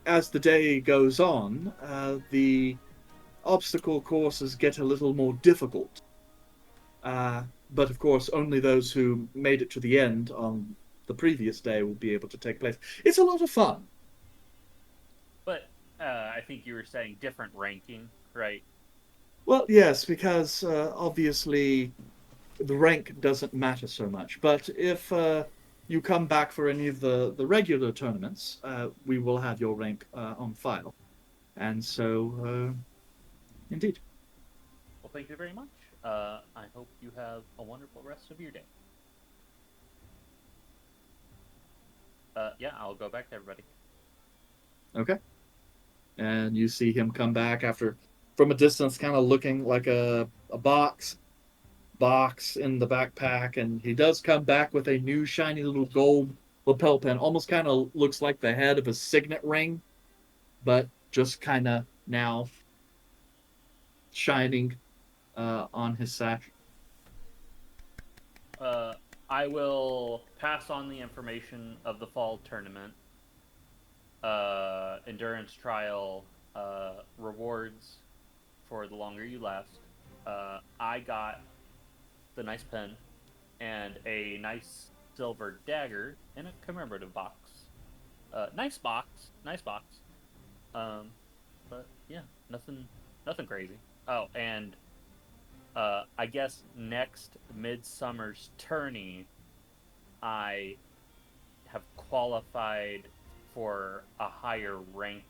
as the day goes on, the obstacle courses get a little more difficult. But of course, only those who made it to the end on the previous day will be able to take place. It's a lot of fun. But I think you were saying different ranking, right? Well, yes, because obviously the rank doesn't matter so much. But if you come back for any of the regular tournaments, we will have your rank on file. And so, indeed. Well, thank you very much. I hope you have a wonderful rest of your day. Yeah, I'll go back to everybody. Okay. And you see him come back after, from a distance, kind of looking like a box in the backpack, and he does come back with a new shiny little gold lapel pin. Almost kind of looks like the head of a signet ring, but just kind of now shining on his sash. I will pass on the information of the fall tournament, endurance trial, rewards for the longer you last. I got the nice pen and a nice silver dagger in a commemorative box. Nice box. But yeah, nothing crazy. Oh, and I guess next Midsummer's tourney, I have qualified for a higher ranking.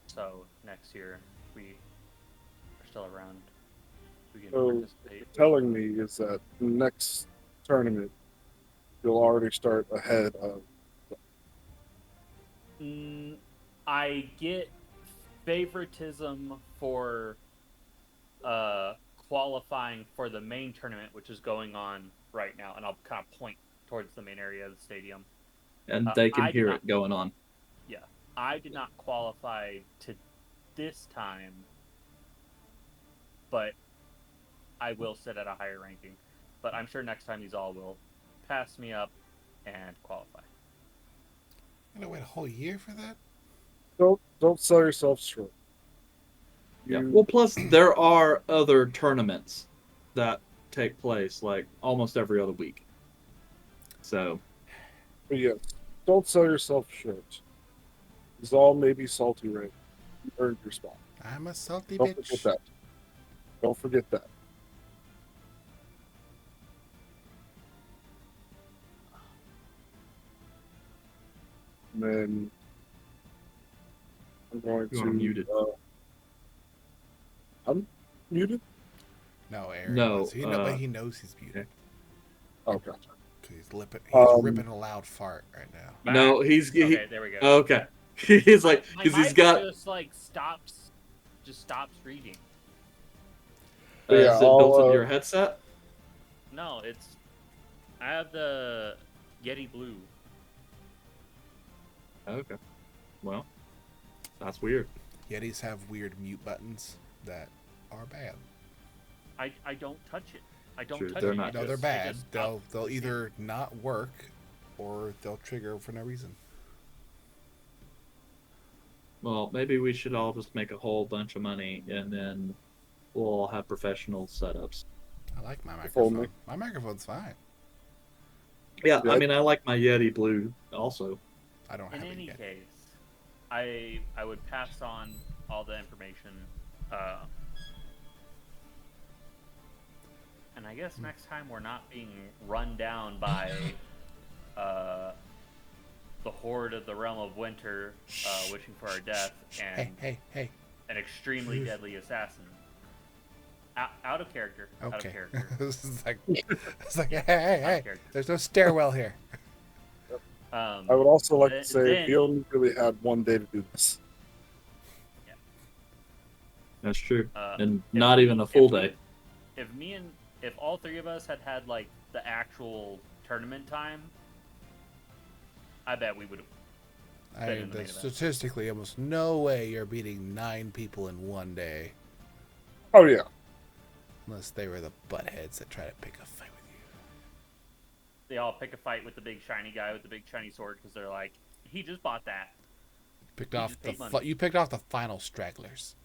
So next year, we are still around. We can So participate. telling me is that next tournament you'll already start ahead of. I get favoritism for qualifying for the main tournament, which is going on right now, and I'll kind of point towards the main area of the stadium. And they can hear it going on. Yeah, I did not qualify to this time, but I will sit at a higher ranking. But I'm sure next time these all will pass me up and qualify. You gonna wait a whole year for that? Don't sell yourself short. Yeah. Well, plus there are other tournaments that take place like almost every other week. So. But yes, don't sell yourself short. Zal may be salty, right? You earned your spot. I'm a salty Don't bitch. forget that. Don't forget that. And then I'm going You to. are muted. I'm muted? No, Aaron. No, But he knows he's muted. Oh, gotcha. He's ripping a loud fart right now. No, he's okay. There we go. Okay, he's like my because he's mic got. just like stops reading. Yeah, is it built into your headset? No, I have the Yeti Blue. Okay, well, that's weird. Yetis have weird mute buttons that are bad. I don't touch it. I don't Sure, touch they're it. not. No, they're It bad. just They'll stops. either not work or they'll trigger for no reason. Well, maybe we should all just make a whole bunch of money and then we'll all have professional setups. I like my microphone. me. My microphone's fine. Yeah, Yeah. I mean, I like my Yeti Blue also. I don't In have any it yet. case, I would pass on all the information. And I guess next time we're not being run down by the horde of the realm of winter, wishing for our death, and Hey. an extremely deadly assassin. Out of character. Okay. Out of character. it's like hey. There's no stairwell here. I would also like to say then- we only really had one day to do this. That's true, and if not we- even a full if we- day. If all three of us had like the actual tournament time, I bet we would have. in the main event. Statistically, almost no way you're beating 9 people in one day. Oh yeah. Unless they were the buttheads that try to pick a fight with you. They all pick a fight with the big shiny guy with the big shiny sword because they're like, he just bought that. You picked off the final stragglers.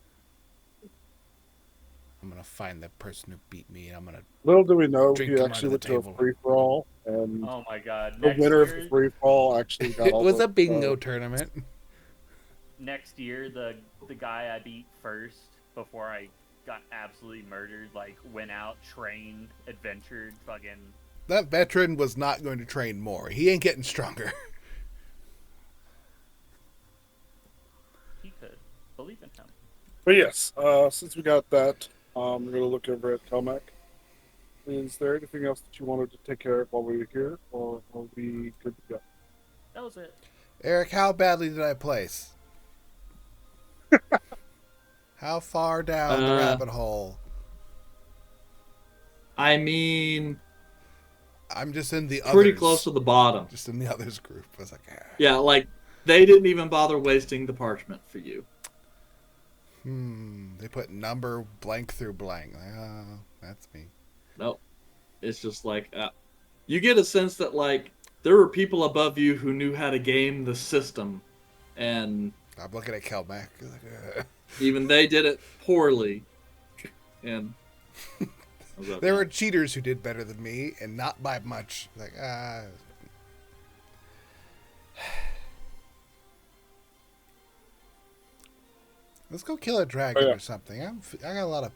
I'm gonna find the person who beat me, and I'm gonna. Little do we know, Drink he them actually under went the to a table. free for all, and Oh my god! the winner of the free for all actually got It all was the, a bingo tournament. Next year, the guy I beat first before I got absolutely murdered. Like went out, trained, adventured, fucking. That veteran was not going to train more. He ain't getting stronger. He could believe in him. But yes, since we got that, we're going to look over at Telmac. Is there anything else that you wanted to take care of while we were here, or are we good to go? That was it. Eric, how badly did I place? How far down the rabbit hole? I mean, I'm just in the pretty others. close to the bottom. Just in the others group. I was like, Yeah, like they didn't even bother wasting the parchment for you. They put number blank through blank. Oh, that's me. Nope. It's just like you get a sense that like there were people above you who knew how to game the system, and I'm looking at Kelmac. even they did it poorly. And there were cheaters who did better than me, and not by much. Like let's go kill a dragon or something. I got a lot of.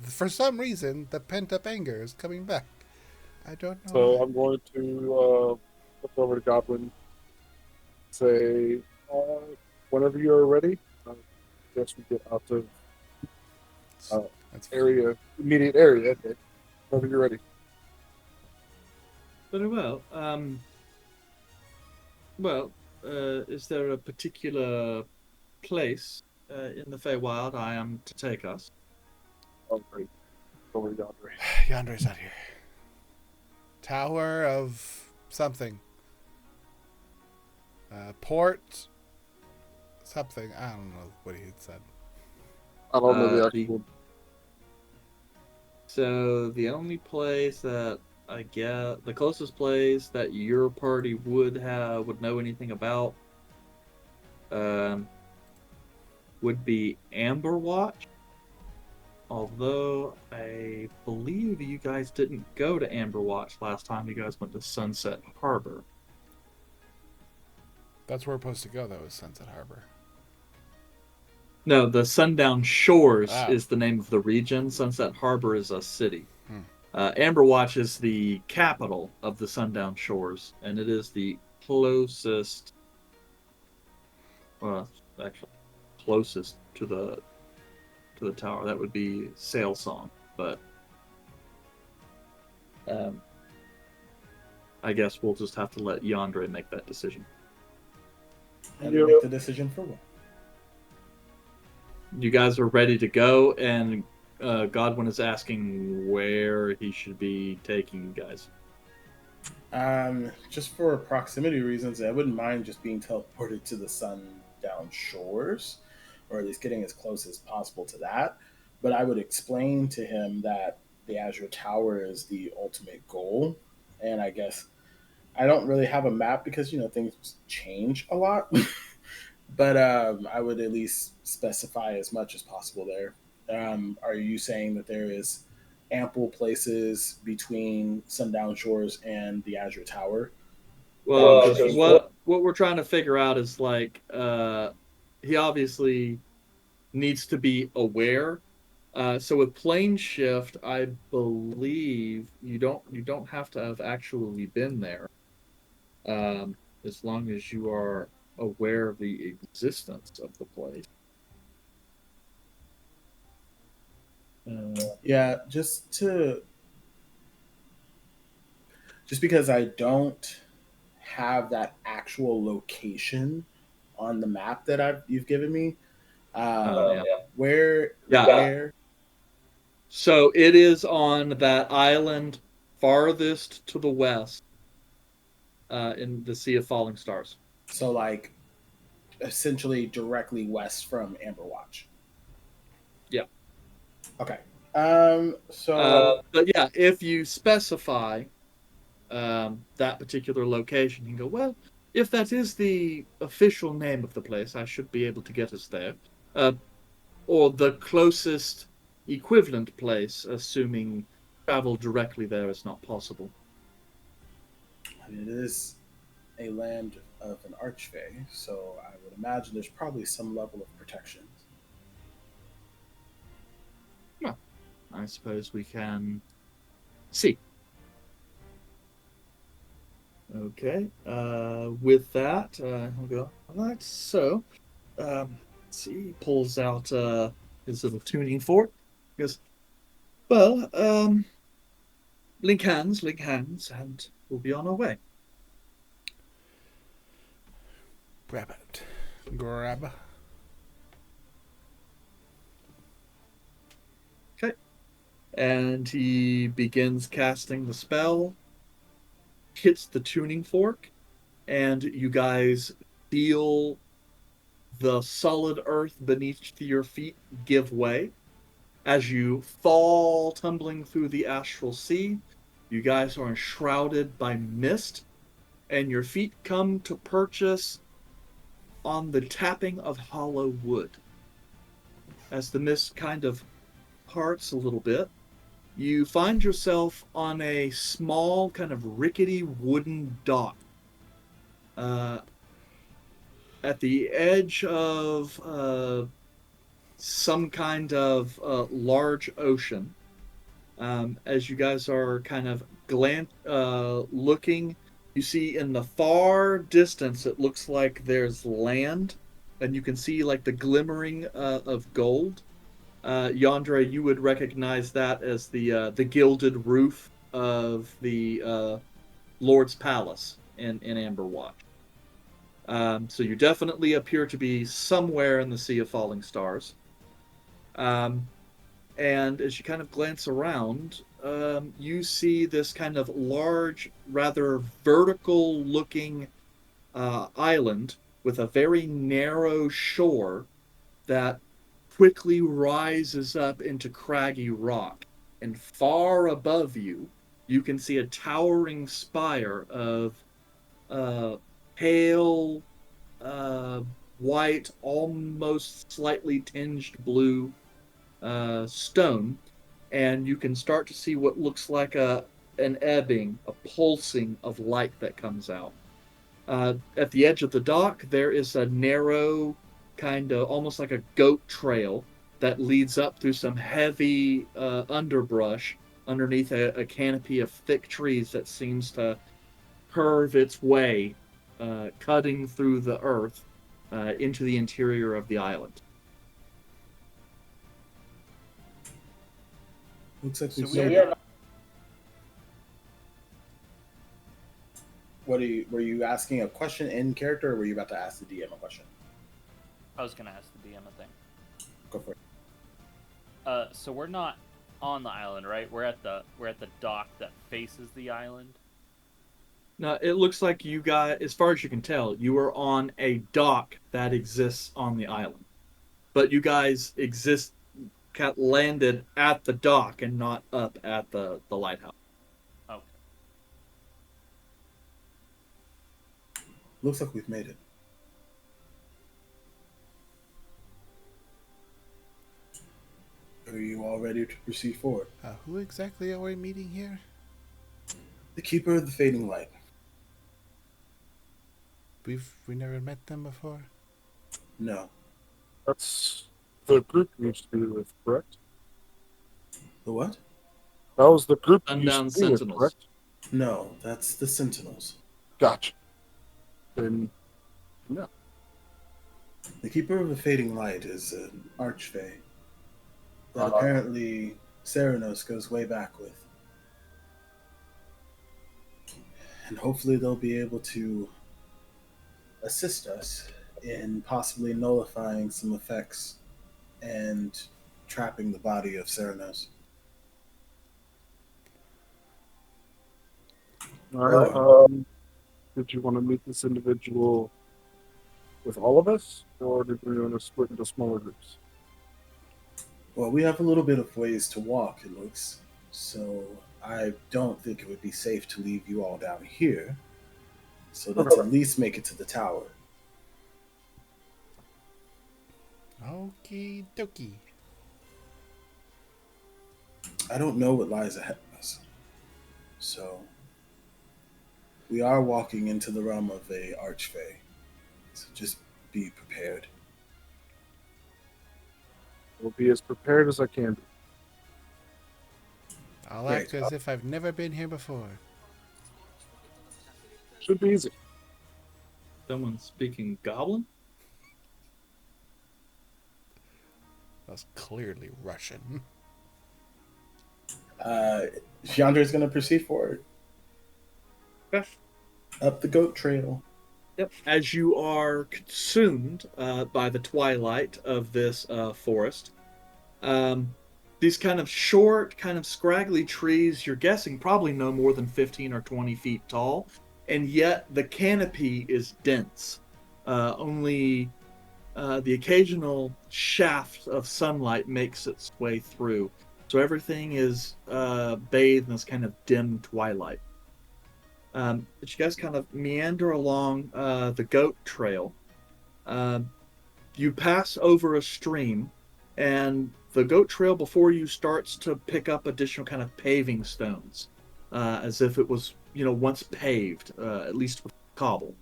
For some reason, the pent up anger is coming back. I don't know. So I'm going to look over to Goblin. Say, whenever you are ready. I guess we get out of immediate area. Okay. Whenever you're ready. Very well. Is there a particular place in the Feywild I am to take us? Oh, great. Over to Yandere. Yandere's not here. Tower of something. Port. Something. I don't know what he had said. I don't know the actual. So the only place that I get, the closest place that your party would know anything about, would be Amberwatch. Although I believe you guys didn't go to Amberwatch last time you guys went to Sunset Harbor. That's where we're supposed to go, though, is Sunset Harbor. No, the Sundown Shores is the name of the region. Sunset Harbor is a city. Amberwatch is the capital of the Sundown Shores, and it is the closest. Well, actually, closest to the tower. That would be Sail Song, but I guess we'll just have to let Yandere make that decision. And make the decision for what? You guys are ready to go, and Godwin is asking where he should be taking you guys. Just for proximity reasons, I wouldn't mind just being teleported to the Sundown Shores, or at least getting as close as possible to that. But I would explain to him that the Azure Tower is the ultimate goal, and I guess I don't really have a map because things change a lot. But I would at least specify as much as possible there. Are you saying that there is ample places between Sundown Shores and the Azure Tower? Well, what we're trying to figure out is like he obviously needs to be aware. So with plane shift, I believe you don't have to have actually been there, as long as you are aware of the existence of the place. Yeah, just because I don't have that actual location on the map that you've given me. Where? So it is on that island farthest to the west, in the Sea of Falling Stars. So, like, essentially directly west from Amberwatch. Yeah. Okay. But yeah, if you specify that particular location, you can go, well, if that is the official name of the place, I should be able to get us there. Or the closest equivalent place, assuming travel directly there is not possible. It is a land of an archfey, so I would imagine there's probably some level of protection. I suppose we can see. Okay. With that, I'll go. All right. So, let's see. He pulls out his little tuning fork. He goes, well, link hands, and we'll be on our way. Grab it. Grab. Okay. And he begins casting the spell, hits the tuning fork, and you guys feel the solid earth beneath your feet give way. As you fall tumbling through the astral sea, you guys are enshrouded by mist, and your feet come to purchase on the tapping of hollow wood. As the mist kind of parts a little bit, you find yourself on a small, kind of rickety wooden dock uh, at the edge of some kind of large ocean. As you guys are kind of looking, you see in the far distance, it looks like there's land, and you can see like the glimmering of gold. Yandre, you would recognize that as the gilded roof of the Lord's Palace in Amberwatch. So you definitely appear to be somewhere in the Sea of Falling Stars. And as you kind of glance around, you see this kind of large, rather vertical looking island with a very narrow shore that quickly rises up into craggy rock. And far above you, you can see a towering spire of uh, pale, uh, white, almost slightly tinged blue stone, and you can start to see what looks like an ebbing, a pulsing of light that comes out. At the edge of the dock, there is a narrow, kind of almost like a goat trail that leads up through some heavy underbrush underneath a canopy of thick trees that seems to curve its way, cutting through the earth into the interior of the island. Looks like So we've we made are it. Were you asking a question in character, or were you about to ask the DM a question? I was gonna ask the DM a thing. Go for it. So we're not on the island, right? We're at the dock that faces the island. Now, it looks like you got, as far as you can tell, you are on a dock that exists on the island. But you guys landed at the dock and not up at the lighthouse. Okay. Looks like we've made it. Are you all ready to proceed forward? Who exactly are we meeting here? The Keeper of the Fading Light. We never met them before. No. That's the group you used to be with, correct? The what? That was the group you Sundown used to be with, Sentinels. correct? No, that's the Sentinels. Gotcha. Then, no. The Keeper of the Fading Light is an archfey that apparently Ceranos goes way back with. And hopefully they'll be able to assist us in possibly nullifying some effects and trapping the body of Ceranos. All right. Did you want to meet this individual with all of us, or did we want to split into smaller groups? Well, we have a little bit of ways to walk, it looks. So I don't think it would be safe to leave you all down here. So let's at least make it to the tower. Okie dokie. I don't know what lies ahead of us. So we are walking into the realm of a archfey. So just be prepared. I'll be as prepared as I can be. I'll Great. act as if I've never been here before. Should be easy. Someone speaking Goblin? That's clearly Russian. Chandra is going to proceed forward Okay. up the goat trail. Yep. As you are consumed by the twilight of this forest, these kind of short, kind of scraggly trees, you're guessing probably no more than 15 or 20 feet tall, and yet the canopy is dense. Only the occasional shaft of sunlight makes its way through. So everything is bathed in this kind of dim twilight. But you guys kind of meander along the goat trail. You pass over a stream, and the goat trail before you starts to pick up additional kind of paving stones, as if it was, once paved, at least with cobble.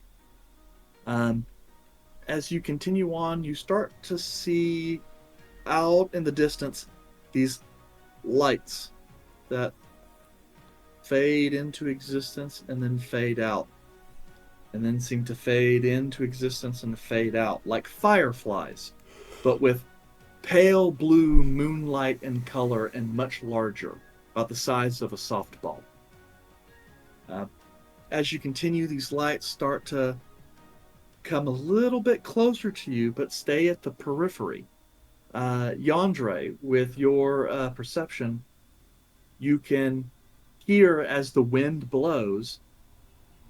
As you continue on, you start to see out in the distance these lights that fade into existence and then fade out, and then seem to fade into existence and fade out, like fireflies, but with pale blue moonlight in color and much larger, about the size of a softball. As you continue, these lights start to come a little bit closer to you, but stay at the periphery. Yandre, with your perception, you can hear as the wind blows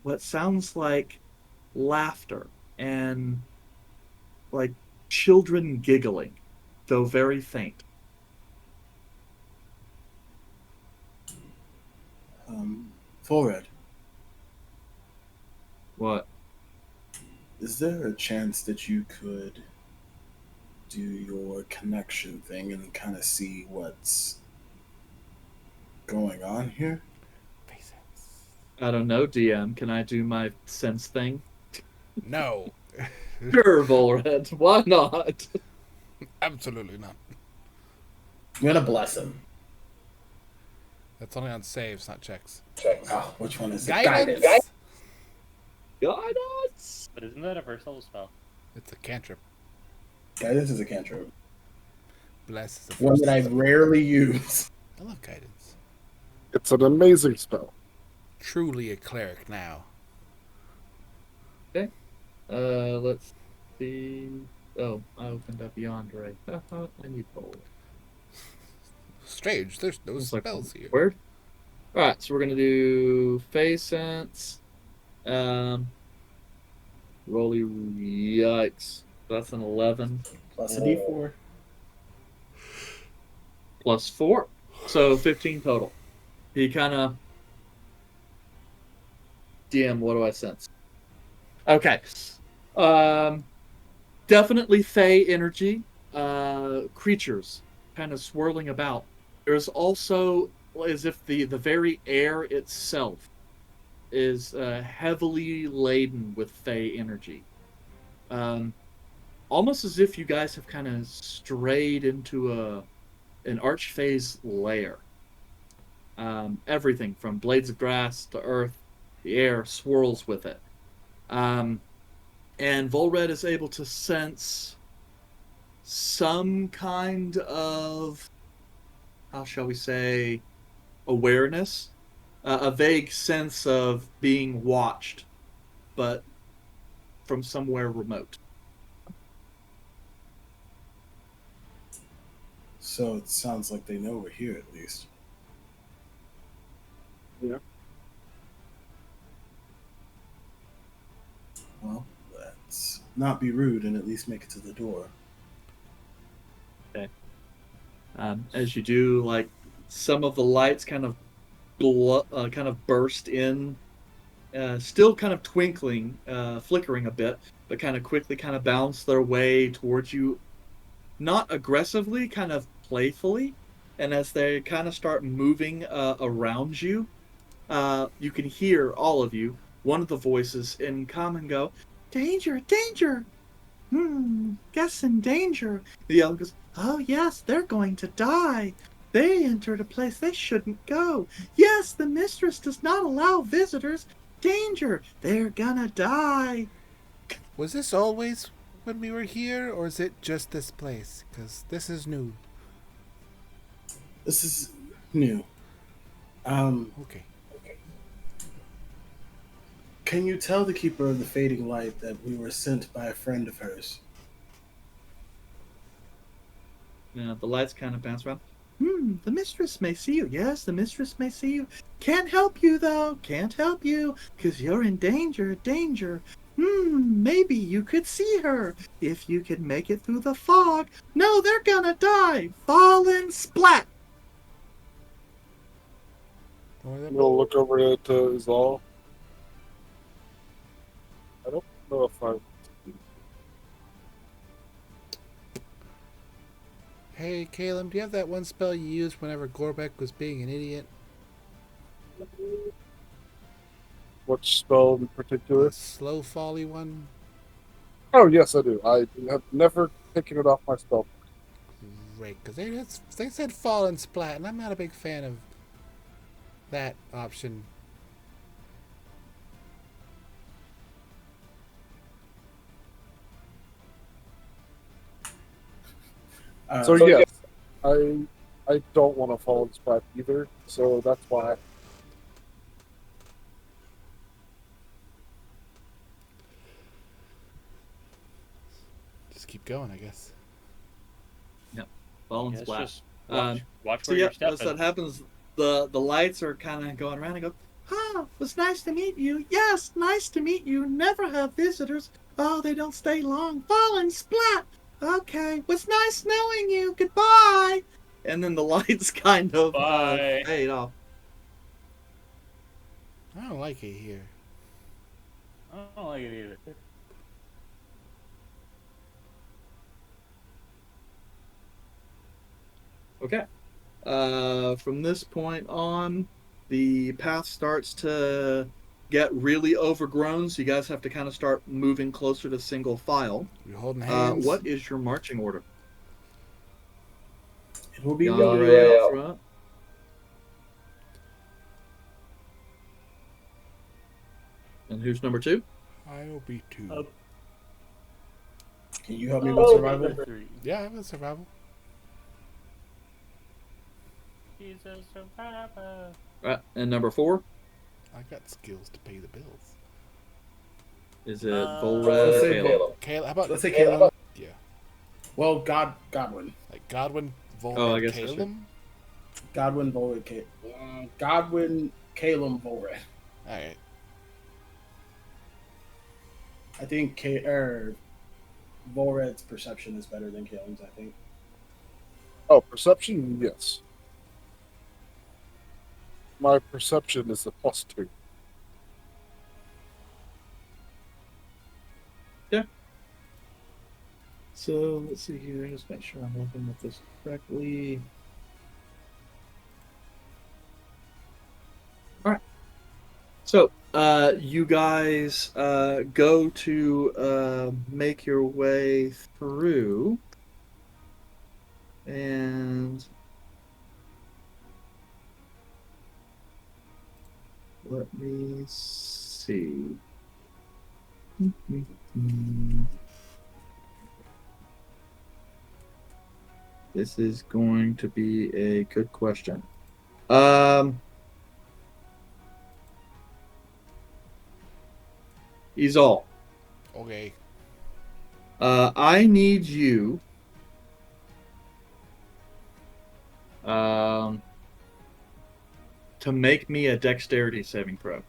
what sounds like laughter and like children giggling, though very faint. Forward. What? Is there a chance that you could do your connection thing and kind of see what's going on here? Faces. I don't know, DM. Can I do my sense thing? No. Sure, Volred. Why not? Absolutely not. I'm gonna bless him. That's only on saves, not checks. Oh, which one is it? Guidance! Guidance! But isn't that a first level spell? It's a cantrip. Guidance is a cantrip. Bless is a One first that I level. rarely use. I love guidance. It's an amazing spell. Truly a cleric now. Let's see. Oh, I opened up Yandere. I need bold. Strange, there's no It's like spells here. weird. Alright, so we're gonna do Phase Sense. Rolly yikes. That's an 11 Plus a d4. plus 4. So 15 total. He kinda DM, what do I sense? Okay. Definitely Fey energy. Creatures kind of swirling about. There's also as if the very air itself is heavily laden with Fey energy. Almost as if you guys have kind of strayed into an Archfey's lair. Everything from blades of grass to earth, the air swirls with it. And Volred is able to sense some kind of, how shall we say, awareness, a vague sense of being watched, but from somewhere remote. So it sounds like they know we're here at least. Yeah. Well, let's not be rude and at least make it to the door. As you do, like some of the lights kind of burst in, still kind of twinkling, flickering a bit, but kind of quickly kind of bounce their way towards you, not aggressively, kind of playfully. And as they kind of start moving around you, you can hear, all of you, one of the voices in common go, "Danger, danger! Guess in danger." The other goes, "Oh yes, they're going to die. They entered a place they shouldn't go. Yes, the mistress does not allow visitors. Danger! They're gonna die. Was this always when we were here, or is it just this place? Because this is new. This is new. Um, Okay. can you tell the Keeper of the Fading Light that we were sent by a friend of hers? The lights kind of bounce around. The mistress may see you. Yes, the mistress may see you. Can't help you, though. Can't help you, 'cause you're in danger, danger. Maybe you could see her. If you could make it through the fog. No, they're gonna die. Fallen splat. I'm gonna look over at Zal. I don't know if I. Hey, Caleb, do you have that one spell you used whenever Gorbek was being an idiot? Which spell in particular? The slow folly one? Oh, yes, I do. I have never taken it off my spell. Great, because they said fallen splat, and I'm not a big fan of that option. So yes, I don't want to fall in splat either. So that's why. Just keep going, I guess. Fallen Yeah, it's splat. just watch So where yeah, you're as stepping. that happens, the lights are kind of going around and go, it was nice to meet you. Yes, nice to meet you. Never have visitors. Oh, they don't stay long. Fallen splat. Okay, was nice knowing you. Goodbye. And then the lights kind of Bye. fade off. I don't like it here. I don't like it either. Okay. From this point on, the path starts to get really overgrown, so you guys have to kind of start moving closer to single file. You're holding hands. What is your marching order? It will be Yandere out front. And who's number 2? I'll be 2. Can you help me with survival? Number 3. Yeah, I have a survival. He's a survivor. Right, and number 4? I got skills to pay the bills. Is it Let's Volred or say Caleb? Caleb, how about Let's say Caleb. Yeah, Well, Godwin. like Godwin, Volred, Oh, I guess that's Caleb. Godwin, Volred, Godwin, Caleb, Volred. All right. I think Volred's perception is better than Caleb's, I think. Oh, perception, yes. My perception is a +2. So let's see here. Just make sure I'm looking at this correctly. All right. So you guys go to make your way through, and let me see. This is going to be a good question. Izal, Okay. I need you to make me a dexterity saving throw.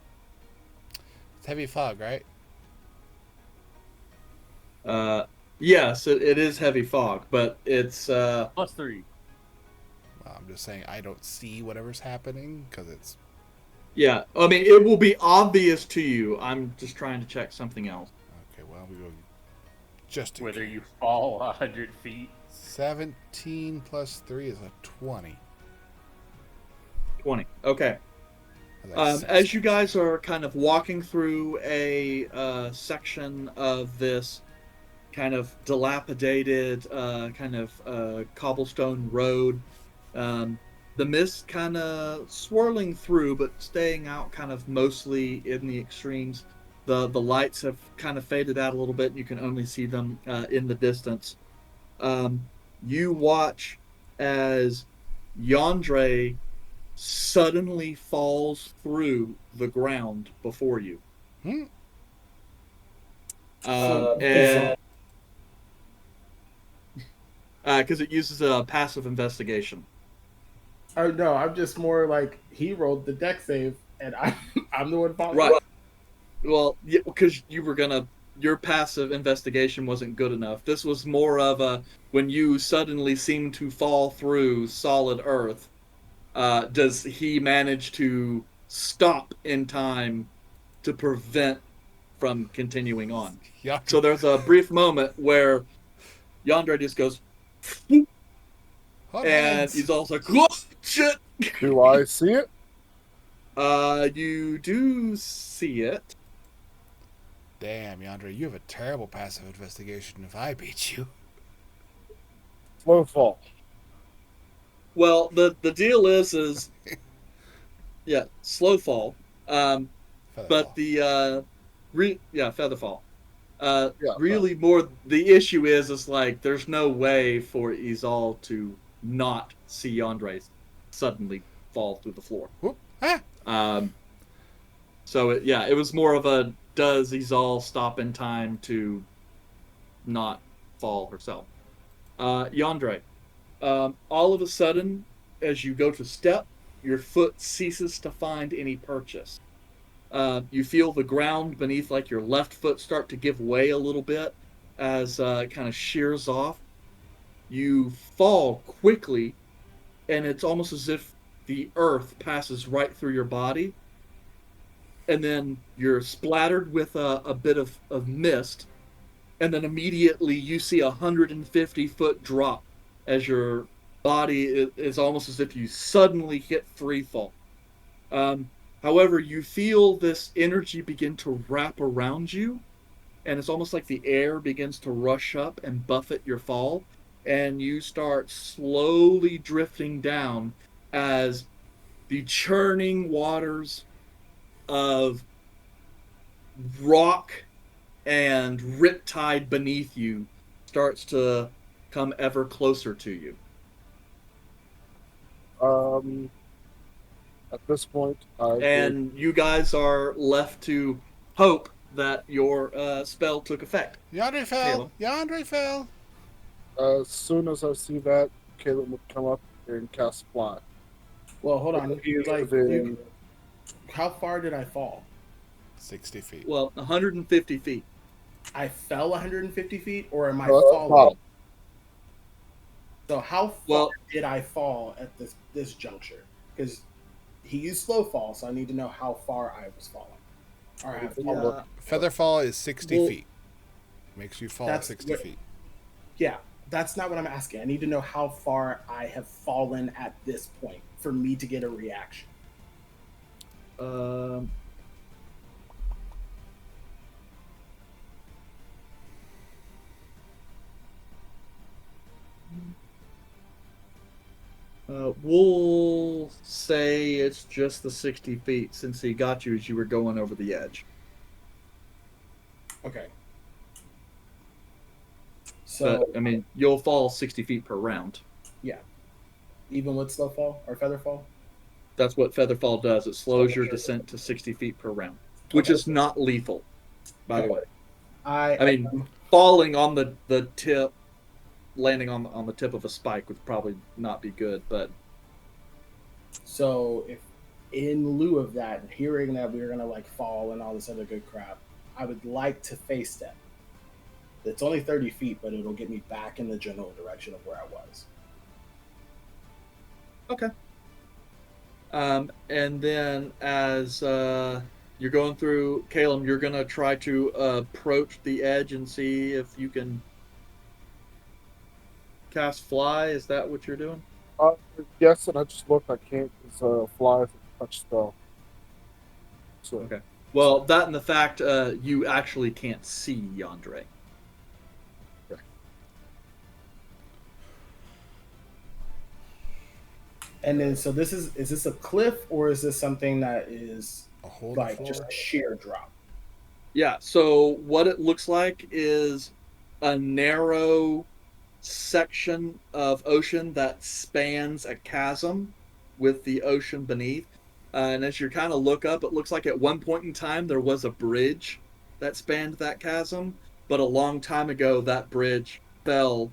It's heavy fog, right? Yes, it is heavy fog, but it's +3. Well, I'm just saying I don't see whatever's happening because it's. yeah. I mean, it will be obvious to you. I'm just trying to check something else. Okay, well, we go just in Whether case. you fall 100 feet. 17 plus 3 is a 20. 20. Okay. That's As you guys are kind of walking through a section of this kind of dilapidated, kind of cobblestone road, the mist kind of swirling through, but staying out kind of mostly in the extremes. The lights have kind of faded out a little bit, and you can only see them in the distance. Um, you watch as Yandre suddenly falls through the ground before you. Hmm? And because it uses a passive investigation. Oh no, I'm just more like he rolled the deck save, and I'm the one falling. Right. Well, yeah, because you were gonna, your passive investigation wasn't good enough. This was more of a when you suddenly seem to fall through solid earth. Does he manage to stop in time to prevent from continuing on? So there's a brief moment where Yandere just goes, Hot and heads. he's also like, "Whoa, shit." Do I see it? You do see it. Damn, Yandere, you have a terrible passive investigation if I beat you. Slow fall. Well, the deal is yeah, slow fall. But Featherfall. the featherfall. Yeah. Really more the issue is like there's no way for Izal to not see Yandere suddenly fall through the floor. Whoop. Ah! Um, so it was more of a does Izal stop in time to not fall herself? Yandere, all of a sudden, as you go to step, your foot ceases to find any purchase. You feel the ground beneath like your left foot start to give way a little bit as it kind of shears off. You fall quickly, and it's almost as if the earth passes right through your body. And then you're splattered with a bit of mist. And then immediately you see a 150-foot drop as your body is almost as if you suddenly hit free fall. Um, However, you feel this energy begin to wrap around you, and it's almost like the air begins to rush up and buffet your fall, and you start slowly drifting down as the churning waters of rock and riptide beneath you starts to come ever closer to you. At this point, I would, And you guys are left to hope that your spell took effect. Yandere fell. Caleb. Yandere fell. as soon as I see that, Caleb would come up and cast fly. Well, hold on. He is Like, within. how far did I fall? 60 feet. Well, 150 feet. I fell 150 feet, or am I No, that's falling? bottom. So how far Well- did I fall at this juncture? Because he used slow fall, so I need to know how far I was falling. Or I have fallen. Featherfall is 60 Well- feet. Makes you fall That's 60 what- feet. Yeah, that's not what I'm asking. I need to know how far I have fallen at this point for me to get a reaction. Um, we'll say it's just the 60 feet since he got you as you were going over the edge. Okay. So, But, I mean, you'll fall 60 feet per round. yeah. Even with slow fall or feather fall? That's what Featherfall does. It slows Okay, your sure. descent to 60 feet per round, which Okay. is not lethal, by the way. I mean, falling on the tip, landing on the tip of a spike would probably not be good, but so if in lieu of that, hearing that we were gonna like fall and all this other good crap, I would like to face step. It's only 30 feet, but it'll get me back in the general direction of where I was. okay. And then as you're going through, Caleb, you're gonna try to approach the edge and see if you can cast fly. Is that what you're doing? Yes, and I just looked. I can't. It's fly is a touch spell. So Okay. Well, that and the fact you actually can't see Yandere. And then, so is this a cliff or is this something that is A hole in like the just floor. a sheer drop? Yeah, so what it looks like is a narrow section of ocean that spans a chasm with the ocean beneath. And as you kind of look up, it looks like at one point in time there was a bridge that spanned that chasm, but a long time ago that bridge fell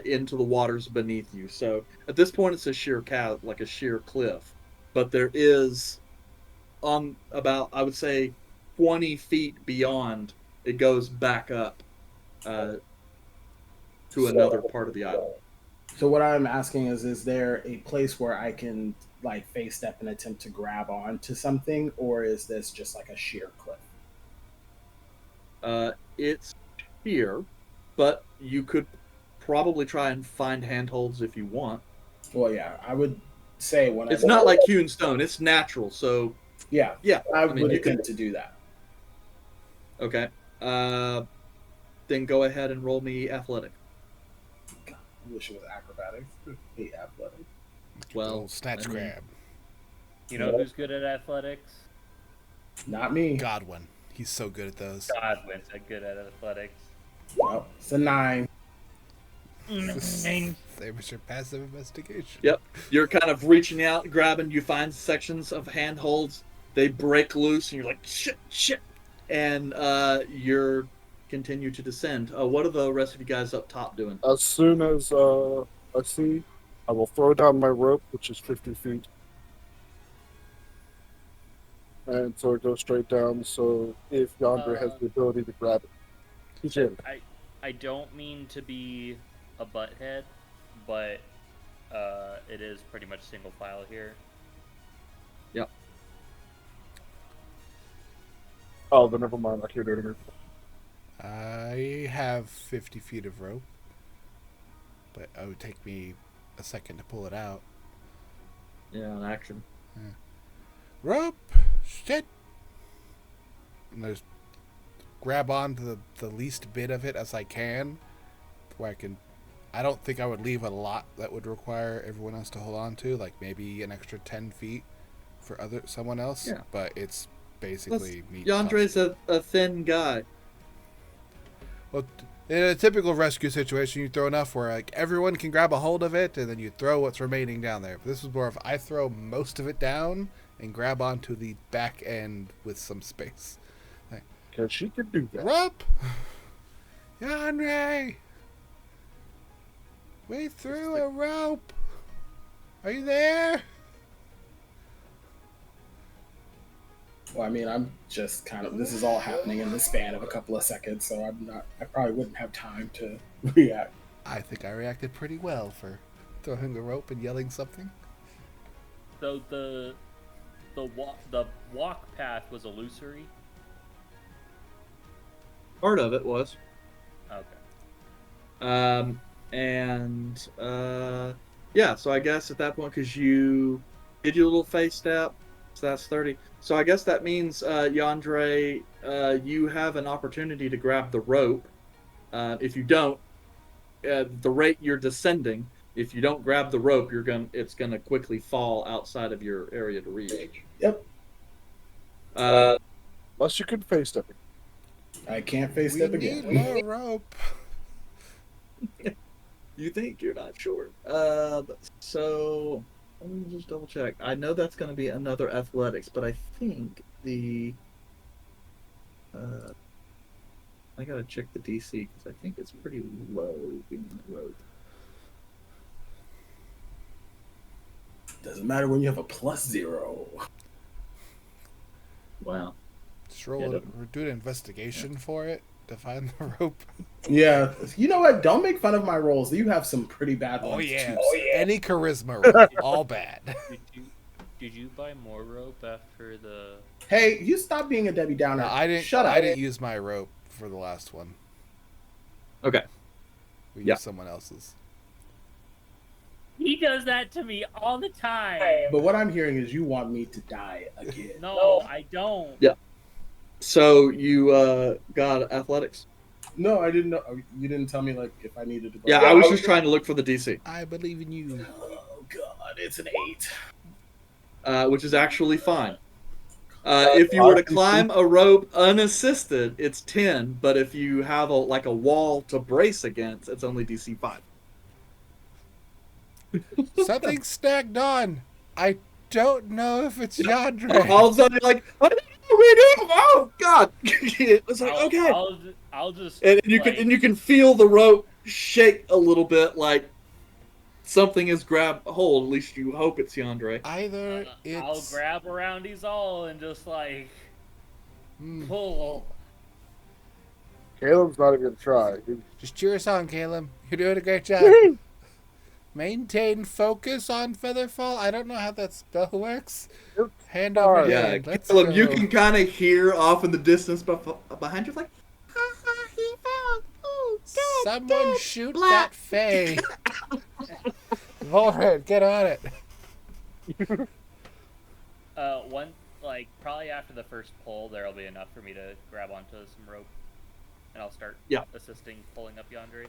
into the waters beneath you. So at this point, it's a like a sheer cliff, but there is on about, I would say, 20 feet beyond, it goes back up uh, to another part of the island. So what I'm asking is there a place where I can like face step and attempt to grab onto something, or is this just like a sheer cliff? It's here, but you could probably try and find handholds if you want. Well, yeah, I would say whenever. It's not like hewn stone; it's natural. So Yeah, yeah, I mean, would you attempt to do that. Okay. Then go ahead and roll me athletic. God, I wish it was acrobatics. I hate athletics. Well, Old snatch I mean- grab. You know who's good at athletics? Not me. Godwin. He's so good at those. Godwin's good at athletics. Well, it's a 9. Same as your passive investigation. Yep. You're kind of reaching out, grabbing. You find sections of handholds. They break loose, and you're like, shit, shit. And you're continue to descend. What are the rest of you guys up top doing? As soon as I see, I will throw down my rope, which is 50 feet. And so it goes straight down, so if Yandere has the ability to grab it, he can. I don't mean to be a butthead, but it is pretty much single file here. Yep. Oh, then never mind. I can't do it anymore. I have 50 feet of rope, but it would take me a second to pull it out. Yeah, an action. Rope! Shit! And there's grab onto the least bit of it as I can, where I can. I don't think I would leave a lot that would require everyone else to hold on to, like maybe an extra 10 feet for someone else. Yeah. But it's basically me. Yandre's a thin guy. Well, in a typical rescue situation, you throw enough where like everyone can grab a hold of it, and then you throw what's remaining down there. But this is more of I throw most of it down and grab onto the back end with some space. Because she can do that. Rope! Yandere! We threw a rope! Are you there? Well, I mean, I'm just kind of. This is all happening in the span of a couple of seconds, so I'm not. I probably wouldn't have time to react. I think I reacted pretty well for throwing the rope and yelling something. So the walk path was illusory. Part of it was. Okay. Yeah, so I guess at that point, because you did your little face step, so that's 30. So I guess that means, Yandere, you have an opportunity to grab the rope. If you don't, the rate you're descending, if you don't grab the rope, it's gonna quickly fall outside of your area to reach. Yep. Unless you can face step it. I can't face step again. We need more rope. You think you're not sure. So let me just double check. I know that's going to be another athletics, but I think I got to check the DC because I think it's pretty low being on the road. Doesn't matter when you have a +0. Wow. Just roll do an investigation for it to find the rope. Yeah, you know what? Don't make fun of my rolls. You have some pretty bad ones. Oh yeah. too. Any charisma roll, all bad. Did you buy more rope after the? Hey, you stop being a Debbie Downer. No, I didn't. Shut up. I didn't use my rope for the last one. Okay. We Yeah. used someone else's. He does that to me all the time. But what I'm hearing is you want me to die again. No, I don't. Yeah. So you got athletics? No, I didn't know. You didn't tell me like if I needed to. Yeah, I was just trying to look for the DC. I believe in you. Oh God. It's an 8. which is actually fine. If you were to climb a rope unassisted, it's 10. But if you have a wall to brace against, it's only DC 5. Something snagged on. I don't know if it's Yandre. All of a sudden, you're like, what do we do? Oh God! It was like, okay, I'll just and you can feel the rope shake a little bit, like something has grabbed hold. At least you hope it's Yandre. Either it's... I'll grab around these all and just like pull. Caleb's not even gonna try. Just cheer us on, Caleb. You're doing a great job. Maintain focus on Featherfall. I don't know how that spell works. Hand over Yeah, hand. Let's Caleb, go. you can kind of hear off in the distance behind you, like, he fell. Oh, dead, Someone dead, shoot black. that Fae. Volred, get on it. One probably after the first pull, there'll be enough for me to grab onto some rope, and I'll start assisting pulling up Yandere.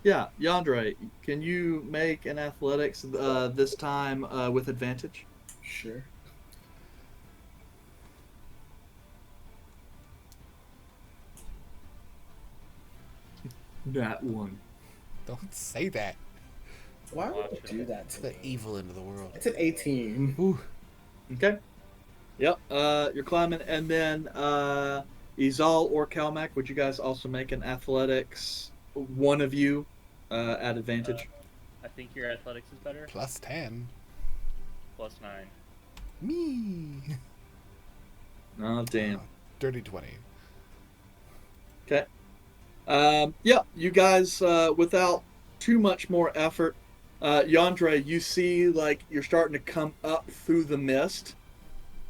Yeah, Yandere, can you make an athletics this time with advantage? Sure. That one. Don't say that. Why would you do that to The me? evil into the world. It's an 18. Ooh. Okay. Yep. You're climbing, and then Izal or Kalmak, would you guys also make an athletics? One of you at advantage. I think your athletics is better. Plus 10. Plus 9. Me. Oh damn. Dirty 20. Okay. Yeah, you guys, without too much more effort, Yandere, you see like you're starting to come up through the mist,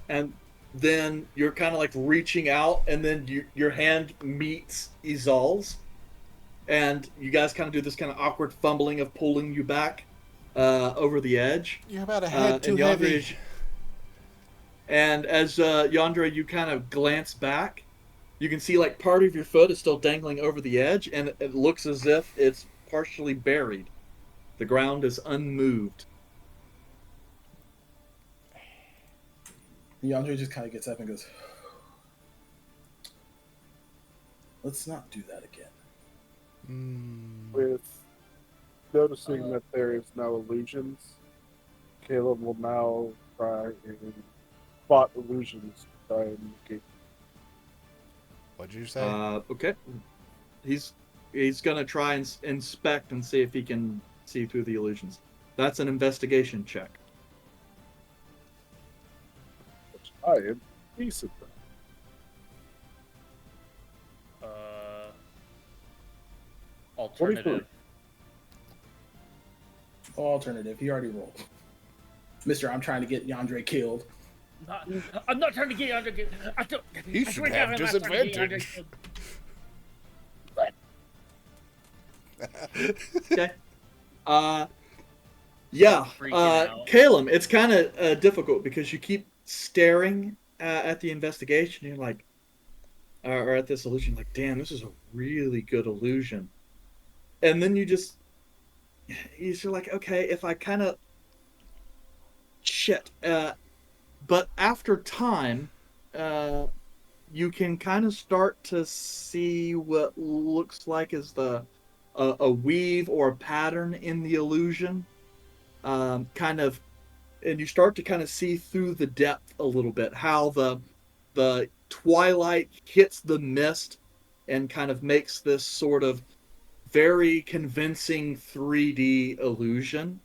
and then you're kind of like reaching out, and then your hand meets Izal's, and you guys kind of do this kind of awkward fumbling of pulling you back over the edge. You're about a head too and heavy. And as Yandere, you kind of glance back, you can see like part of your foot is still dangling over the edge, and it looks as if it's partially buried. The ground is unmoved. Yandere just kind of gets up and goes, let's not do that again. With noticing that there is no illusions, Caleb will now try and spot illusions to try and negate. What'd you say? Okay. He's gonna try and inspect and see if he can see through the illusions. That's an investigation check. Which I am decent at. Alternative. Alternative. He already rolled. Mister, I'm trying to get Yandere killed. I'm not trying to get under. He should have disadvantage. Okay. Yeah. Caleb, it's kind of difficult because you keep staring at the investigation. You're like, or at this illusion, like, damn, this is a really good illusion. And then you're like, okay, if I kind of shit. But after time, you can kind of start to see what looks like is a weave or a pattern in the illusion. And you start to kind of see through the depth a little bit, how the twilight hits the mist and kind of makes this sort of very convincing 3D illusion.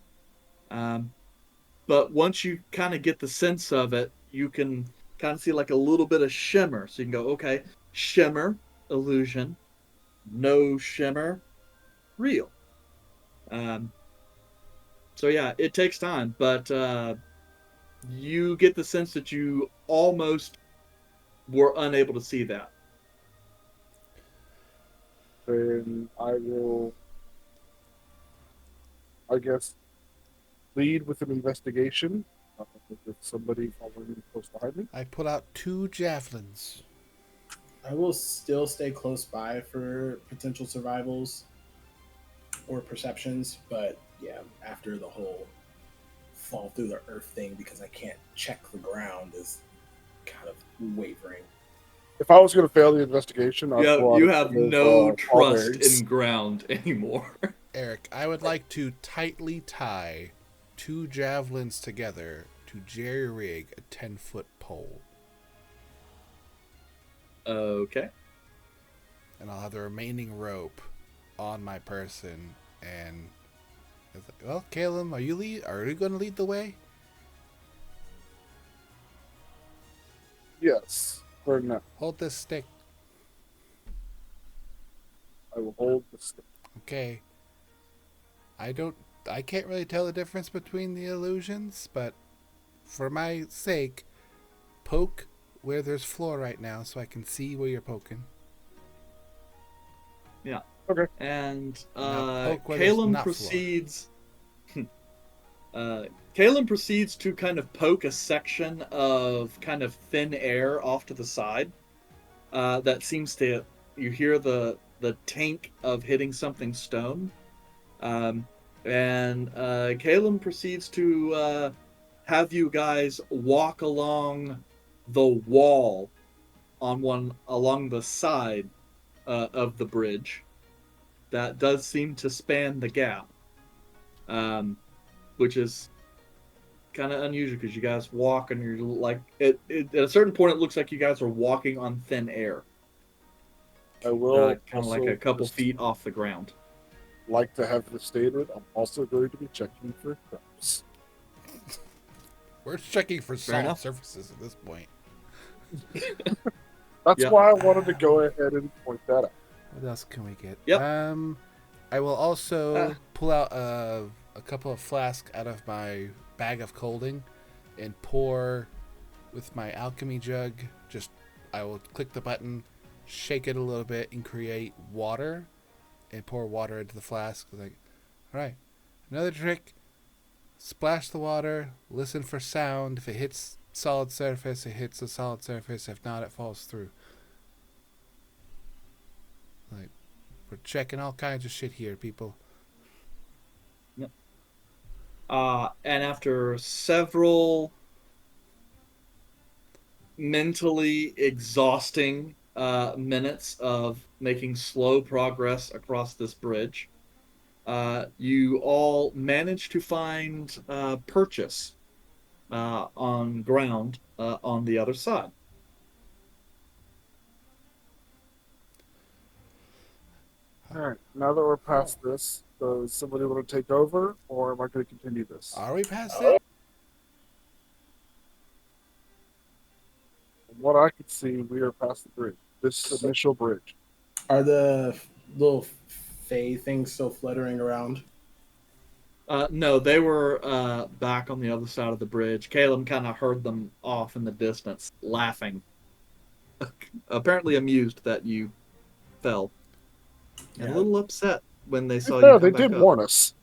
But once you kind of get the sense of it, you can kind of see like a little bit of shimmer. So you can go, okay, shimmer, illusion, no shimmer, real. So yeah, it takes time, but you get the sense that you almost were unable to see that. Then I will, I guess, lead with an investigation with somebody following close behind me. I pull out 2 javelins. I will still stay close by for potential survivals or perceptions, but yeah, after the whole fall through the earth thing because I can't check the ground is kind of wavering. If I was going to fail the investigation, I'd Yeah, pull out you a have couple of, no trust strawberries. in ground anymore. Eric, I would like to tightly tie 2 javelins together to jerry rig a 10-foot pole. Okay. And I'll have the remaining rope on my person. And it's like, well, Caleb, are you going to lead the way? Yes, for now. Hold this stick. I will hold the stick. Okay. I can't really tell the difference between the illusions, but for my sake, poke where there's floor right now so I can see where you're poking. Yeah. Okay. And Now poke where there's Caleb not proceeds. Caleb proceeds to kind of poke a section of kind of thin air off to the side. That seems to, you hear the tank of hitting something stone. And Caleb proceeds to have you guys walk along the wall along the side of the bridge that does seem to span the gap, which is kind of unusual because you guys walk and you're like at a certain point it looks like you guys are walking on thin air, I will kind of like also a couple just feet off the ground. like to have this stated. I'm also going to be checking for traps. We're checking for Fair solid enough. surfaces at this point. That's Yep. why I wanted to go ahead and point that out. What else can we get? Yep. I will also pull out a couple of flasks out of my bag of colding and pour with my alchemy jug. I will click the button, shake it a little bit, and create water, and pour water into the flask. Like, all right, another trick. Splash the water, listen for sound. If it hits solid surface, it hits the solid surface. If not, it falls through. Like, we're checking all kinds of shit here, people. Yep. And after several mentally exhausting minutes of making slow progress across this bridge, you all manage to find purchase on ground on the other side. All right, now that we're past this, does somebody want to take over, or am I going to continue this? Are we past it? From what I could see, we are past the bridge. This initial bridge. Are the little fey things still fluttering around? No, they were back on the other side of the bridge. Caleb kind of heard them off in the distance, laughing. Apparently amused that you fell. And a little upset when they saw you No, come they back did up. warn us.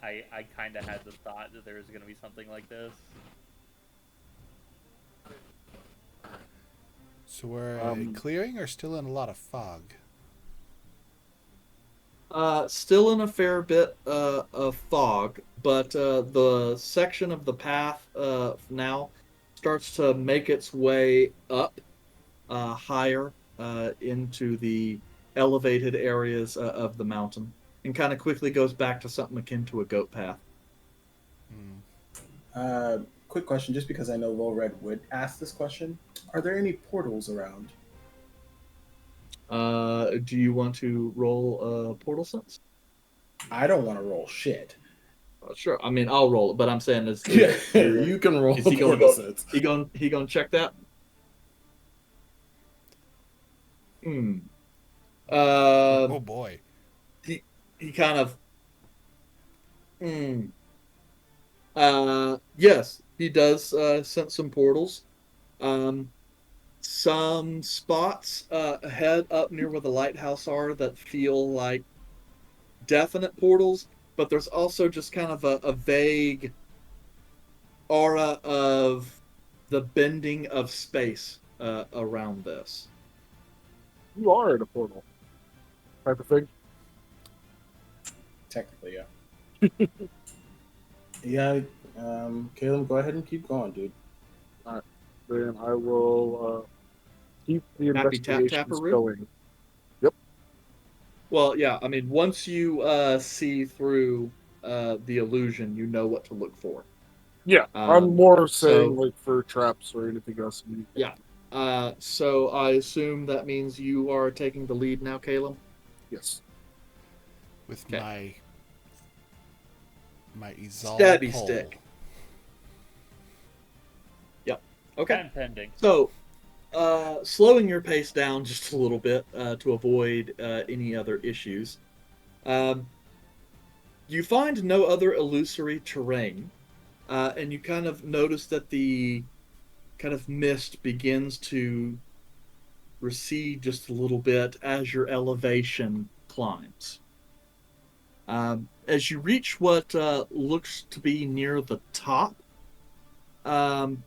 I kind of had the thought that there was going to be something like this. So we're clearing or still in a lot of fog? Still in a fair bit of fog, but the section of the path now starts to make its way up higher into the elevated areas of the mountain, and kind of quickly goes back to something akin to a goat path. Quick question, just because I know Low Red would ask this question. Are there any portals around? Do you want to roll portal sense? I don't want to roll shit. Sure. I mean, I'll roll it, but I'm saying is You can roll is he gonna portal go? sense. He gonna check that? Oh boy. He kind of. Yes, he does sense some portals. Some spots ahead up near where the lighthouse are that feel like definite portals, but there's also just kind of a vague aura of the bending of space around this. You are in a portal type of thing. Technically, yeah. Yeah, Caleb, go ahead and keep going, dude. Then I will keep the Happy tap investigations tapperoo. going. Yep. Well, yeah. I mean, once you see through the illusion, you know what to look for. Yeah, I'm more saying So like for traps or anything else. yeah. So I assume that means you are taking the lead now, Caleb. Yes. With Okay. my Stabby pole. stick. Yep. Okay. Patent pending. So, slowing your pace down just a little bit to avoid any other issues. Um, you find no other illusory terrain, and you kind of notice that the kind of mist begins to recede just a little bit as your elevation climbs. As you reach what looks to be near the top, um,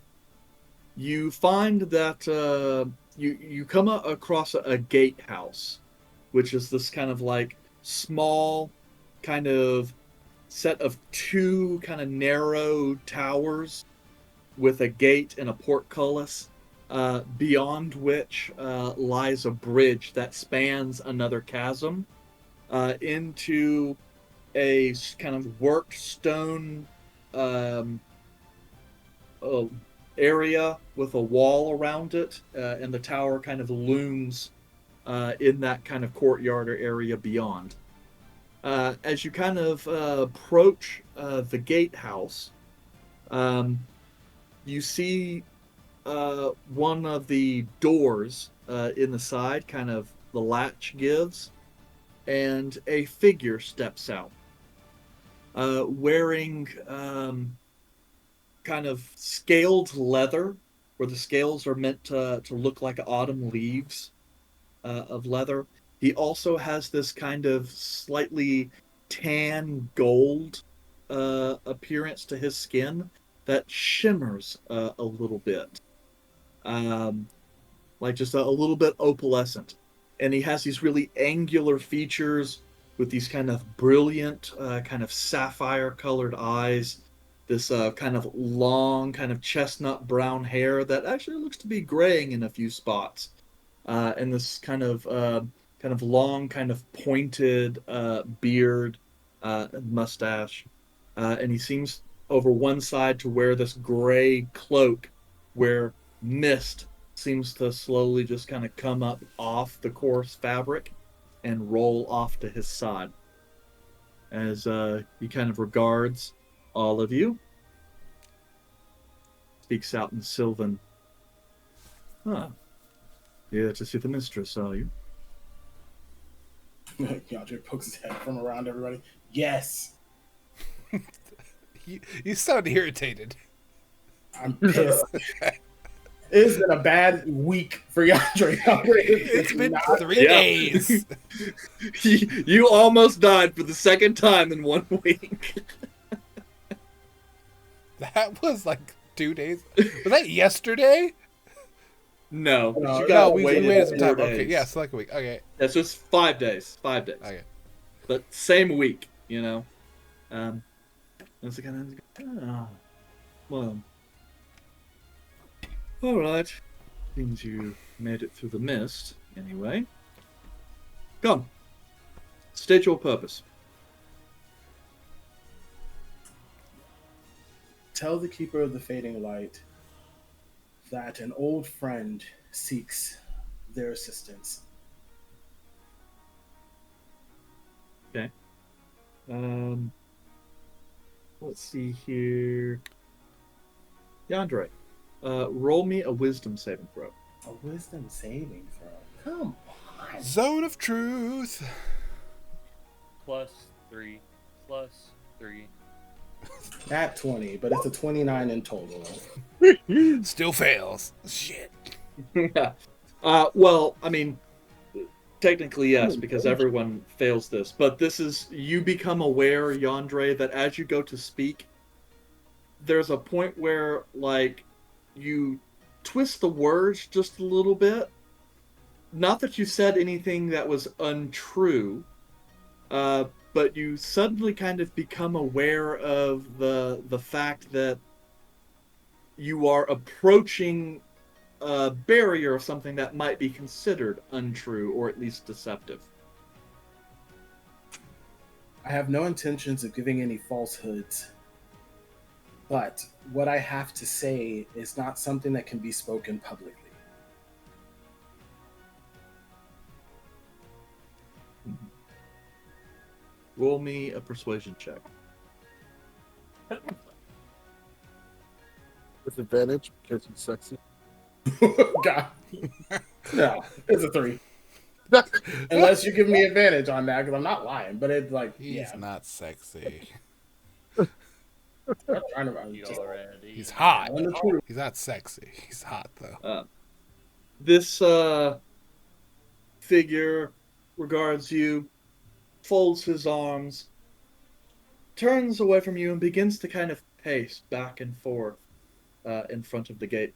you find that you come across a gatehouse, which is this kind of like small, kind of set of two kind of narrow towers with a gate and a portcullis, beyond which lies a bridge that spans another chasm into a kind of worked stone um, uh, area with a wall around it, and the tower kind of looms in that kind of courtyard or area beyond. As you kind of approach the gatehouse, um, you see one of the doors in the side, kind of the latch gives, and a figure steps out, wearing kind of scaled leather, where the scales are meant to look like autumn leaves of leather. He also has this kind of slightly tan gold appearance to his skin that shimmers a little bit, um, like just a little bit opalescent. And he has these really angular features with these kind of brilliant, kind of sapphire colored eyes. This kind of long, kind of chestnut brown hair that actually looks to be graying in a few spots, and this kind of long, kind of pointed beard and mustache, and he seems over one side to wear this gray cloak, where mist seems to slowly just kind of come up off the coarse fabric and roll off to his side as he kind of regards all of you, speaks out in Sylvan. Huh. Here to see the mistress, are you? Yandre pokes his head from around everybody. Yes. You sound irritated. I'm pissed. It's been a bad week for Yandre. It's been 3 days. You almost died for the second time in 1 week. That was like 2 days. Was that yesterday? No, we waited some time. days. Okay, yeah, so like a week. Okay. That's just 5 days. 5 days. Okay. But same week, you know. That's the kind of. Well. All right. Seems you made it through the mist, anyway. Come. State your purpose. Tell the Keeper of the Fading Light that an old friend seeks their assistance. Okay. Let's see here. Yandre, roll me a wisdom saving throw. A wisdom saving throw. Come on. Zone of truth. +3. +3. At 20, but it's a 29 in total. Still fails. Shit. Well, I mean, technically yes, because everyone fails this. But this is, you become aware, Yandre, that as you go to speak, there's a point where, like, you twist the words just a little bit. Not that you said anything that was untrue, but you suddenly kind of become aware of the fact that you are approaching a barrier of something that might be considered untrue or at least deceptive. I have no intentions of giving any falsehoods, but what I have to say is not something that can be spoken publicly. Roll me a persuasion check. With advantage because he's sexy. God. No, it's a 3. Unless you give me advantage on that, because I'm not lying. But it's like, He's not sexy. I'm trying to You just already He's know. hot. telling the truth. He's not sexy. He's hot though. This figure regards you, folds his arms, turns away from you, and begins to kind of pace back and forth in front of the gate.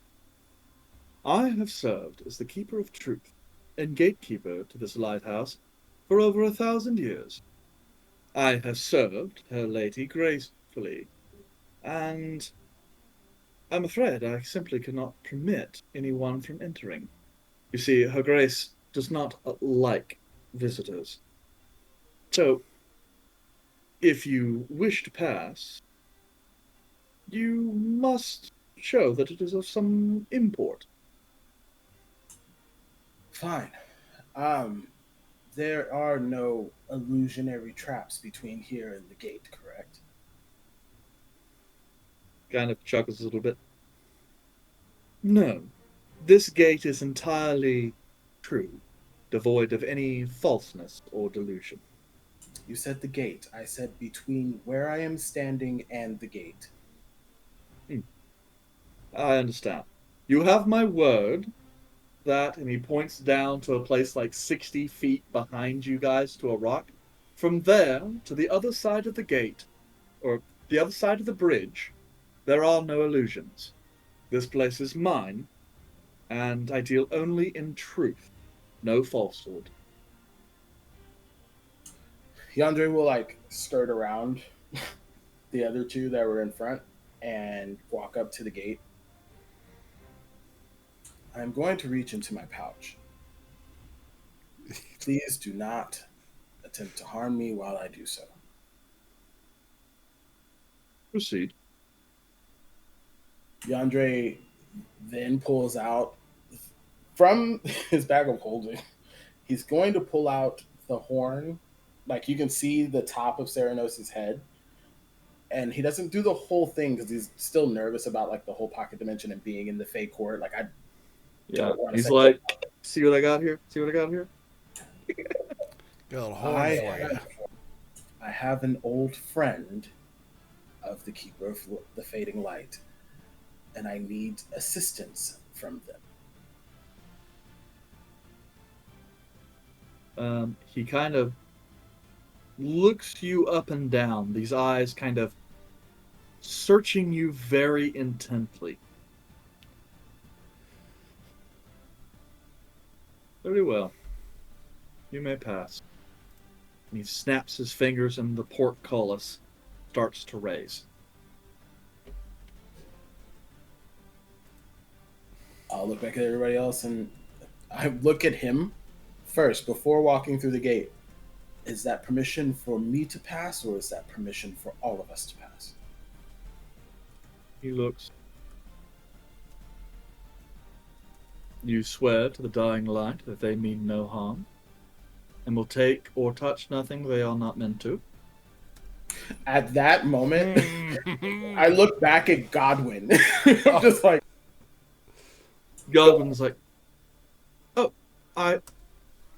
I have served as the keeper of truth and gatekeeper to this lighthouse for over 1,000 years. I have served her lady gracefully, and I'm afraid I simply cannot permit anyone from entering. You see, her grace does not like visitors. So, if you wish to pass, you must show that it is of some import. Fine. There are no illusionary traps between here and the gate, correct? Kind of chuckles a little bit. No, this gate is entirely true, devoid of any falseness or delusion. You said the gate. I said between where I am standing and the gate. I understand. You have my word that, and he points down to a place like 60 feet behind you guys to a rock. From there to the other side of the gate, or the other side of the bridge, there are no illusions. This place is mine, and I deal only in truth, no falsehood. Yandere will like skirt around the other two that were in front and walk up to the gate. I'm going to reach into my pouch. Please do not attempt to harm me while I do so. Proceed. Yandere then pulls out from his bag of holding. He's going to pull out the horn. Like you can see the top of Ceranos' head. And he doesn't do the whole thing because he's still nervous about like the whole pocket dimension and being in the fake court. Like I Yeah, don't want to he's say like, see what I got here? See what I got here? Got a little horn for you. I have an old friend of the Keeper of the Fading Light, and I need assistance from them. He kind of looks you up and down, these eyes kind of searching you very intently. Very well. You may pass. And he snaps his fingers and the portcullis starts to raise. I'll look back at everybody else and I look at him first before walking through the gate. Is that permission for me to pass, or is that permission for all of us to pass? He looks. You swear to the dying light that they mean no harm, and will take or touch nothing they are not meant to. At that moment, I look back at Godwin. I'm just like, Godwin's like, oh,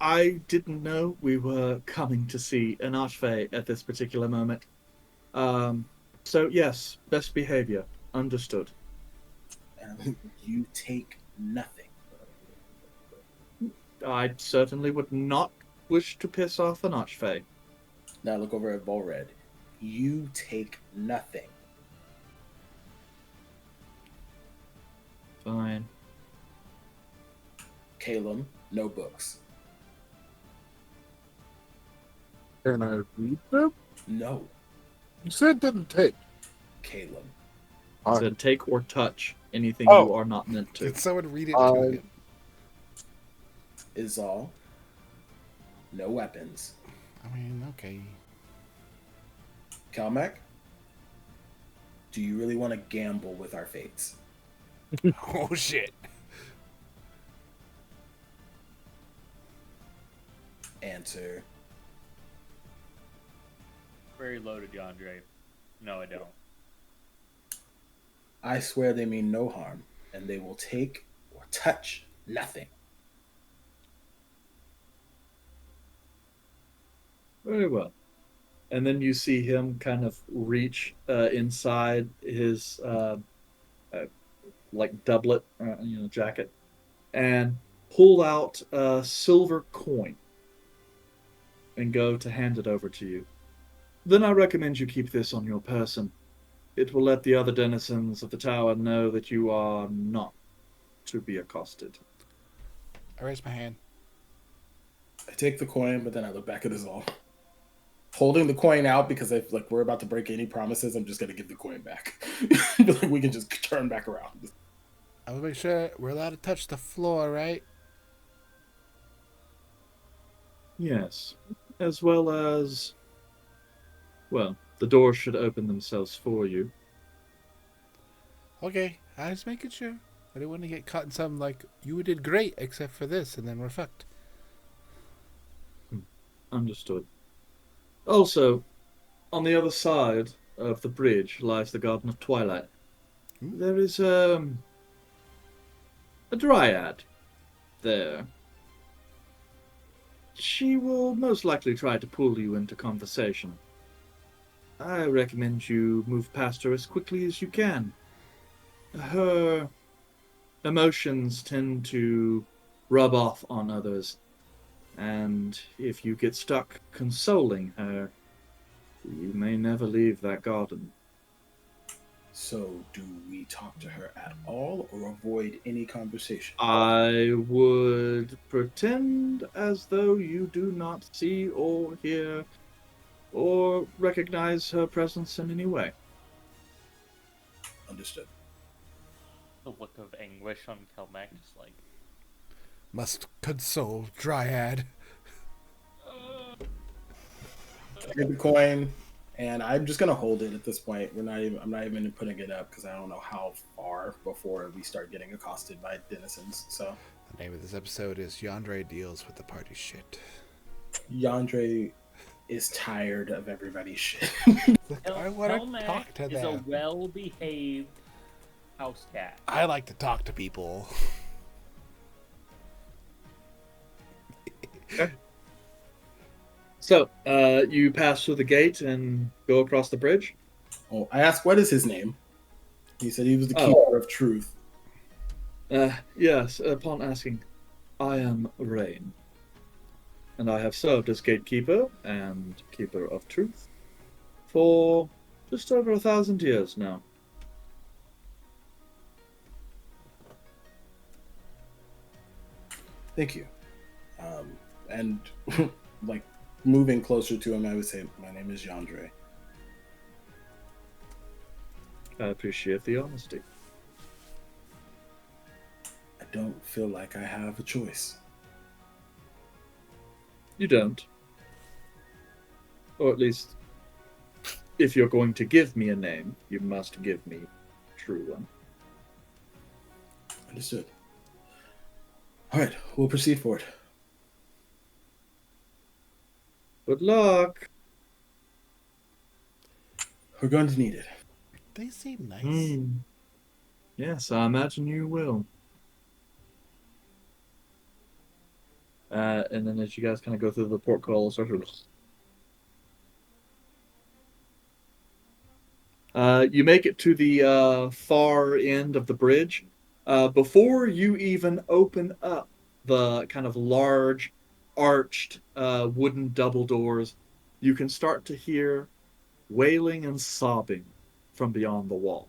I didn't know we were coming to see an archfey at this particular moment. So yes, best behavior. Understood. You take nothing. I certainly would not wish to piss off an archfey. Now look over at Volred. You take nothing. Fine. Calum, no books. Can I read them? No, You said didn't take. Caleb. Said take or touch anything Oh. you are not meant to. Did someone read it to him? Is all. No weapons. I mean, okay. Calmac, do you really want to gamble with our fates? Oh shit. Answer. Very loaded, Yandere. No, I don't. I swear they mean no harm, and they will take or touch nothing. Very well. And then you see him kind of reach inside his like doublet, jacket, and pull out a silver coin and go to hand it over to you. Then I recommend you keep this on your person. It will let the other denizens of the tower know that you are not to be accosted. I raise my hand. I take the coin, but then I look back at us all. Holding the coin out because if we're about to break any promises, I'm just gonna give the coin back. We can just turn back around. I will make sure we're allowed to touch the floor, right? Yes. As well as, well, the doors should open themselves for you. Okay, I was making sure. I didn't want to get caught in something like, you did great except for this, and then we're fucked. Understood. Also, on the other side of the bridge lies the Garden of Twilight. There is a dryad there. She will most likely try to pull you into conversation. I recommend you move past her as quickly as you can. Her emotions tend to rub off on others, and if you get stuck consoling her, you may never leave that garden. So, do we talk to her at all or avoid any conversation? I would pretend as though you do not see or hear or recognize her presence in any way. Understood. The look of anguish on Kelmac, just like, Must console Dryad. Take the coin, and I'm just gonna hold it at this point. I'm not even putting it up because I don't know how far before we start getting accosted by denizens. So The name of this episode is Yandere Deals with the Party Shit. Yandere is tired of everybody's shit. Look, I want to Kelmac talk to is them. a well-behaved house cat. I like to talk to people. So, you pass through the gate and go across the bridge? Oh, I asked, what is his name? He said he was the keeper of truth. Yes, upon asking, I am Rain. And I have served as gatekeeper and keeper of truth for just over 1,000 years now. Thank you. And like moving closer to him, I would say, my name is Yandere. I appreciate the honesty. I don't feel like I have a choice. You don't. Or at least, if you're going to give me a name, you must give me a true one. Understood. All right, we'll proceed forward. Good luck. We're going to need it. They seem nice. Yes, I imagine you will. And then as you guys kind of go through the portcullis, you make it to the far end of the bridge. Before you even open up the kind of large, arched wooden double doors, you can start to hear wailing and sobbing from beyond the wall.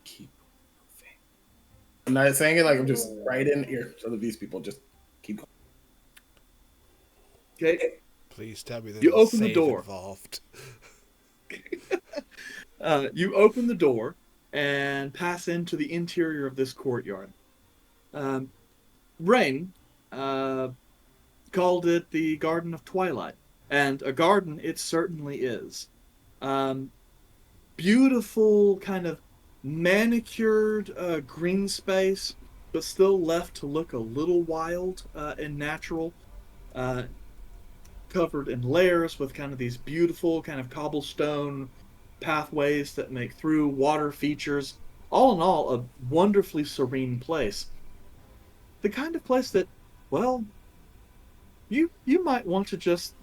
Keep moving. I'm not saying it like I'm just right in the ears of these people. Just keep going. Okay. Please tell me there's You a open the save door. involved. You open the door and pass into the interior of this courtyard. Rain called it the Garden of Twilight, and a garden it certainly is. Um, Beautiful, kind of manicured green space, but still left to look a little wild and natural. Uh, Covered in layers with kind of these beautiful kind of cobblestone pathways that make through water features. All in all, a wonderfully serene place. The kind of place that, well, you might want to just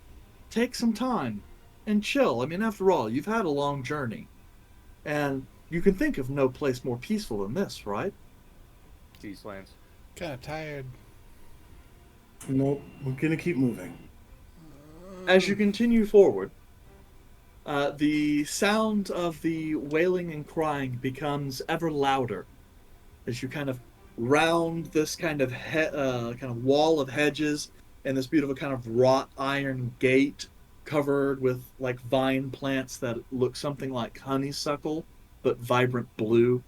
take some time and chill. I mean, after all, you've had a long journey, and you can think of no place more peaceful than this, right? Geez, Lance. Kind of tired. Nope, we're gonna keep moving. As you continue forward, the sound of the wailing and crying becomes ever louder as you kind of round this kind of wall of hedges and this beautiful kind of wrought iron gate covered with like vine plants that look something like honeysuckle but vibrant blue.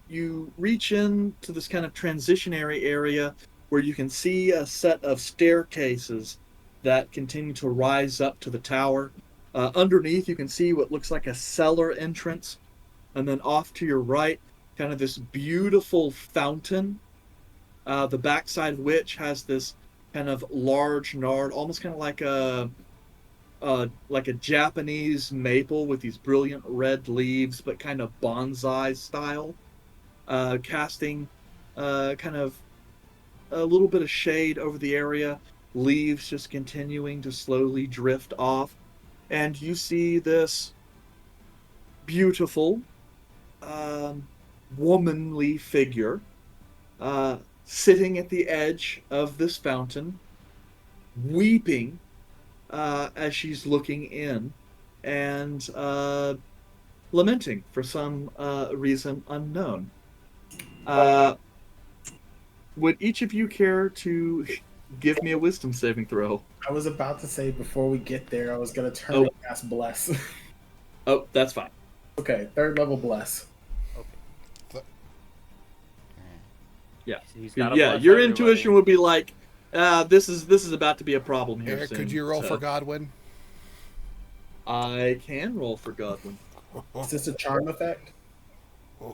You reach into this kind of transitionary area where you can see a set of staircases that continue to rise up to the tower. Underneath, you can see what looks like a cellar entrance, and then off to your right, kind of this beautiful fountain, the backside of which has this kind of large nard, almost kind of like a Japanese maple with these brilliant red leaves, but kind of bonsai style, casting kind of a little bit of shade over the area, leaves just continuing to slowly drift off, and you see this beautiful, womanly figure sitting at the edge of this fountain, weeping as she's looking in, and lamenting for some reason unknown. Would each of you care to give me a wisdom saving throw? I was about to say before we get there, I was gonna turn Oh. and cast bless. Oh, that's fine. Okay, 3rd level bless. Yeah. He's got a Yeah, bless your everybody. intuition would be like, this is about to be a problem here Eric, soon. could you roll so for Godwin? I can roll for Godwin. Is this a charm effect?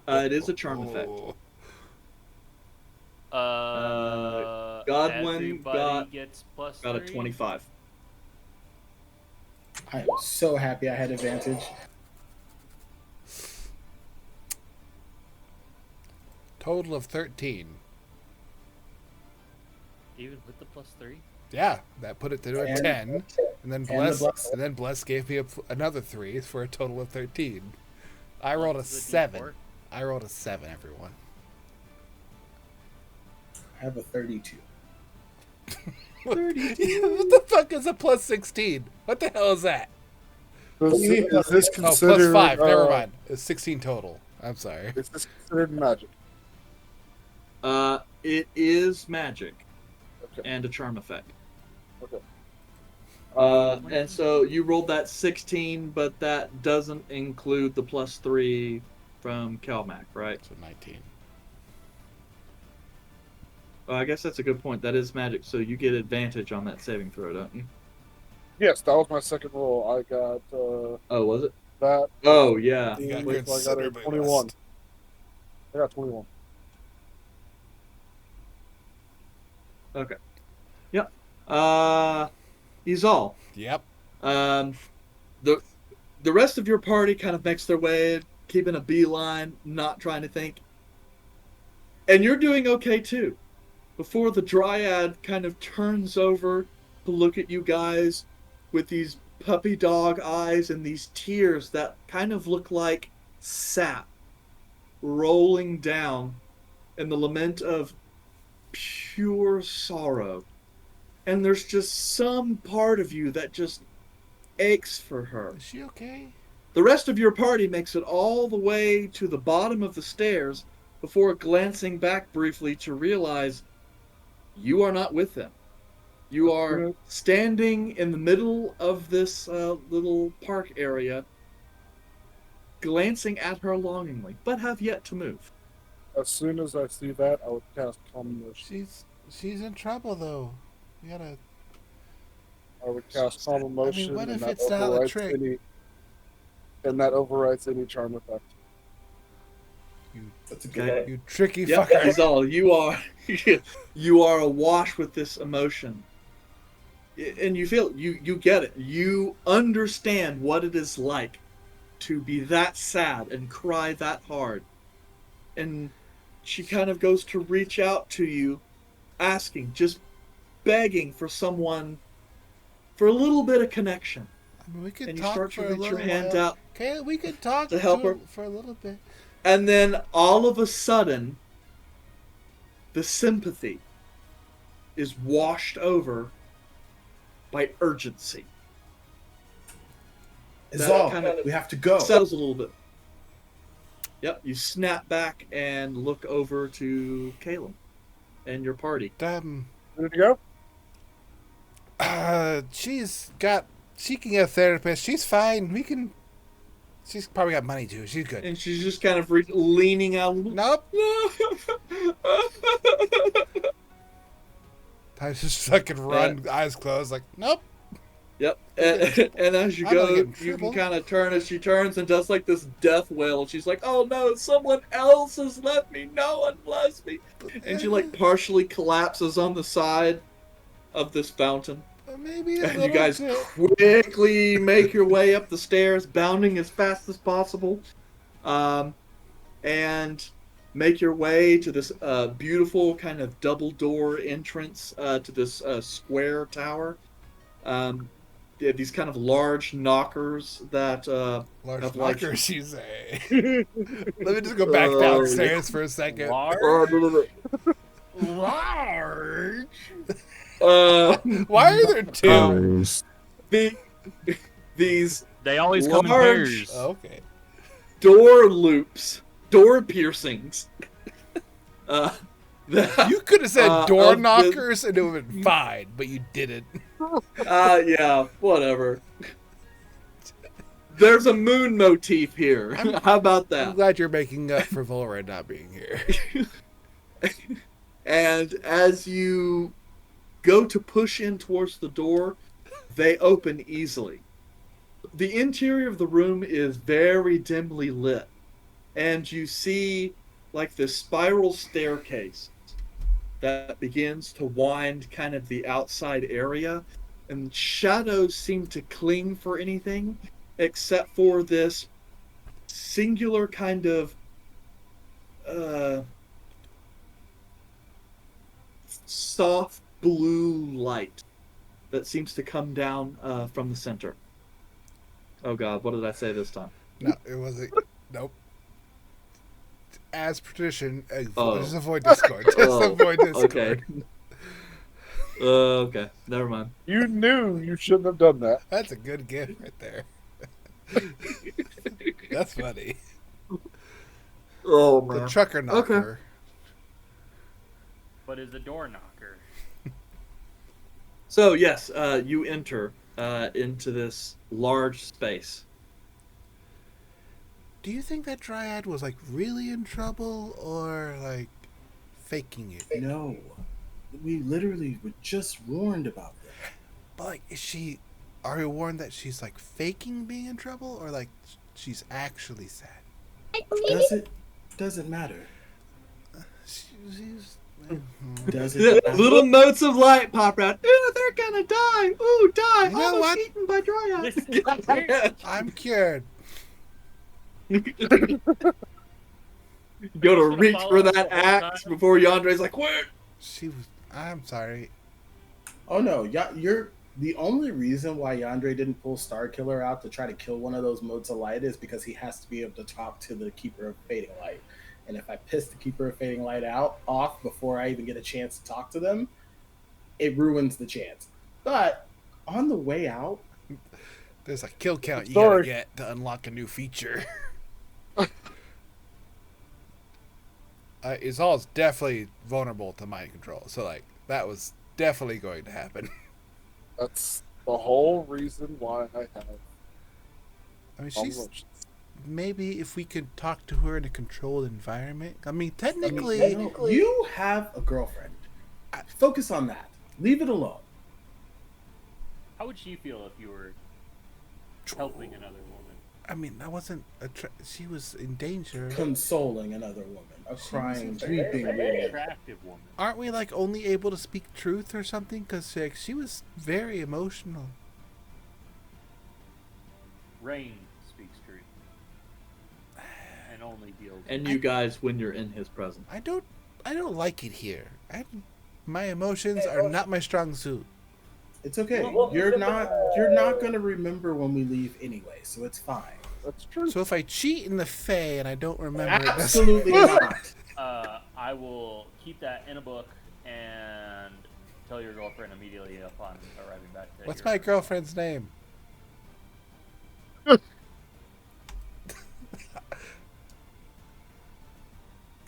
It is a charm effect. Godwin everybody gets plus Got a 3. 25. I am so happy I had advantage. Total of 13. Even with the plus 3? Yeah, that put it to a And- 10, and then and the bless, bless. and then bless gave me another 3 for a total of 13. I rolled a Plus the 7. D4. I rolled a 7, everyone. I have a 32. 32. What the fuck is a plus 16? What the hell is that? Is this Oh, plus considered? 5. Never mind. It's 16 total. I'm sorry. Is this considered magic? It is magic Okay. and a charm effect. Okay. And so you rolled that 16, but that doesn't include the plus 3 from Calmac, right? So 19. I guess that's a good point. That is magic, so you get advantage on that saving throw, don't you? Yes, that was my second roll. I got Oh, was it? that. Oh, yeah. You got Wait, so I got a considerably 21. less. I got 21. Okay. Yep. Izal. Yep. The rest of your party kind of makes their way, keeping a beeline, not trying to think. And you're doing okay too. Before the Dryad kind of turns over to look at you guys with these puppy dog eyes and these tears that kind of look like sap rolling down in the lament of pure sorrow. And there's just some part of you that just aches for her. Is she okay? The rest of your party makes it all the way to the bottom of the stairs before glancing back briefly to realize you are not with them. You are standing in the middle of this little park area, glancing at her longingly, but have yet to move. As soon as I see that, I would cast Calm Emotion. She's in trouble though. We gotta. I would cast Calm Emotion, what if and that it's not a overrides trick? that overrides any charm effect. That's a good Okay. one. You tricky Yep, fucker. Rizal, you are awash with this emotion. And you feel you get it. You understand what it is like to be that sad and cry that hard. And she kind of goes to reach out to you, asking, just begging for someone, for a little bit of connection. I mean, we could And you talk start for to a reach your little hand while. out Okay, we could talk to help her. for a little bit. And then all of a sudden, the sympathy is washed over by urgency. It's That all. kind of We have to go. settles a little bit. Yep, you snap back and look over to Caleb and your party. Ready to go? She can get a therapist. She's fine. We can. She's probably got money too. She's good. And she's just kind of leaning out a little. Nope. I just fucking run, eyes closed, like nope. Yep. And as you I'm gonna go, get in you can trouble. kind of turn as she turns and does like this death wail. And she's like, "Oh no, someone else has left me. No one loves me." And she like partially collapses on the side of this fountain. Maybe a And you little guys bit. quickly make your way up the stairs, bounding as fast as possible, and make your way to this beautiful kind of double door entrance to this square tower. They have these kind of large knockers that Large have like knockers, you say. Let me just go back downstairs for a second. Large? Large? Why are there two? These They always come in Large- pairs. Okay. door loops, door piercings. That, You could have said of door the- knockers and it would have been fine, but you didn't. yeah, whatever. There's a moon motif here. How about I'm that? glad you're making up for Volra not being here. And as you go to push in towards the door, they open easily. The interior of the room is very dimly lit, and you see like this spiral staircase that begins to wind kind of the outside area, and shadows seem to cling for anything except for this singular kind of soft blue light that seems to come down from the center. Oh god, what did I say this time? No, it wasn't. Nope. As tradition, Oh. just avoid Discord. Just Oh, avoid Discord. Okay. Okay, never mind. You knew you shouldn't have done that. That's a good gift right there. That's funny. Oh The trucker knocker. But is a door knocker. So yes, you enter into this large space. Do you think that Dryad was like really in trouble or like faking it? No. We literally were just warned about that. But like, are we warned that she's like faking being in trouble or like she's actually sad? Doesn't matter. She's Does it matter? Little motes of light pop out. Ooh, they're gonna die. Ooh, die. You know Almost what? eaten by Dryad. I'm cured. Go to reach for that axe before Yandre's like, wait. She was. I'm sorry. Oh no, you're the only reason why Yandere didn't pull Star Killer out to try to kill one of those motes of light is because he has to be able to talk to the Keeper of Fading Light. And if I piss the Keeper of Fading Light off before I even get a chance to talk to them, it ruins the chance. But on the way out, There's a kill count you Sorry. gotta get to unlock a new feature. Izal's definitely vulnerable to mind control. So like that was definitely going to happen. That's the whole reason why I have I mean, she's emotions. maybe if we could talk to her in a controlled environment. I mean, I mean, technically, you have a girlfriend. Focus on that. Leave it alone. How would she feel if you were helping another woman? I mean, I wasn't. She was in danger. Consoling another woman, a crying, weeping Very woman. attractive woman. Aren't we like only able to speak truth or something? Because like, she was very emotional. Rain speaks truth. And only deals. And you guys, when you're in his presence. I don't like it here. My emotions are not my strong suit. It's okay. Well, You're not gonna remember when we leave anyway, so it's fine. That's true. So if I cheat in the Fae and I don't remember it, that's- Absolutely not. I will keep that in a book and tell your girlfriend immediately upon arriving back to What's your- my girlfriend's name?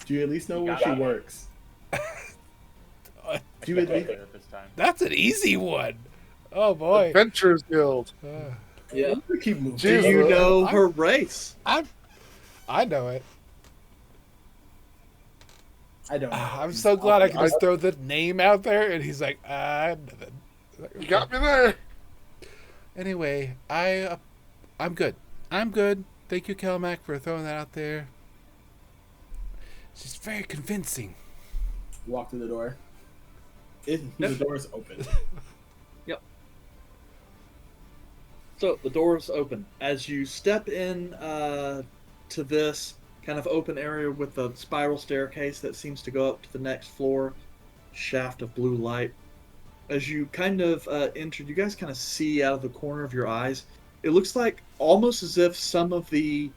Do you at least know You where got she it. works? I Do you at can't least? say it this time. That's an easy one. Oh boy. Adventures Guild. Yeah. We keep moving. Do Jesus. you know her race? I know it. I don't know. I'm so glad I can just throw the name out there, and he's like, nothing. You got me there. Anyway, I'm good. I'm good. Thank you, Kelmac, for throwing that out there. She's very convincing. Walk through the door. The door is open. So the doors open as you step in to this kind of open area with a spiral staircase that seems to go up to the next floor. Shaft of blue light. As you kind of enter, you guys kind of see out of the corner of your eyes. It looks like almost as if some of the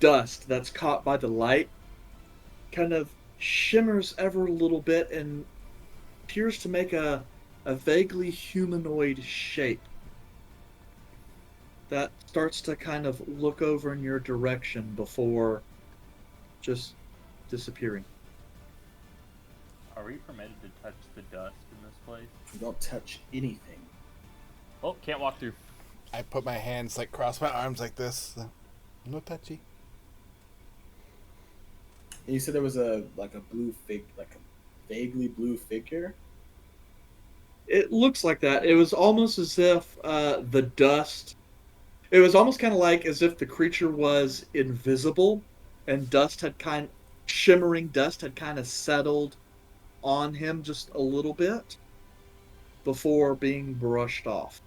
dust that's caught by the light kind of shimmers ever a little bit and appears to make a vaguely humanoid shape that starts to kind of look over in your direction before just disappearing. Are we permitted to touch the dust in this place? You don't touch anything. Oh, can't walk through. I put my hands like cross my arms like this. So, no touchy. And you said there was a vaguely blue figure. It looks like that. It was almost as if the dust. It was almost kind of like as if the creature was invisible, and shimmering dust had kind of settled on him just a little bit before being brushed off.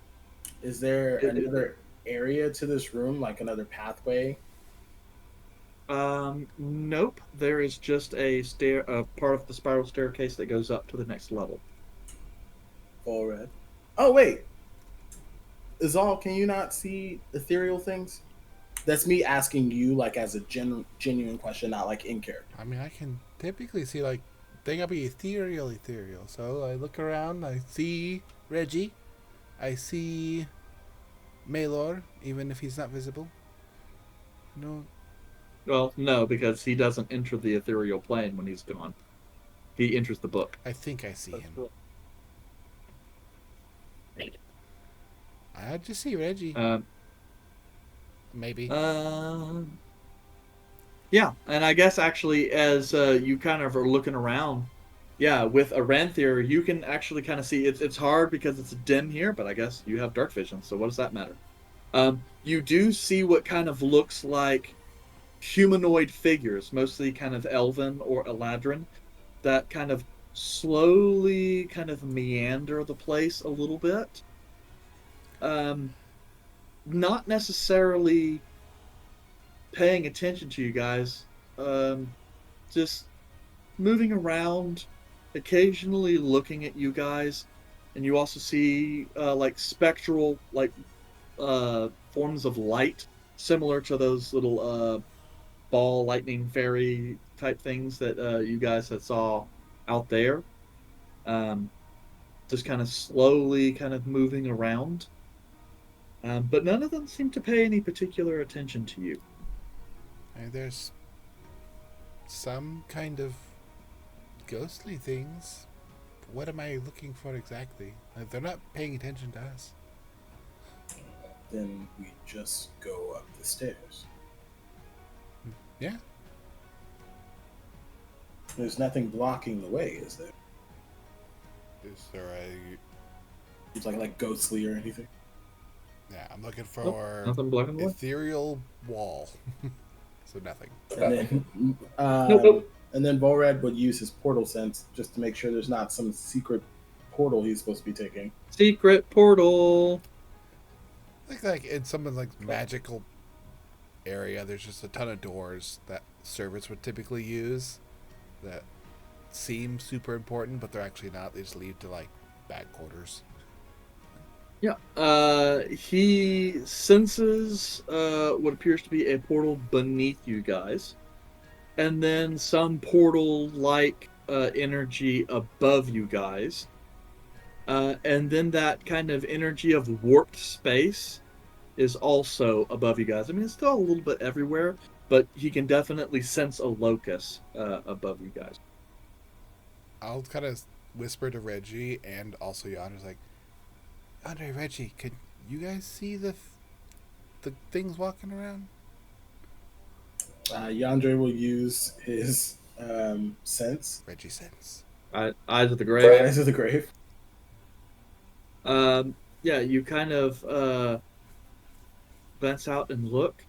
Is there another area to this room, like another pathway? Nope. There is just a part of the spiral staircase that goes up to the next level. Forward. Oh wait, Izal, can you not see ethereal things? That's me asking you, like as a genuine question, not like in character. I mean, I can typically see like they gotta be ethereal. So I look around, I see Reggie, I see Maelor, even if he's not visible. No, Well, no, because he doesn't enter the ethereal plane when he's gone. He enters the book. I think I see That's him. cool. I just see Reggie. Maybe. Yeah, and I guess actually as you kind of are looking around, yeah, with Aranthier, you can actually kind of see it's hard because it's dim here, but I guess you have dark vision, so what does that matter? You do see what kind of looks like humanoid figures, mostly kind of elven or eladrin, that kind of slowly kind of meander the place a little bit. Not necessarily paying attention to you guys, just moving around, occasionally looking at you guys, and you also see like spectral forms of light, similar to those little ball lightning fairy type things that you guys had saw out there. Just kind of slowly kind of moving around. But none of them seem to pay any particular attention to you. And there's some kind of ghostly things what am I looking for exactly? Like, they're not paying attention to us. Then we just go up the stairs. Yeah. There's nothing blocking the way, is there? Is there a... It's like ghostly or anything. Yeah, I'm looking Nope, for nothing blocking the way. ethereal wall. So nothing. And then, Nope. and then Volrad would use his portal sense just to make sure there's not some secret portal he's supposed to be taking. Secret portal. Like in some like magical area, there's just a ton of doors that servants would typically use that seem super important, but they're actually not. They just lead to like bad quarters. Yeah. He senses what appears to be a portal beneath you guys, and then some portal-like energy above you guys, and then that kind of energy of warped space is also above you guys. I mean, it's still a little bit everywhere, but he can definitely sense a locus above you guys. I'll kind of whisper to Reggie and also Yonder's like, Andre, Reggie, could you guys see the things walking around? Yandre will use his sense. Reggie sense. Eyes of the grave. Eyes of the grave. Yeah, you kind of glance out and look.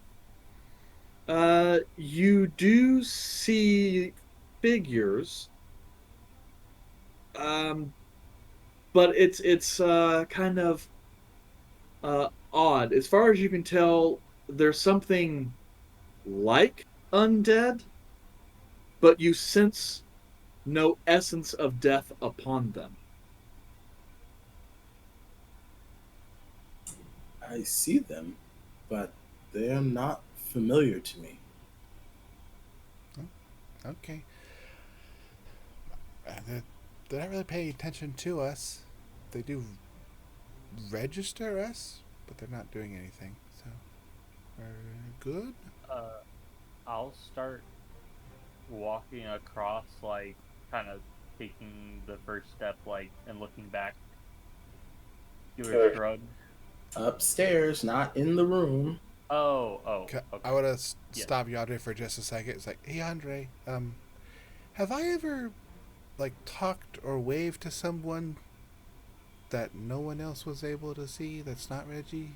You do see figures. But it's kind of odd. As far as you can tell, there's something like undead, but you sense no essence of death upon them. I see them, but they are not familiar to me. Okay. They're not really paying attention to us. They do register us, but they're not doing anything. So, we're good. I'll start walking across, like, kind of taking the first step, like, and looking back. Give it a shrug. Upstairs, not in the room. Oh, Okay. okay. I want to stop Yandre for just a second. It's like, hey, Yandre, have I ever, like, talked or waved to someone that no one else was able to see that's not Reggie?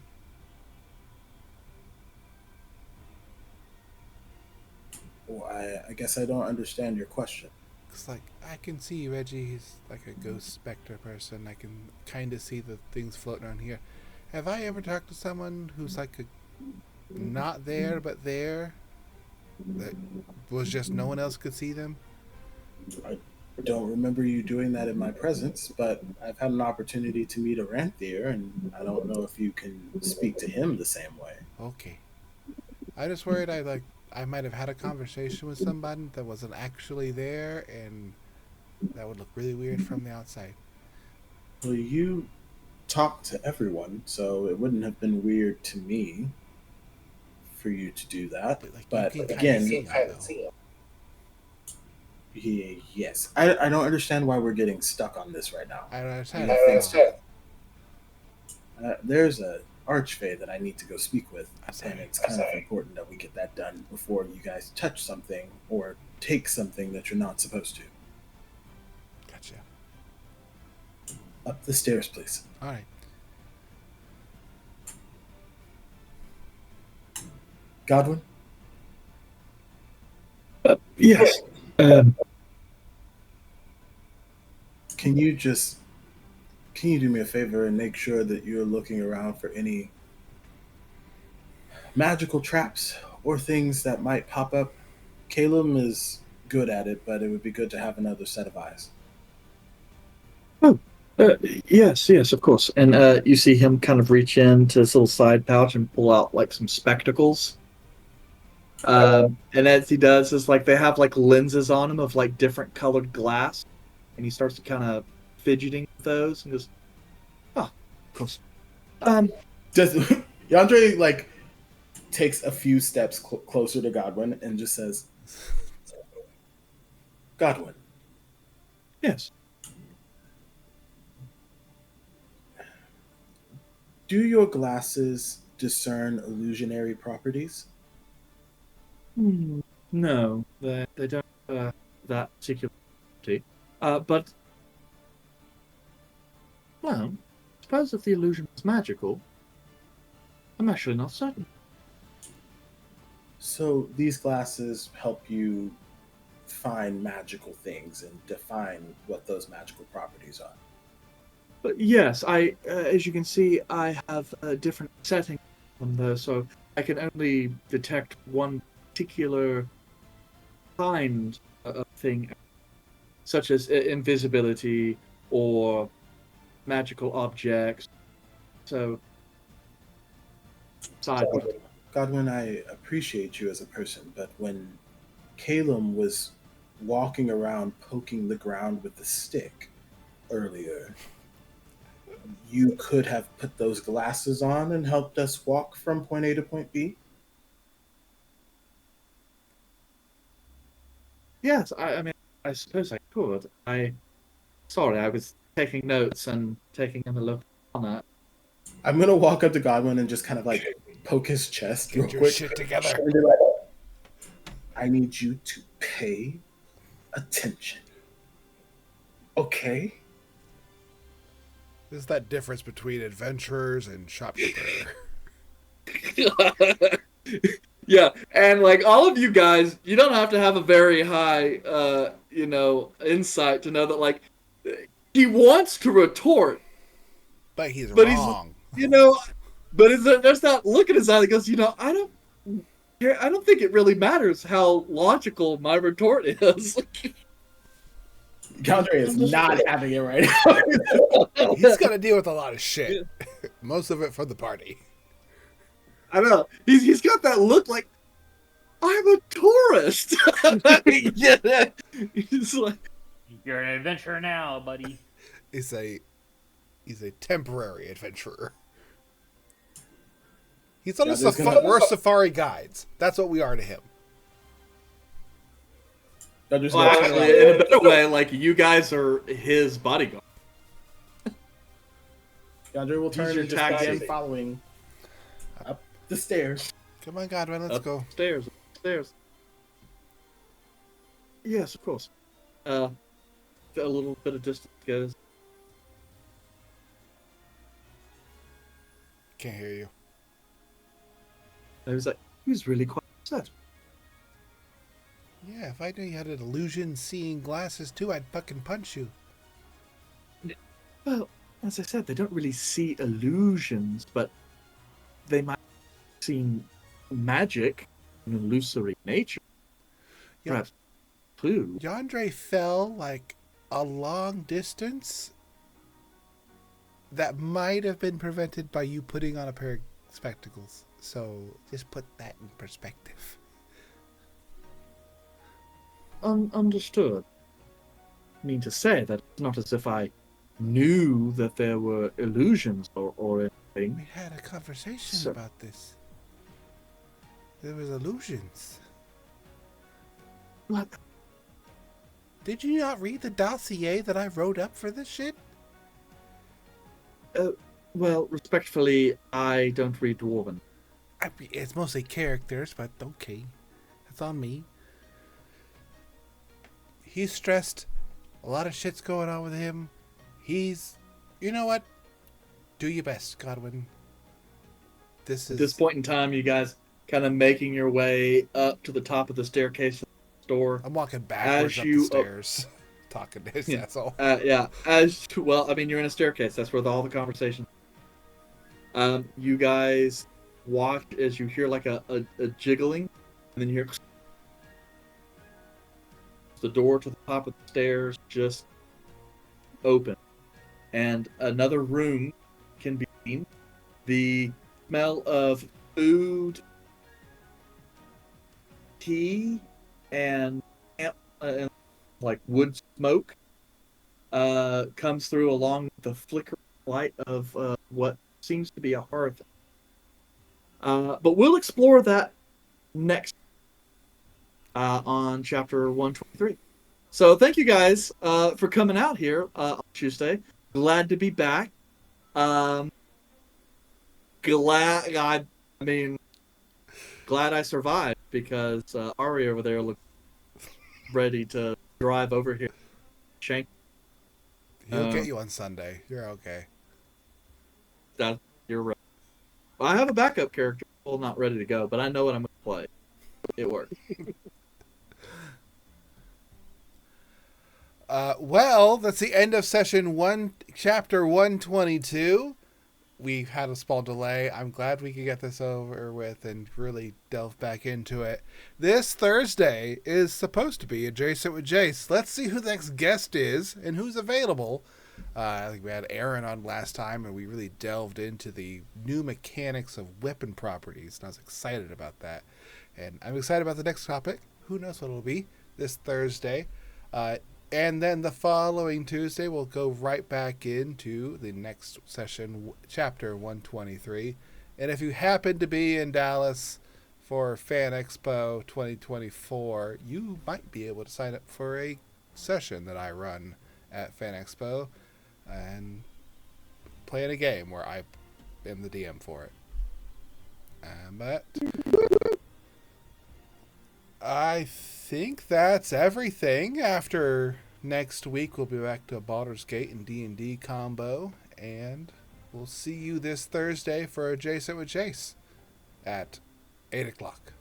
Well, I guess I don't understand your question. Because, like, I can see Reggie. He's like a ghost specter person. I can kind of see the things floating around here. Have I ever talked to someone who's like not there but there? That was just no one else could see them? I don't remember you doing that in my presence, but I've had an opportunity to meet Aranthier, and I don't know if you can speak to him the same way. Okay. I just worried I might have had a conversation with somebody that wasn't actually there, and that would look really weird from the outside. Well, you talk to everyone, so it wouldn't have been weird to me for you to do that. But you can again, kinda see him, yes, I don't understand why we're getting stuck on this right now. I don't understand. There's a archfey that I need to go speak with, sorry. and it's kind of important that we get that done before you guys touch something or take something that you're not supposed to. Gotcha. Up the stairs, please. All right. Godwin? Yes. Can you do me a favor and make sure that you're looking around for any magical traps or things that might pop up? Caleb is good at it, but it would be good to have another set of eyes. Yes, of course. And you see him kind of reach into this little side pouch and pull out like some spectacles. And as he does, it's like they have like lenses on them of like different colored glass, and he starts to kind of fidgeting with those and goes, "Oh, of course." Does Yandre like takes a few steps closer to Godwin and just says, "Godwin, Yes. Do your glasses discern illusionary properties? No, they don't that particular property. But well, I suppose if the illusion is magical, I'm actually not certain. So these glasses help you find magical things and define what those magical properties are. But yes, as you can see, I have a different setting on there, so I can only detect one particular kind of thing, such as invisibility or magical objects. So, sideways. Godwin, I appreciate you as a person, but when Calum was walking around poking the ground with the stick earlier, you could have put those glasses on and helped us walk from point A to point B? Yes, I mean, I suppose I could. Sorry, I was taking notes and taking in a look on that. I'm gonna walk up to Godwin and just kind of like poke his chest Get real your quick. shit together. And be like, I need you to pay attention. Okay? There's that difference between adventurers and shopkeeper. Yeah, and like all of you guys, you don't have to have a very high, insight to know that like he wants to retort, But he's but wrong. there's that look in his eye that goes, I don't care. I don't think it really matters how logical my retort is. Galdre is not having it right now. He's got to deal with a lot of shit. Most of it from the party. I know. He's got that look like I'm a tourist. Yeah. He's like, You're an adventurer now, buddy. He's a temporary adventurer. He's on we're safari guides. That's what we are to him. actually, in a better way, like you guys are his bodyguard. Galdre will turn and just begin following up the stairs. Come on, Godwin, let's go. Stairs. Yes, of course. A little bit of distance goes. Can't hear you. I was like, he was really quite upset. Yeah, if I knew you had an illusion seeing glasses too, I'd fucking punch you. Well, as I said, they don't really see illusions, but they might see magic in illusory nature. Yeah. Perhaps clue. Yandre fell like a long distance that might have been prevented by you putting on a pair of spectacles. So just put that in perspective. Understood. I mean to say that it's not as if I knew that there were illusions or anything. We had a conversation about this. There was illusions. What? Did you not read the dossier that I wrote up for this shit? Well, respectfully, I don't read Dwarven. I mean, it's mostly characters, but okay. That's on me. He's stressed. A lot of shit's going on with him. You know what? Do your best, Godwin. At this point in time, you guys kind of making your way up to the top of the staircase to the store. I'm walking backwards up the stairs. Talking to his asshole. Yeah. Well, I mean, you're in a staircase. That's where all the conversation. You guys watch as you hear like a jiggling, and then you hear the door to the top of the stairs just open, and another room can be seen. The smell of food, tea, and like wood smoke comes through along with the flickering light of what seems to be a hearth. But we'll explore that next on chapter 123. So thank you guys for coming out here on Tuesday. Glad to be back. glad I survived because Ari over there looked ready to drive over here. Shank. He'll get you on Sunday. You're okay. That you're right. Well, I have a backup character. Well, not ready to go, but I know what I'm going to play. It worked. Well, that's the end of session 1, chapter 122. We've had a small delay. I'm glad we could get this over with and really delve back into it. This Thursday is supposed to be Adjacent with Jace. Let's see who the next guest is and who's available. I think we had Aaron on last time, and we really delved into the new mechanics of weapon properties, and I was excited about that. And I'm excited about the next topic. Who knows what it'll be this Thursday. And then the following Tuesday, we'll go right back into the next session, chapter 123. And if you happen to be in Dallas for Fan Expo 2024, you might be able to sign up for a session that I run at Fan Expo and play in a game where I am the DM for it. But I think that's everything. After next week, we'll be back to Baldur's Gate and D&D combo, and we'll see you this Thursday for Adjacent with Jace at 8 o'clock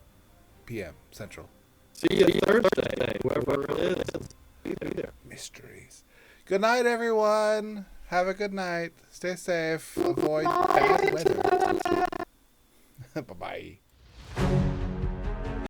p.m. Central. See you Thursday, whoever it is. Be there. Mysteries. Good night, everyone. Have a good night. Stay safe. Avoid bad weather. Bye-bye.